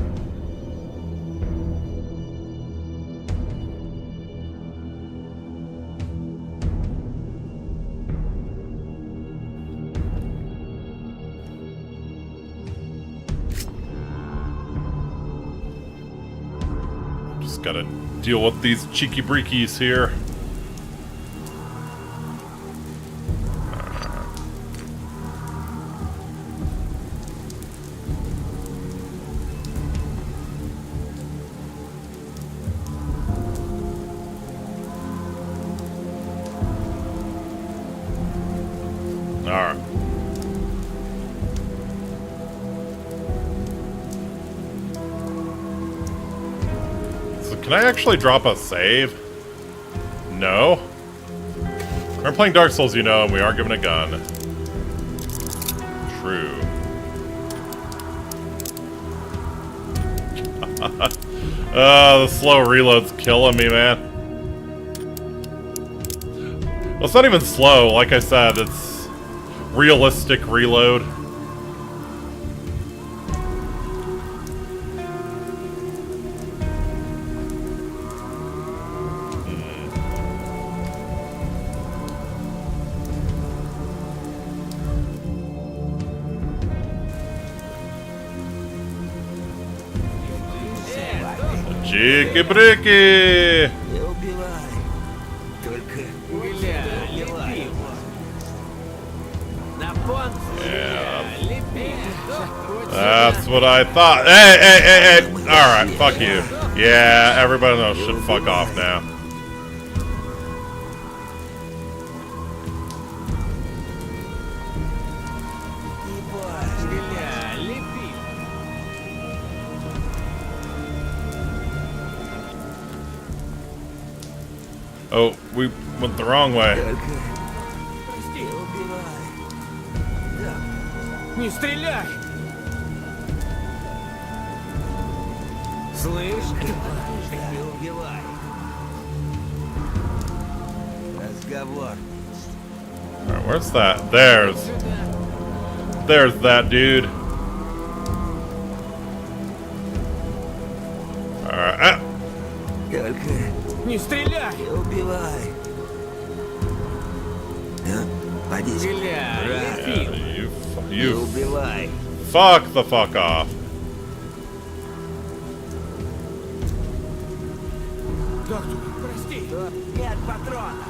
Just gotta deal with these cheeky breakies here. Can I actually drop a save? No. We're playing Dark Souls, you know, and we are given a gun. True. The slow reload's killing me, man. Well, it's not even slow. Like I said, it's realistic reload. Чики-брики! Не убивай. Только Лепи. На понт. Лепи. That's what I thought. Hey! Alright, fuck you. Yeah, everybody knows should fuck off now. Лепи. Oh, we went the wrong way. не убивай. Не стреляй. Слышь? Не убивай. Разговор. Alright, where's that? There's that dude. Alright. Только Не стреляй. не убивай. Поди Стреляй. сюда. Лепи. Не You убивай. fuck the fuck off. Доктор, прости. Нет патронов.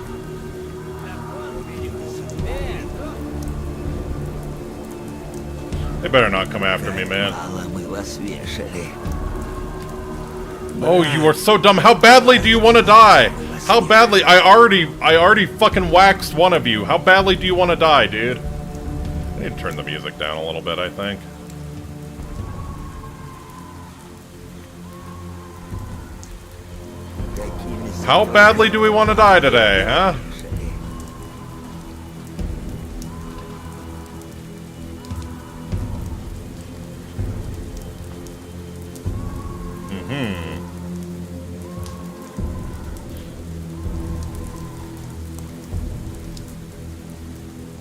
They better not come after me, man. Мало мы вас вешали. Oh, you are so dumb. How badly do you want to die? How badly? I already fucking waxed one of you. How badly do you want to die, dude? I need to turn the music down a little bit, I think. How badly do we want to die today, huh?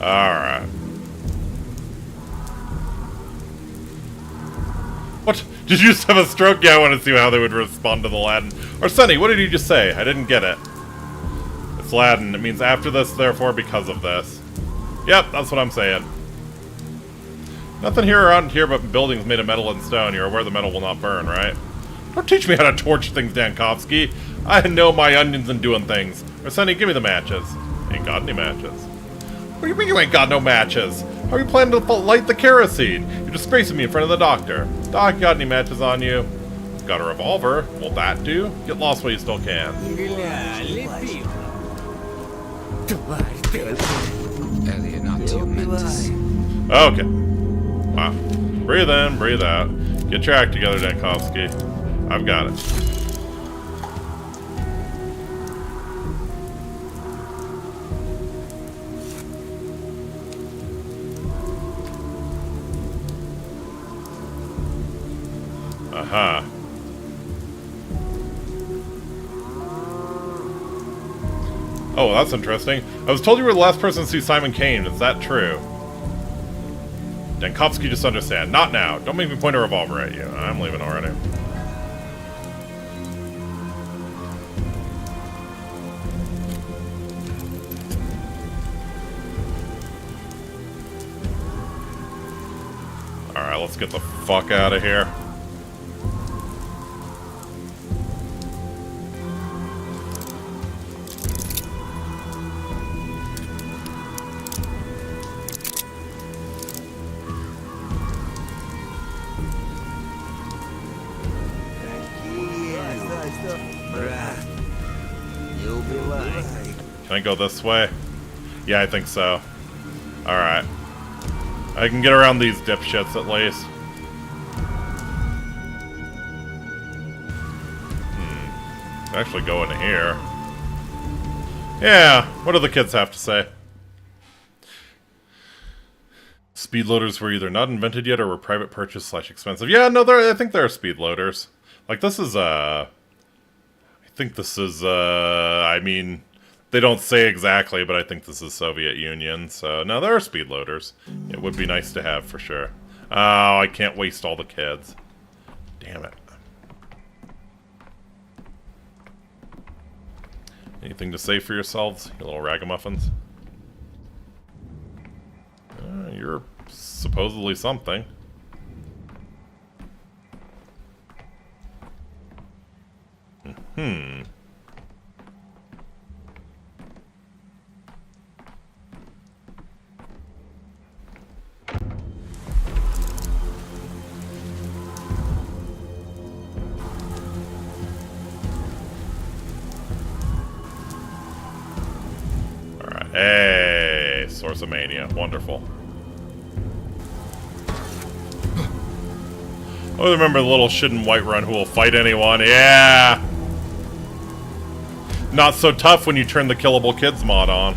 Alright. What? Did you just have a stroke? Yeah, I want to see how they would respond to the Latin. Or Sonny, what did you just say? I didn't get it. It's Latin. It means after this, therefore because of this. Yep, that's what I'm saying. Nothing here around here but buildings made of metal and stone. You're aware the metal will not burn, right? Don't teach me how to torch things, Dankovsky. I know my onions and doing things. Or Sonny, give me the matches. Ain't got any matches. What do you mean you ain't got no matches? How are you planning to light the kerosene? You're disgracing me in front of the doctor. Doc, got any matches on you? Got a revolver. Will that do? Get lost while you still can. Стреляй. Лепи. Тварь ты. Eleonatio mentis. Okay. Wow. Breathe in, breathe out. Get your act together, Dankovsky. I've got it. Aha. Oh, that's interesting. I was told you were the last person to see Simon Kane. Is that true? Dankovsky, just understand. Not now. Don't make me point a revolver at you. I'm leaving already. Alright, let's get the fuck out of here. Брат, не убивай. Can I go this way? Yeah, I think so. Alright. I can get around these dipshits at least. Actually go into here. Yeah, what do the kids have to say? Speed loaders were either not invented yet or were private purchase / expensive. Yeah, no, I think there are speed loaders. Like, this is, I think this is, I mean, they don't say exactly, but I think this is Soviet Union. So, no, there are speed loaders. It would be nice to have, for sure. Oh, I can't waste all the kids. Damn it. Anything to say for yourselves, you little ragamuffins? You're supposedly something. Hmm. Alright. Hey! Source of Mania. Wonderful. I remember the little shit in Whiterun who will fight anyone. Yeah! Not so tough when you turn the Killable Kids mod on.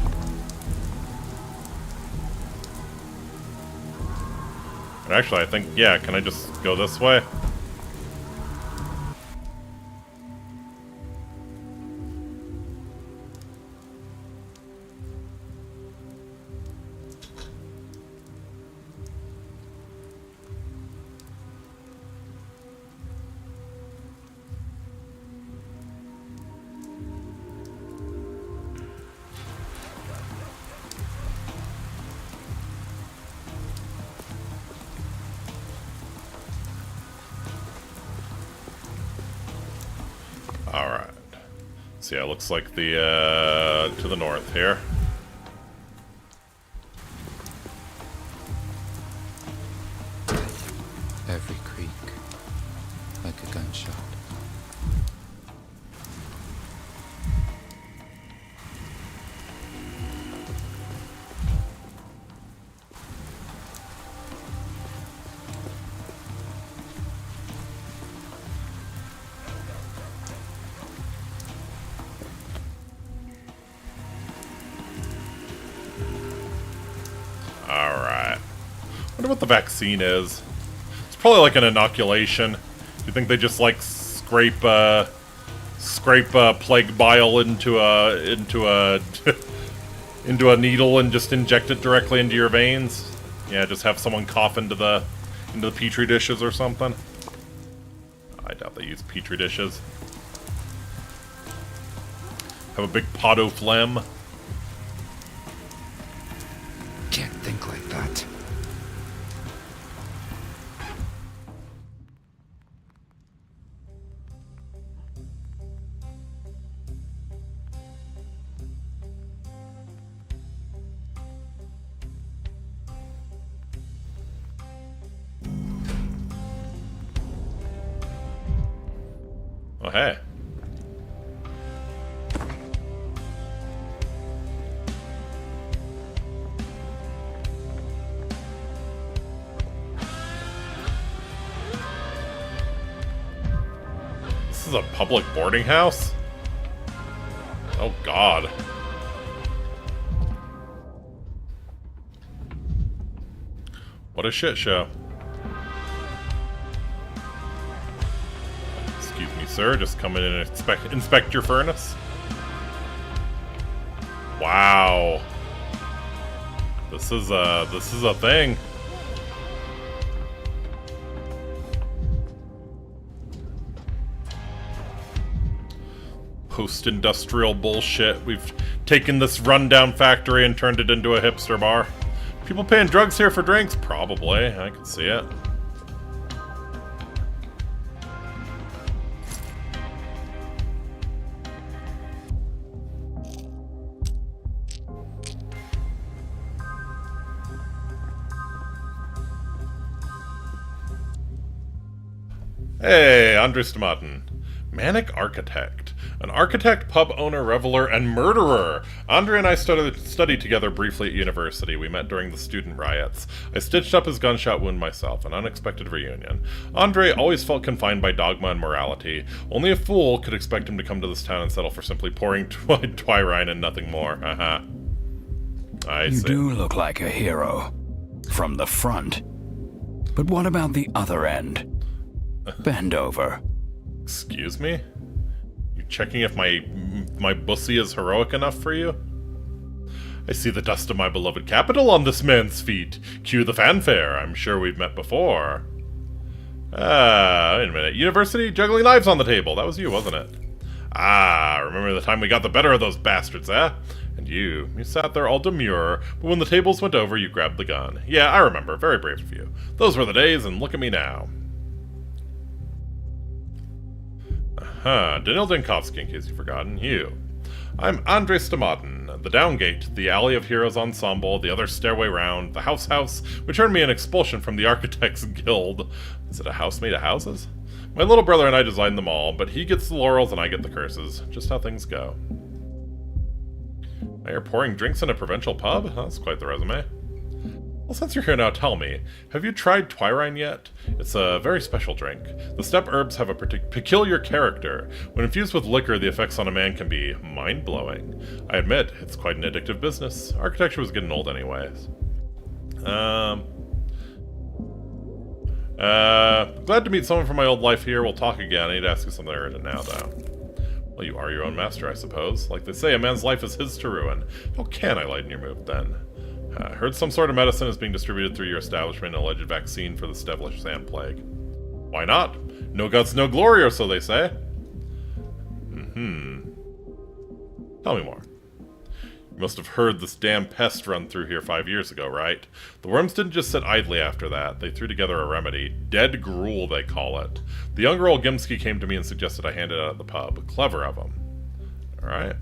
And actually, I think, yeah, can I just go this way? Alright. So yeah, it looks like the, to the north here. Every creak, like a gunshot. Alright. Wonder what the vaccine is. It's probably like an inoculation. You think they just like scrape plague bile into a into a needle and just inject it directly into your veins? Yeah, just have someone cough into the petri dishes or something. I doubt they use petri dishes. Have a big pot of phlegm. Can't think like that. Oh, hey. This is a public boarding house? Oh, God. What a shit show. Excuse me, sir. Just come in and inspect your furnace. Wow. This is a thing. Post-industrial bullshit. We've taken this rundown factory and turned it into a hipster bar. People paying drugs here for drinks? Probably. I can see it. Hey, Andres Tomaten. Manic architect. An architect, pub owner, reveler, and murderer. Andre and I studied together briefly at university. We met during the student riots. I stitched up his gunshot wound myself. An unexpected reunion. Andre always felt confined by dogma and morality. Only a fool could expect him to come to this town and settle for simply pouring twyrine and nothing more. I see. You do look like a hero. From the front. But what about the other end? Bend over. Excuse me? You checking if my bussy is heroic enough for you? I see the dust of my beloved capital on this man's feet. Cue the fanfare. I'm sure we've met before. Wait a minute. University? Juggling knives on the table. That was you, wasn't it? Remember the time we got the better of those bastards, eh? And you sat there all demure, but when the tables went over, you grabbed the gun. Yeah, I remember. Very brave of you. Those were the days, and look at me now. Daniel Dankovsky, in case you've forgotten. You. I'm Andre Stomatin, the Downgate, the Alley of Heroes Ensemble, the other stairway round, the house, which earned me an expulsion from the Architects Guild. Is it a house made of houses? My little brother and I designed them all, but he gets the laurels and I get the curses. Just how things go. Now you're pouring drinks in a provincial pub? That's quite the resume. Well, since you're here now, tell me, have you tried twyrine yet? It's a very special drink. The steppe herbs have a peculiar character. When infused with liquor, the effects on a man can be mind-blowing. I admit, it's quite an addictive business. Architecture was getting old anyways. Glad to meet someone from my old life here. We'll talk again. I need to ask you something urgent now, though. Well, you are your own master, I suppose. Like they say, a man's life is his to ruin. How can I lighten your mood, then? Heard some sort of medicine is being distributed through your establishment, an alleged vaccine for the devilish sand plague. Why not? No guts, no glory, or so they say. Tell me more. You must have heard this damn pest run through here 5 years ago, right? The worms didn't just sit idly after that. They threw together a remedy. Dead gruel, they call it. The younger old Gimsky came to me and suggested I hand it out at the pub. Clever of him. Alright.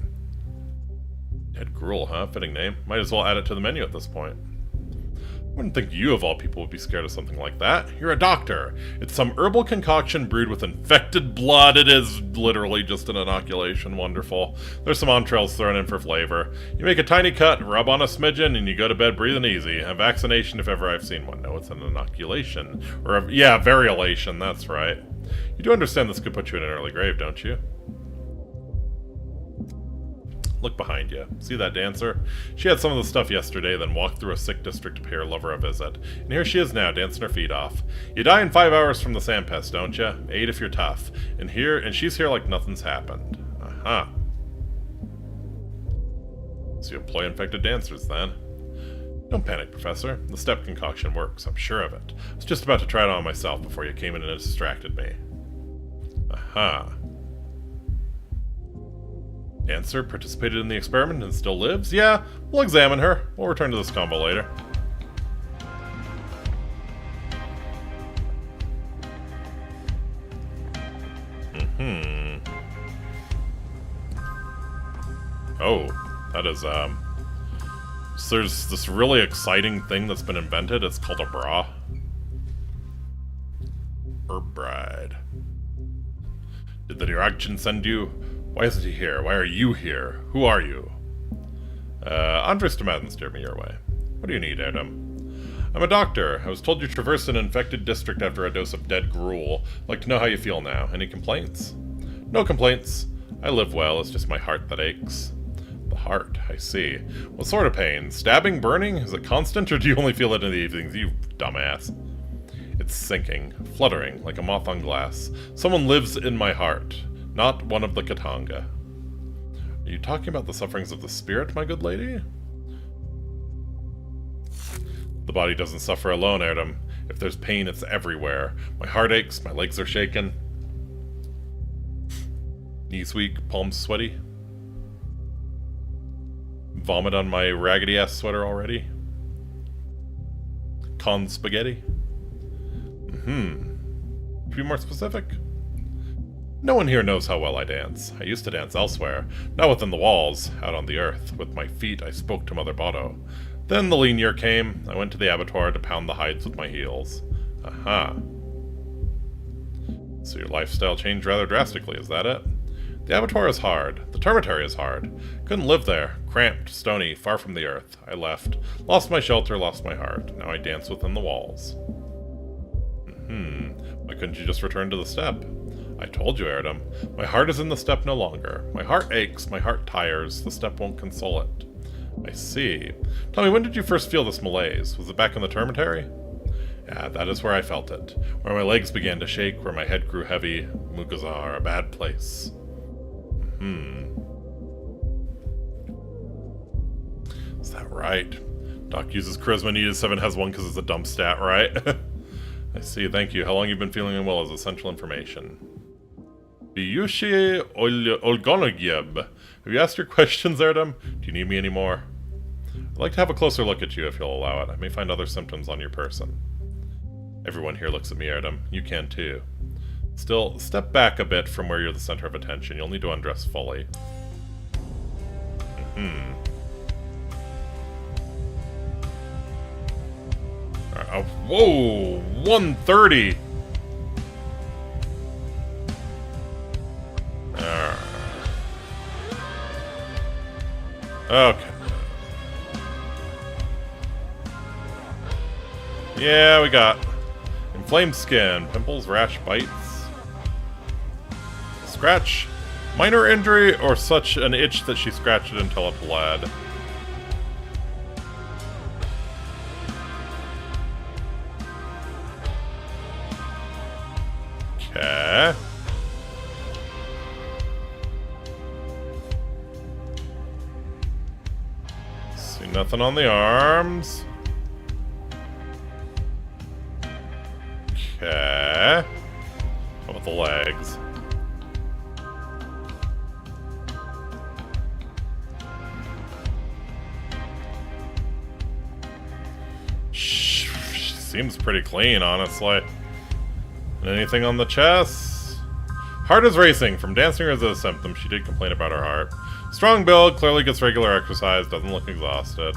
Dead gruel, huh? Fitting name. Might as well add it to the menu at this point. I wouldn't think you, of all people, would be scared of something like that. You're a doctor. It's some herbal concoction brewed with infected blood. It is literally just an inoculation. Wonderful. There's some entrails thrown in for flavor. You make a tiny cut, rub on a smidgen, and you go to bed breathing easy. A vaccination if ever I've seen one. No, it's an inoculation. Variolation, that's right. You do understand this could put you in an early grave, don't you? Look behind you. See that dancer? She had some of the stuff yesterday, then walked through a sick district to pay her lover a visit. And here she is now, dancing her feet off. You die in 5 hours from the sand pest, don't you? 8 if you're tough. And she's here like nothing's happened. So you employ infected dancers, then? Don't panic, Professor. The step concoction works, I'm sure of it. I was just about to try it on myself before you came in and distracted me. Dancer participated in the experiment and still lives? Yeah, we'll examine her. We'll return to this combo later. Oh, that is, so there's this really exciting thing that's been invented. It's called a bra. Herb bride. Did the direction send you? Why isn't he here? Why are you here? Who are you? Andre Stomatin steered me your way. What do you need, Adam? I'm a doctor. I was told you traversed an infected district after a dose of dead gruel. I'd like to know how you feel now. Any complaints? No complaints. I live well. It's just my heart that aches. The heart, I see. What sort of pain? Stabbing? Burning? Is it constant, or do you only feel it in the evenings, you dumbass? It's sinking, fluttering, like a moth on glass. Someone lives in my heart. Not one of the Katanga. Are you talking about the sufferings of the spirit, my good lady? The body doesn't suffer alone, Erdem. If there's pain, it's everywhere. My heart aches, my legs are shaken. Knees weak, palms sweaty. Vomit on my raggedy-ass sweater already. Con spaghetti. To be more specific? No one here knows how well I dance. I used to dance elsewhere, not within the walls, out on the earth. With my feet, I spoke to Mother Bodo. Then the lean year came. I went to the abattoir to pound the hides with my heels. So your lifestyle changed rather drastically, is that it? The abattoir is hard. The termitary is hard. Couldn't live there. Cramped, stony, far from the earth. I left. Lost my shelter, lost my heart. Now I dance within the walls. Why couldn't you just return to the steppe? I told you, Erdem. My heart is in the steppe no longer. My heart aches, my heart tires. The steppe won't console it. I see. Tell me, when did you first feel this malaise? Was it back in the termitary? Yeah, that is where I felt it. Where my legs began to shake, where my head grew heavy. Mugazar, a bad place. Is that right? Doc uses charisma, needed 7, has 1 because it's a dump stat, right? I see, thank you. How long you been feeling unwell is essential information. Biyushi Olgonogyeb. Have you asked your questions, Erdem? Do you need me anymore? I'd like to have a closer look at you if you'll allow it. I may find other symptoms on your person. Everyone here looks at me, Erdem. You can too. Still, step back a bit from where you're the center of attention. You'll need to undress fully. Whoa! 130! Okay. Yeah, we got inflamed skin, pimples, rash, bites. Scratch. Minor injury or such an itch that she scratched it until it bled. Okay. See nothing on the arms. Okay. How about the legs? Seems pretty clean, honestly. And anything on the chest? Heart is racing. From dancing as a symptom, she did complain about her heart. Strong build, clearly gets regular exercise, doesn't look exhausted.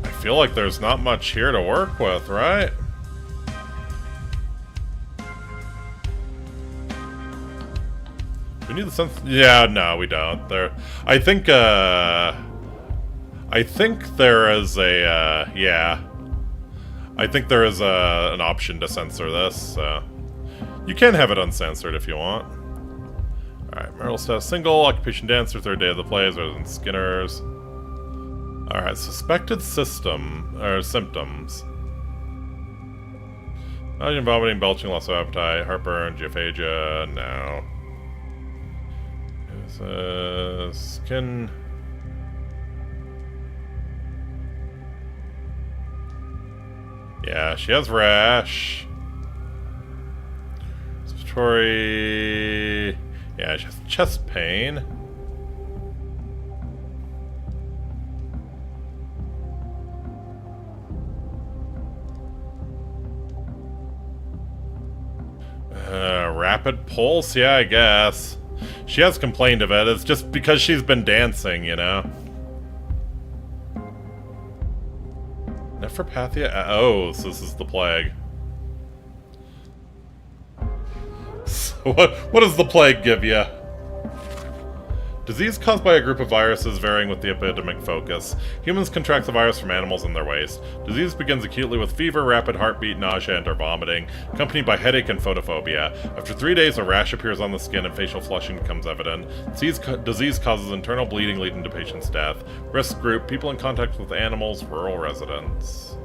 I feel like there's not much here to work with, right? We need the sense. Yeah, no, we don't. I think there is a, yeah. I think there is an option to censor this, so. You can have it uncensored if you want. Alright, marital status single, occupation dancer, 3rd day of the plays, rather than Skinner's. Alright, suspected symptoms. Nausea, vomiting, belching, loss of appetite, heartburn, geophagia, no. Skin... Yeah, she has rash. Respiratory... Yeah, she has chest pain. Rapid pulse? Yeah, I guess. She has complained of it. It's just because she's been dancing, you know? Nephropathia? Oh, so this is the plague. So what does the plague give you? Disease caused by a group of viruses varying with the epidemic focus. Humans contract the virus from animals in their waste. Disease begins acutely with fever, rapid heartbeat, nausea, and or vomiting, accompanied by headache and photophobia. After 3 days, a rash appears on the skin and facial flushing becomes evident. Disease causes internal bleeding leading to patient's death. Risk group, people in contact with animals, rural residents.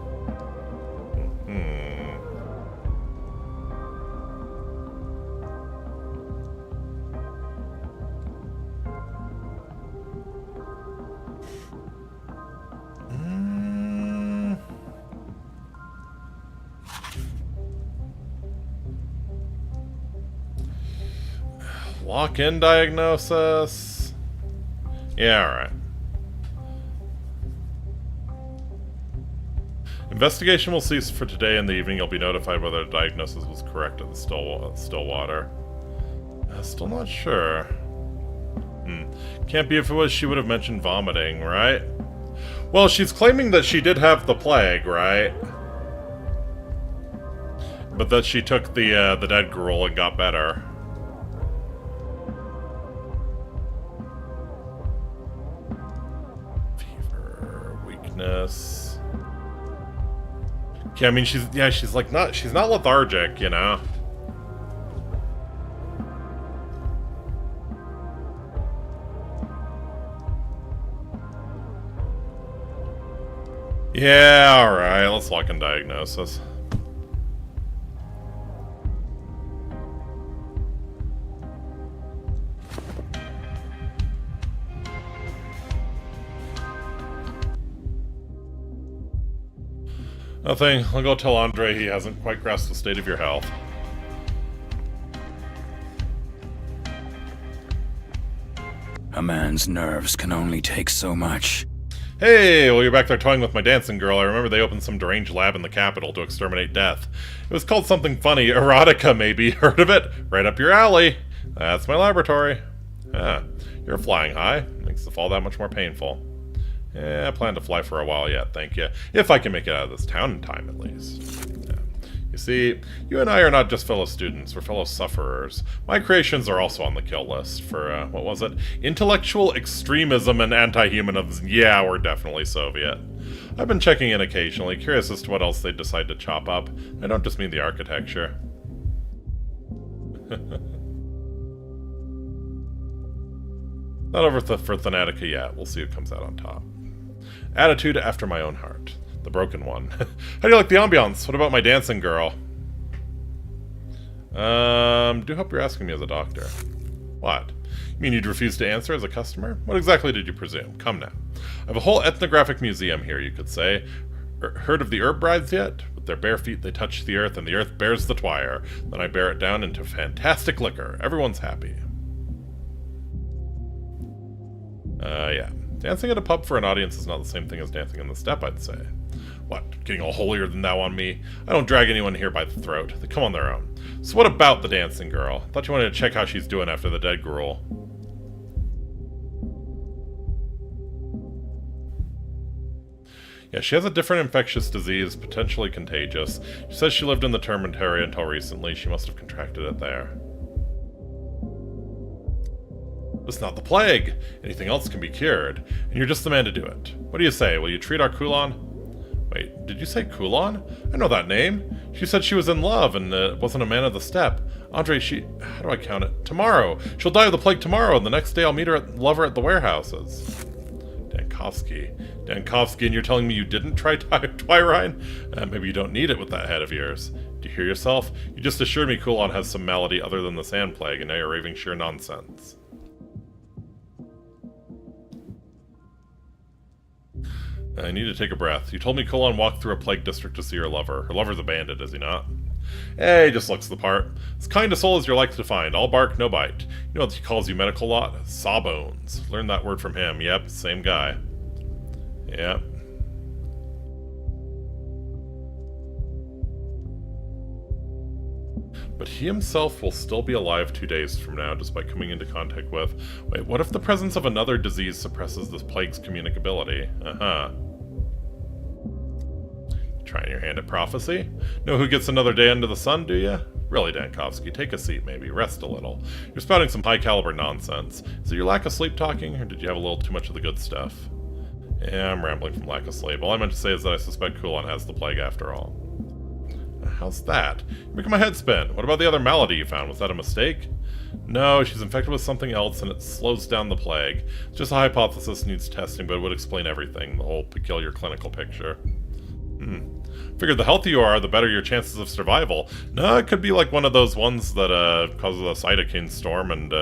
Lock-in diagnosis? Yeah, alright. Investigation will cease for today in the evening. You'll be notified whether the diagnosis was correct at the still water. Still not sure. Can't be if it was, she would have mentioned vomiting, right? Well, she's claiming that she did have the plague, right? But that she took the dead girl and got better. Fever, weakness. Yeah, I mean she's not lethargic, you know. Yeah, alright, let's lock in diagnosis. Nothing. I'll go tell Andre he hasn't quite grasped the state of your health. A man's nerves can only take so much. Hey, well, you're back there toying with my dancing girl. I remember they opened some deranged lab in the capital to exterminate death. It was called something funny. Erotica, maybe. Heard of it? Right up your alley. That's my laboratory. Ah, you're flying high. Makes the fall that much more painful. Yeah, I plan to fly for a while yet, thank you. If I can make it out of this town in time, at least. Yeah. You see, you and I are not just fellow students, we're fellow sufferers. My creations are also on the kill list for, what was it? Intellectual extremism and anti-humanism. Yeah, we're definitely Soviet. I've been checking in occasionally, curious as to what else they'd decide to chop up. I don't just mean the architecture. Not over for Thanatica yet. We'll see who comes out on top. Attitude after my own heart. The broken one. How do you like the ambiance? What about my dancing girl? Do hope you're asking me as a doctor. What? You mean you'd refuse to answer as a customer? What exactly did you presume? Come now. I have a whole ethnographic museum here, you could say. Heard of the herb brides yet? With their bare feet they touch the earth, and the earth bears the twire. Then I bear it down into fantastic liquor. Everyone's happy. Yeah. Dancing at a pub for an audience is not the same thing as dancing in the steppe, I'd say. What, getting all holier than thou on me? I don't drag anyone here by the throat. They come on their own. So what about the dancing girl? Thought you wanted to check how she's doing after the dead girl. Yeah, she has a different infectious disease, potentially contagious. She says she lived in the Termitary until recently. She must have contracted it there. It's not the plague. Anything else can be cured, and you're just the man to do it. What do you say? Will you treat our Kulon? Wait, did you say Kulon? I know that name. She said she was in love and wasn't a man of the steppe. Andre, how do I count it? Tomorrow. She'll die of the plague tomorrow, and the next day I'll meet her love her at the warehouses. Dankovsky, and you're telling me you didn't try Twyrine? Maybe you don't need it with that head of yours. Do you hear yourself? You just assured me Kulon has some malady other than the sand plague, and now you're raving sheer nonsense. I need to take a breath. You told me Kulon walked through a plague district to see her lover. Her lover's a bandit, is he not? Hey, just looks the part. As kind a soul as you're likely to find. All bark, no bite. You know what he calls you medical lot? Sawbones. Learned that word from him. Yep, same guy. Yep. But he himself will still be alive 2 days from now, despite coming into contact with... Wait, what if the presence of another disease suppresses this plague's communicability? Trying your hand at prophecy? Know who gets another day under the sun, do you? Really, Dankovsky, take a seat maybe, rest a little. You're spouting some high-caliber nonsense. Is it your lack of sleep talking, or did you have a little too much of the good stuff? Yeah, I'm rambling from lack of sleep. All I meant to say is that I suspect Kulon has the plague after all. How's that? You're making my head spin. What about the other malady you found? Was that a mistake? No, she's infected with something else, and it slows down the plague. It's just a hypothesis, needs testing, but it would explain everything, the whole peculiar clinical picture. Figured the healthier you are, the better your chances of survival. No, it could be like one of those ones that causes a cytokine storm and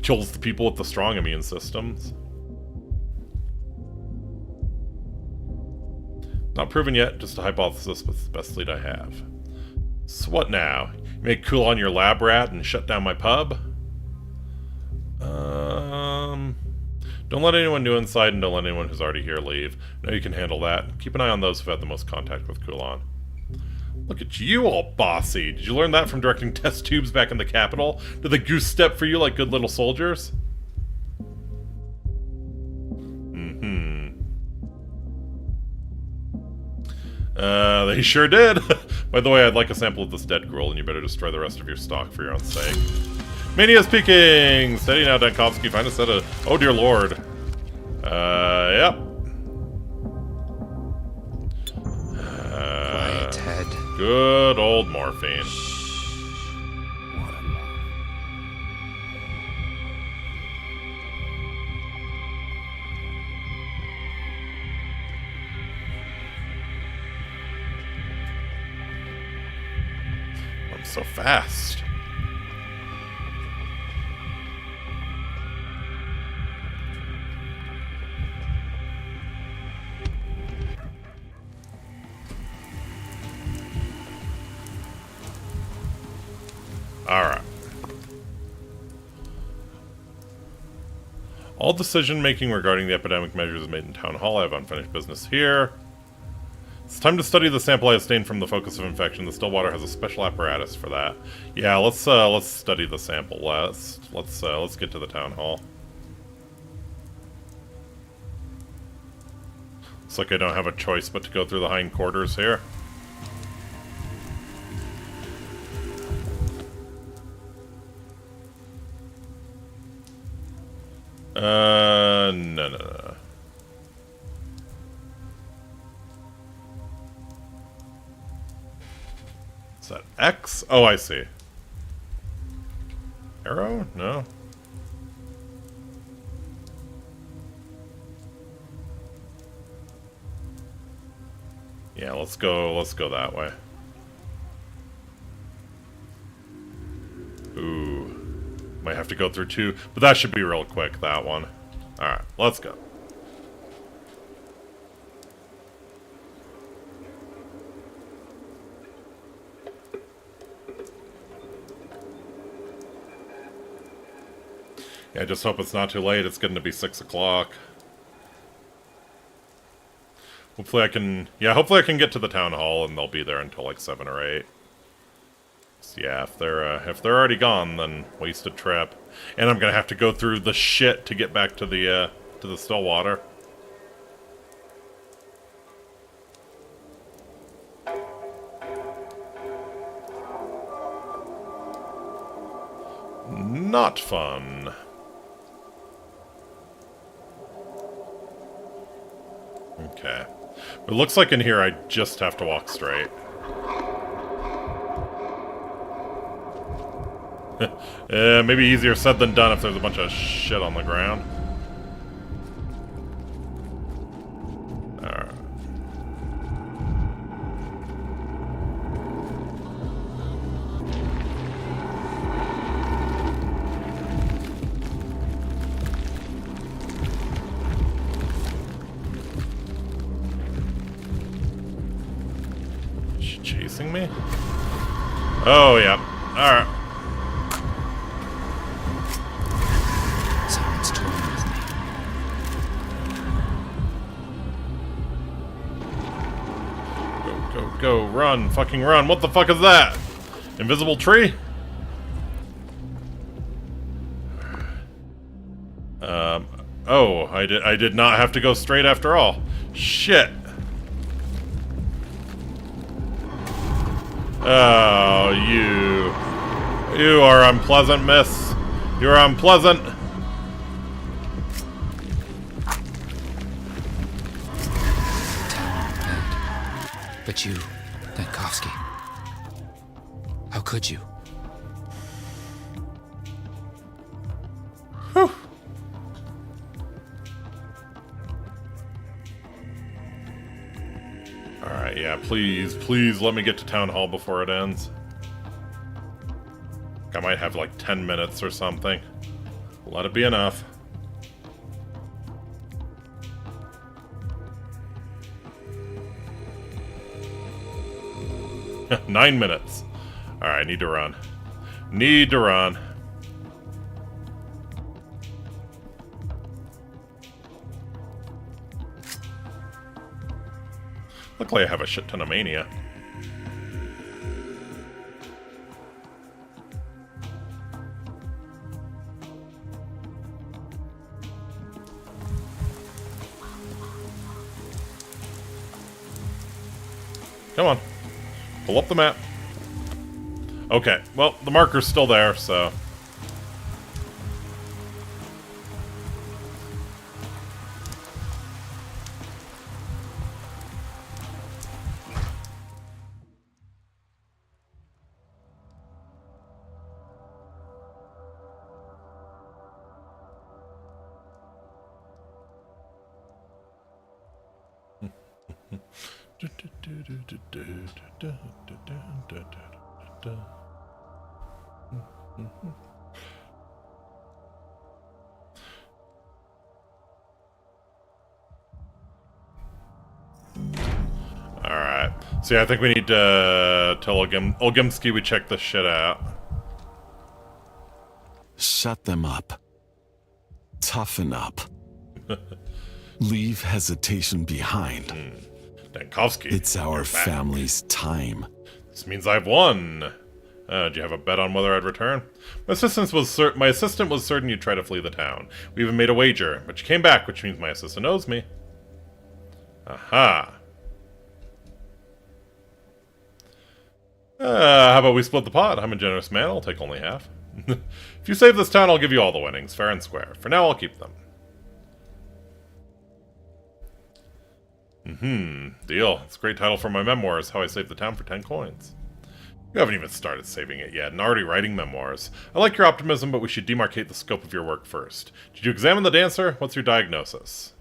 kills the people with the strong immune systems. Not proven yet, just a hypothesis, but it's the best lead I have. So what now? You make Kulon your lab rat and shut down my pub? Don't let anyone new inside, and don't let anyone who's already here leave. I know you can handle that. Keep an eye on those who've had the most contact with Kulon. Look at you, all bossy. Did you learn that from directing test tubes back in the capital? Did the goose step for you like good little soldiers? They sure did. By the way, I'd like a sample of this dead gruel, and you better destroy the rest of your stock for your own sake. Mania's peeking! Steady now, Dankovsky. Find a set of... Oh, dear lord. Yep. Quiet, Ted. Good old morphine. I'm so fast. Alright. All decision-making regarding the epidemic measures is made in Town Hall. I have unfinished business here. It's time to study the sample I obtained from the focus of infection. The still water has a special apparatus for that. Yeah, let's study the sample. Let's get to the Town Hall. Looks like I don't have a choice but to go through the hindquarters here. No. Is that X? Oh, I see. Arrow? No. Yeah, let's go that way. Ooh. Might have to go through two, but that should be real quick, that one. Alright, let's go. Yeah, I just hope it's not too late. It's getting to be 6 o'clock. Hopefully I can... Yeah, hopefully I can get to the town hall and they'll be there until like 7 or 8. So yeah, if they're already gone, then wasted trip. And I'm gonna have to go through the shit to get back to the Stillwater. Not fun. Okay. It looks like in here I just have to walk straight. Maybe easier said than done if there's a bunch of shit on the ground. Alright. Is she chasing me? Oh, yeah. Alright. Someone's toying with me. Go, run, fucking run. What the fuck is that? Invisible tree? Oh, I did not have to go straight after all. Shit. Oh, you are unpleasant, miss. You're unpleasant. But you, Dankovsky. How could you? Whew. Alright, yeah, please let me get to town hall before it ends. I might have like 10 minutes or something. Let it be enough. Nine minutes. Alright, need to run. Need to run. Luckily I have a shit ton of mania. Come on. Pull up the map. Okay, well, the marker's still there, so... Alright. So yeah, I think we need to tell Olgimsky we check this shit out. Shut them up. Toughen up. Leave hesitation behind. Dankovsky. It's our family's time. This means I've won. Do you have a bet on whether I'd return? My assistant was certain you'd try to flee the town. We even made a wager, but you came back, which means my assistant owes me. Aha. How about we split the pot? I'm a generous man, I'll take only half. If you save this town, I'll give you all the winnings, fair and square. For now, I'll keep them. Deal. It's a great title for my memoirs, How I Saved the Town for 10 coins. You haven't even started saving it yet, and already writing memoirs. I like your optimism, but we should demarcate the scope of your work first. Did you examine the dancer? What's your diagnosis?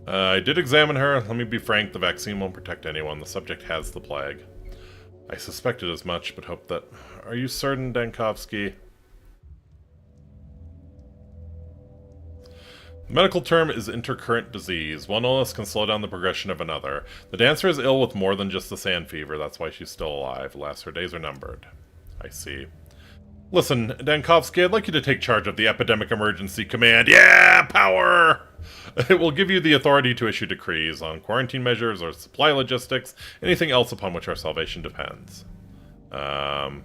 I did examine her. Let me be frank, the vaccine won't protect anyone. The subject has the plague. I suspected as much, but hoped that... Are you certain, Dankovsky? The medical term is intercurrent disease. One illness can slow down the progression of another. The dancer is ill with more than just the sand fever. That's why she's still alive. Alas, her days are numbered. I see. Listen, Dankovsky, I'd like you to take charge of the Epidemic Emergency Command. Yeah, power! It will give you the authority to issue decrees on quarantine measures or supply logistics, anything else upon which our salvation depends. I'm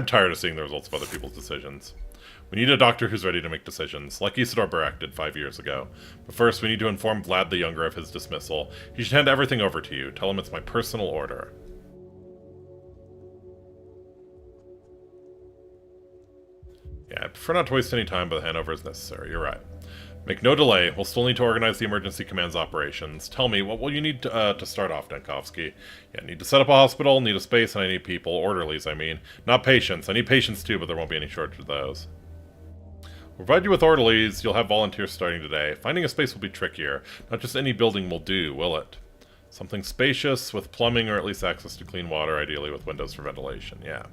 tired of seeing the results of other people's decisions. We need a doctor who's ready to make decisions, like Isidore Barak did 5 years ago. But first, we need to inform Vlad the Younger of his dismissal. He should hand everything over to you. Tell him it's my personal order. Yeah, I prefer not to waste any time, but the handover is necessary. You're right. Make no delay. We'll still need to organize the emergency command's operations. Tell me, what will you need to start off, Dankovsky? Yeah, I need to set up a hospital, need a space, and I need people. Orderlies, I mean. Not patients. I need patients too, but there won't be any shortage of those. We'll provide you with orderlies. You'll have volunteers starting today. Finding a space will be trickier. Not just any building will do, will it? Something spacious, with plumbing or at least access to clean water, ideally with windows for ventilation. Yeah.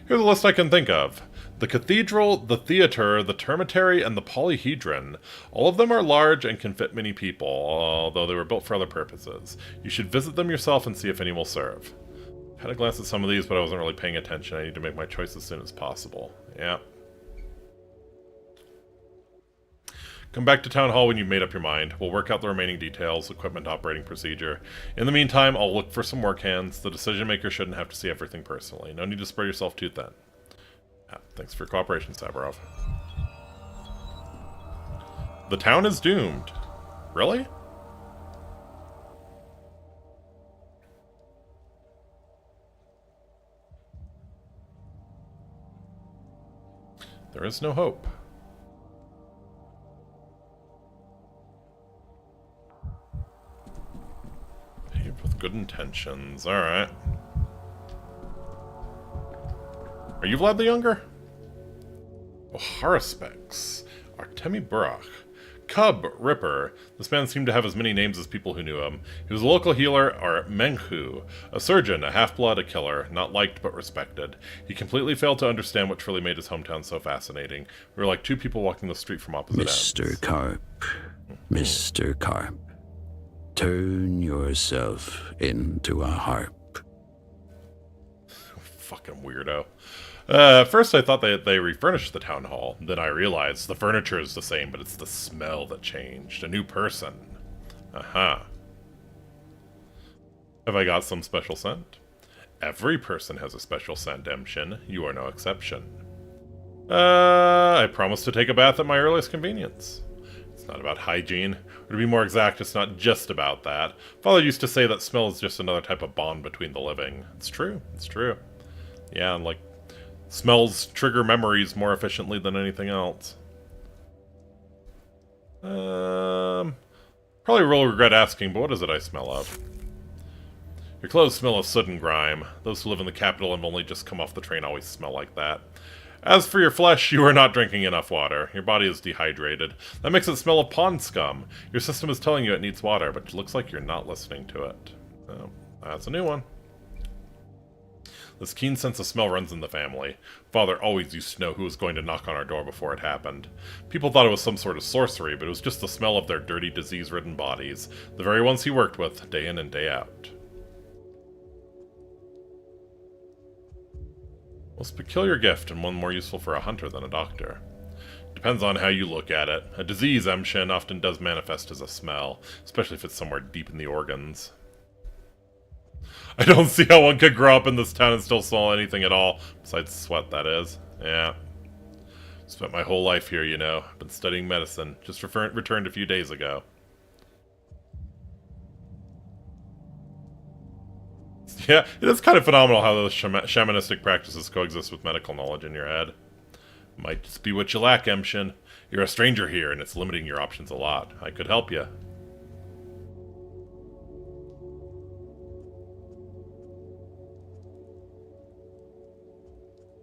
Here's a list I can think of. The cathedral, the theater, the termitary, and the polyhedron. All of them are large and can fit many people, although they were built for other purposes. You should visit them yourself and see if any will serve. I had a glance at some of these, but I wasn't really paying attention. I need to make my choice as soon as possible. Yeah. Come back to Town Hall when you've made up your mind. We'll work out the remaining details, equipment, operating procedure. In the meantime, I'll look for some work hands. The decision maker shouldn't have to see everything personally. No need to spread yourself too thin. Yeah, thanks for your cooperation, Saburov. The town is doomed. Really? There is no hope. Paved with good intentions. Alright. Are you Vlad the Younger? Oh, Horospex. Artemi Burak. Cub Ripper. This man seemed to have as many names as people who knew him. He was a local healer, or Menhu, a surgeon, a half-blood, a killer, not liked but respected. He completely failed to understand what truly made his hometown so fascinating. We were like two people walking the street from opposite ends. Mr. Carp. Mr. Carp. Turn yourself into a harp. Fucking weirdo. First I thought they refurnished the town hall. Then I realized the furniture is the same, but it's the smell that changed. A new person. Aha. Have I got some special scent? Every person has a special scent, Emshin. You are no exception. I promise to take a bath at my earliest convenience. It's not about hygiene. Or to be more exact, it's not just about that. Father used to say that smell is just another type of bond between the living. It's true. It's true. Yeah, and like, smells trigger memories more efficiently than anything else. Probably will regret asking, but what is it I smell of? Your clothes smell of soot and grime. Those who live in the capital and only just come off the train always smell like that. As for your flesh, you are not drinking enough water. Your body is dehydrated. That makes it smell of pond scum. Your system is telling you it needs water, but it looks like you're not listening to it. Oh, that's a new one. This keen sense of smell runs in the family. Father always used to know who was going to knock on our door before it happened. People thought it was some sort of sorcery, but it was just the smell of their dirty, disease-ridden bodies. The very ones he worked with, day in and day out. Most peculiar gift, and one more useful for a hunter than a doctor. Depends on how you look at it. A disease, Emshin, often does manifest as a smell, especially if it's somewhere deep in the organs. I don't see how one could grow up in this town and still smell anything at all, besides sweat, that is. Yeah. Spent my whole life here, you know. Been studying medicine. Just returned a few days ago. Yeah, it is kind of phenomenal how those shamanistic practices coexist with medical knowledge in your head. Might just be what you lack, Emshin. You're a stranger here, and it's limiting your options a lot. I could help you.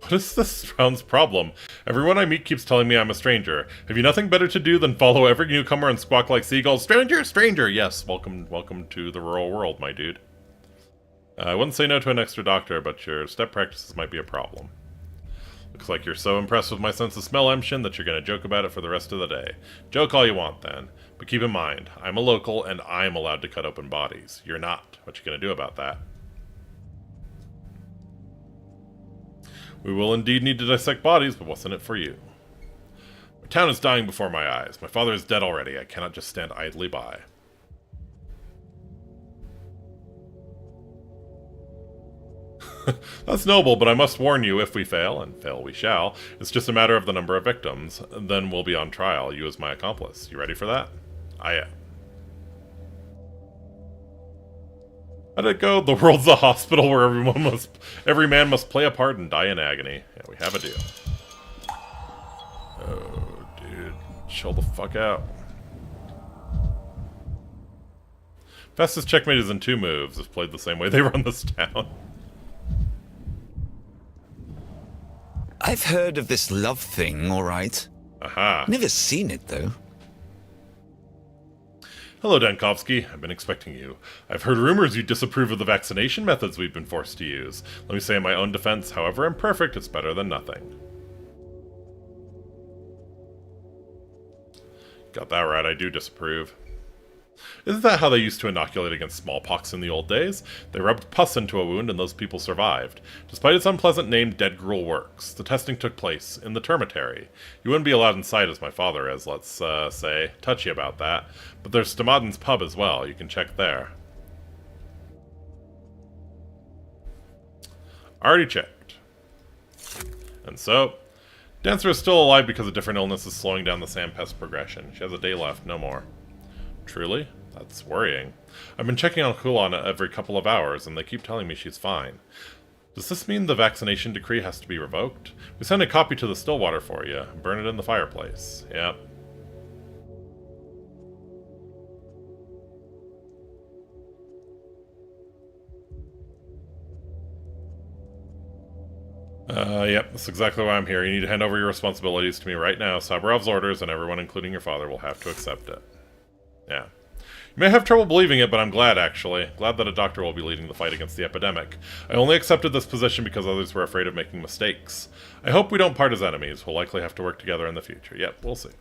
What is this town's problem? Everyone I meet keeps telling me I'm a stranger. Have you nothing better to do than follow every newcomer and squawk like seagulls? Stranger, stranger! Yes, welcome to the rural world, my dude. I wouldn't say no to an extra doctor, but your step practices might be a problem. Looks like you're so impressed with my sense of smell, Emshin, that you're going to joke about it for the rest of the day. Joke all you want, then. But keep in mind, I'm a local, and I'm allowed to cut open bodies. You're not. What you going to do about that? We will indeed need to dissect bodies, but what's in it for you? My town is dying before my eyes. My father is dead already. I cannot just stand idly by. That's noble, but I must warn you, if we fail, and fail we shall, it's just a matter of the number of victims. Then we'll be on trial, you as my accomplice. You ready for that? I am. How'd it go? The world's a hospital where every man must play a part and die in agony. Yeah, we have a deal. Oh, dude. Chill the fuck out. Fastest checkmate is in 2 moves, if played the same way they run this town. I've heard of this love thing, all right. Aha. Never seen it, though. Hello, Dankovsky. I've been expecting you. I've heard rumors you disapprove of the vaccination methods we've been forced to use. Let me say in my own defense, however imperfect, it's better than nothing. Got that right, I do disapprove. Isn't that how they used to inoculate against smallpox in the old days? They rubbed pus into a wound and those people survived. Despite its unpleasant name, Dead Gruel works. The testing took place in the termitary. You wouldn't be allowed inside as my father is, let's say. Touchy about that. But there's Stamadden's pub as well. You can check there. Already checked. And so, Dancer is still alive because a different illness is slowing down the sandpest progression. She has a day left, no more. Truly? That's worrying. I've been checking on Kulan every couple of hours, and they keep telling me she's fine. Does this mean the vaccination decree has to be revoked? We sent a copy to the Stillwater for you. Burn it in the fireplace. Yep. Yep, that's exactly why I'm here. You need to hand over your responsibilities to me right now. Sabarov's orders, and everyone, including your father, will have to accept it. Yeah. You may have trouble believing it, but I'm glad, actually. Glad that a doctor will be leading the fight against the epidemic. I only accepted this position because others were afraid of making mistakes. I hope we don't part as enemies. We'll likely have to work together in the future. Yep, we'll see.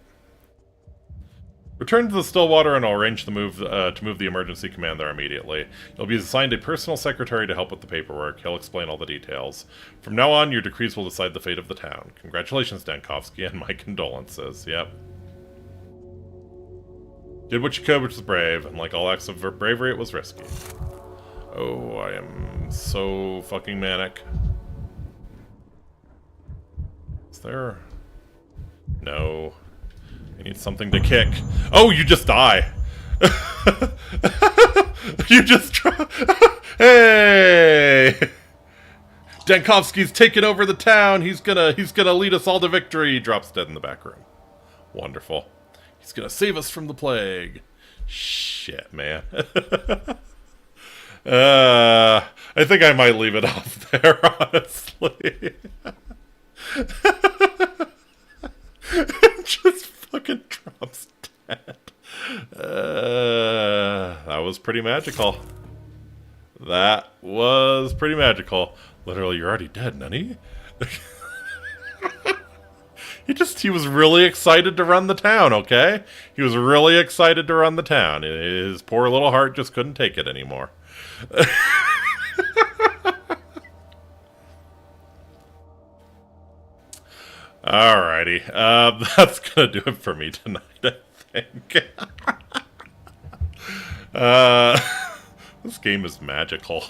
Return to the Stillwater and I'll arrange to move the emergency command there immediately. You'll be assigned a personal secretary to help with the paperwork. He'll explain all the details. From now on, your decrees will decide the fate of the town. Congratulations, Dankovsky, and my condolences. Yep. Did what you could, which was brave, and like all acts of bravery, it was risky. Oh, I am so fucking manic. Is there... No. We need something to kick. Oh, you just die. You just... Hey! Dankovsky's taken over the town. He's gonna lead us all to victory. He drops dead in the back room. Wonderful. He's gonna save us from the plague. Shit, man. I think I might leave it off there, honestly. Just fucking drops dead. That was pretty magical. That was pretty magical. Literally, you're already dead, Nunny. He was really excited to run the town, okay? He was really excited to run the town. His poor little heart just couldn't take it anymore. Alrighty. That's gonna do it for me tonight, I think. This game is magical.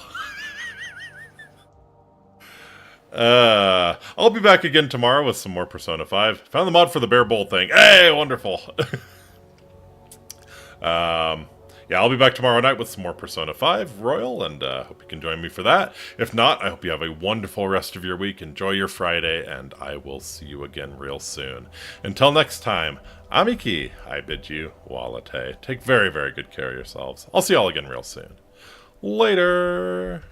I'll be back again tomorrow with some more Persona 5. Found the mod for the Bear Bowl thing. Hey, wonderful. Yeah, I'll be back tomorrow night with some more Persona 5 Royal, and hope you can join me for that. If not, I hope you have a wonderful rest of your week. Enjoy your Friday, and I will see you again real soon. Until next time, Amiki, I bid you walate. Take very, very good care of yourselves. I'll see you all again real soon. Later.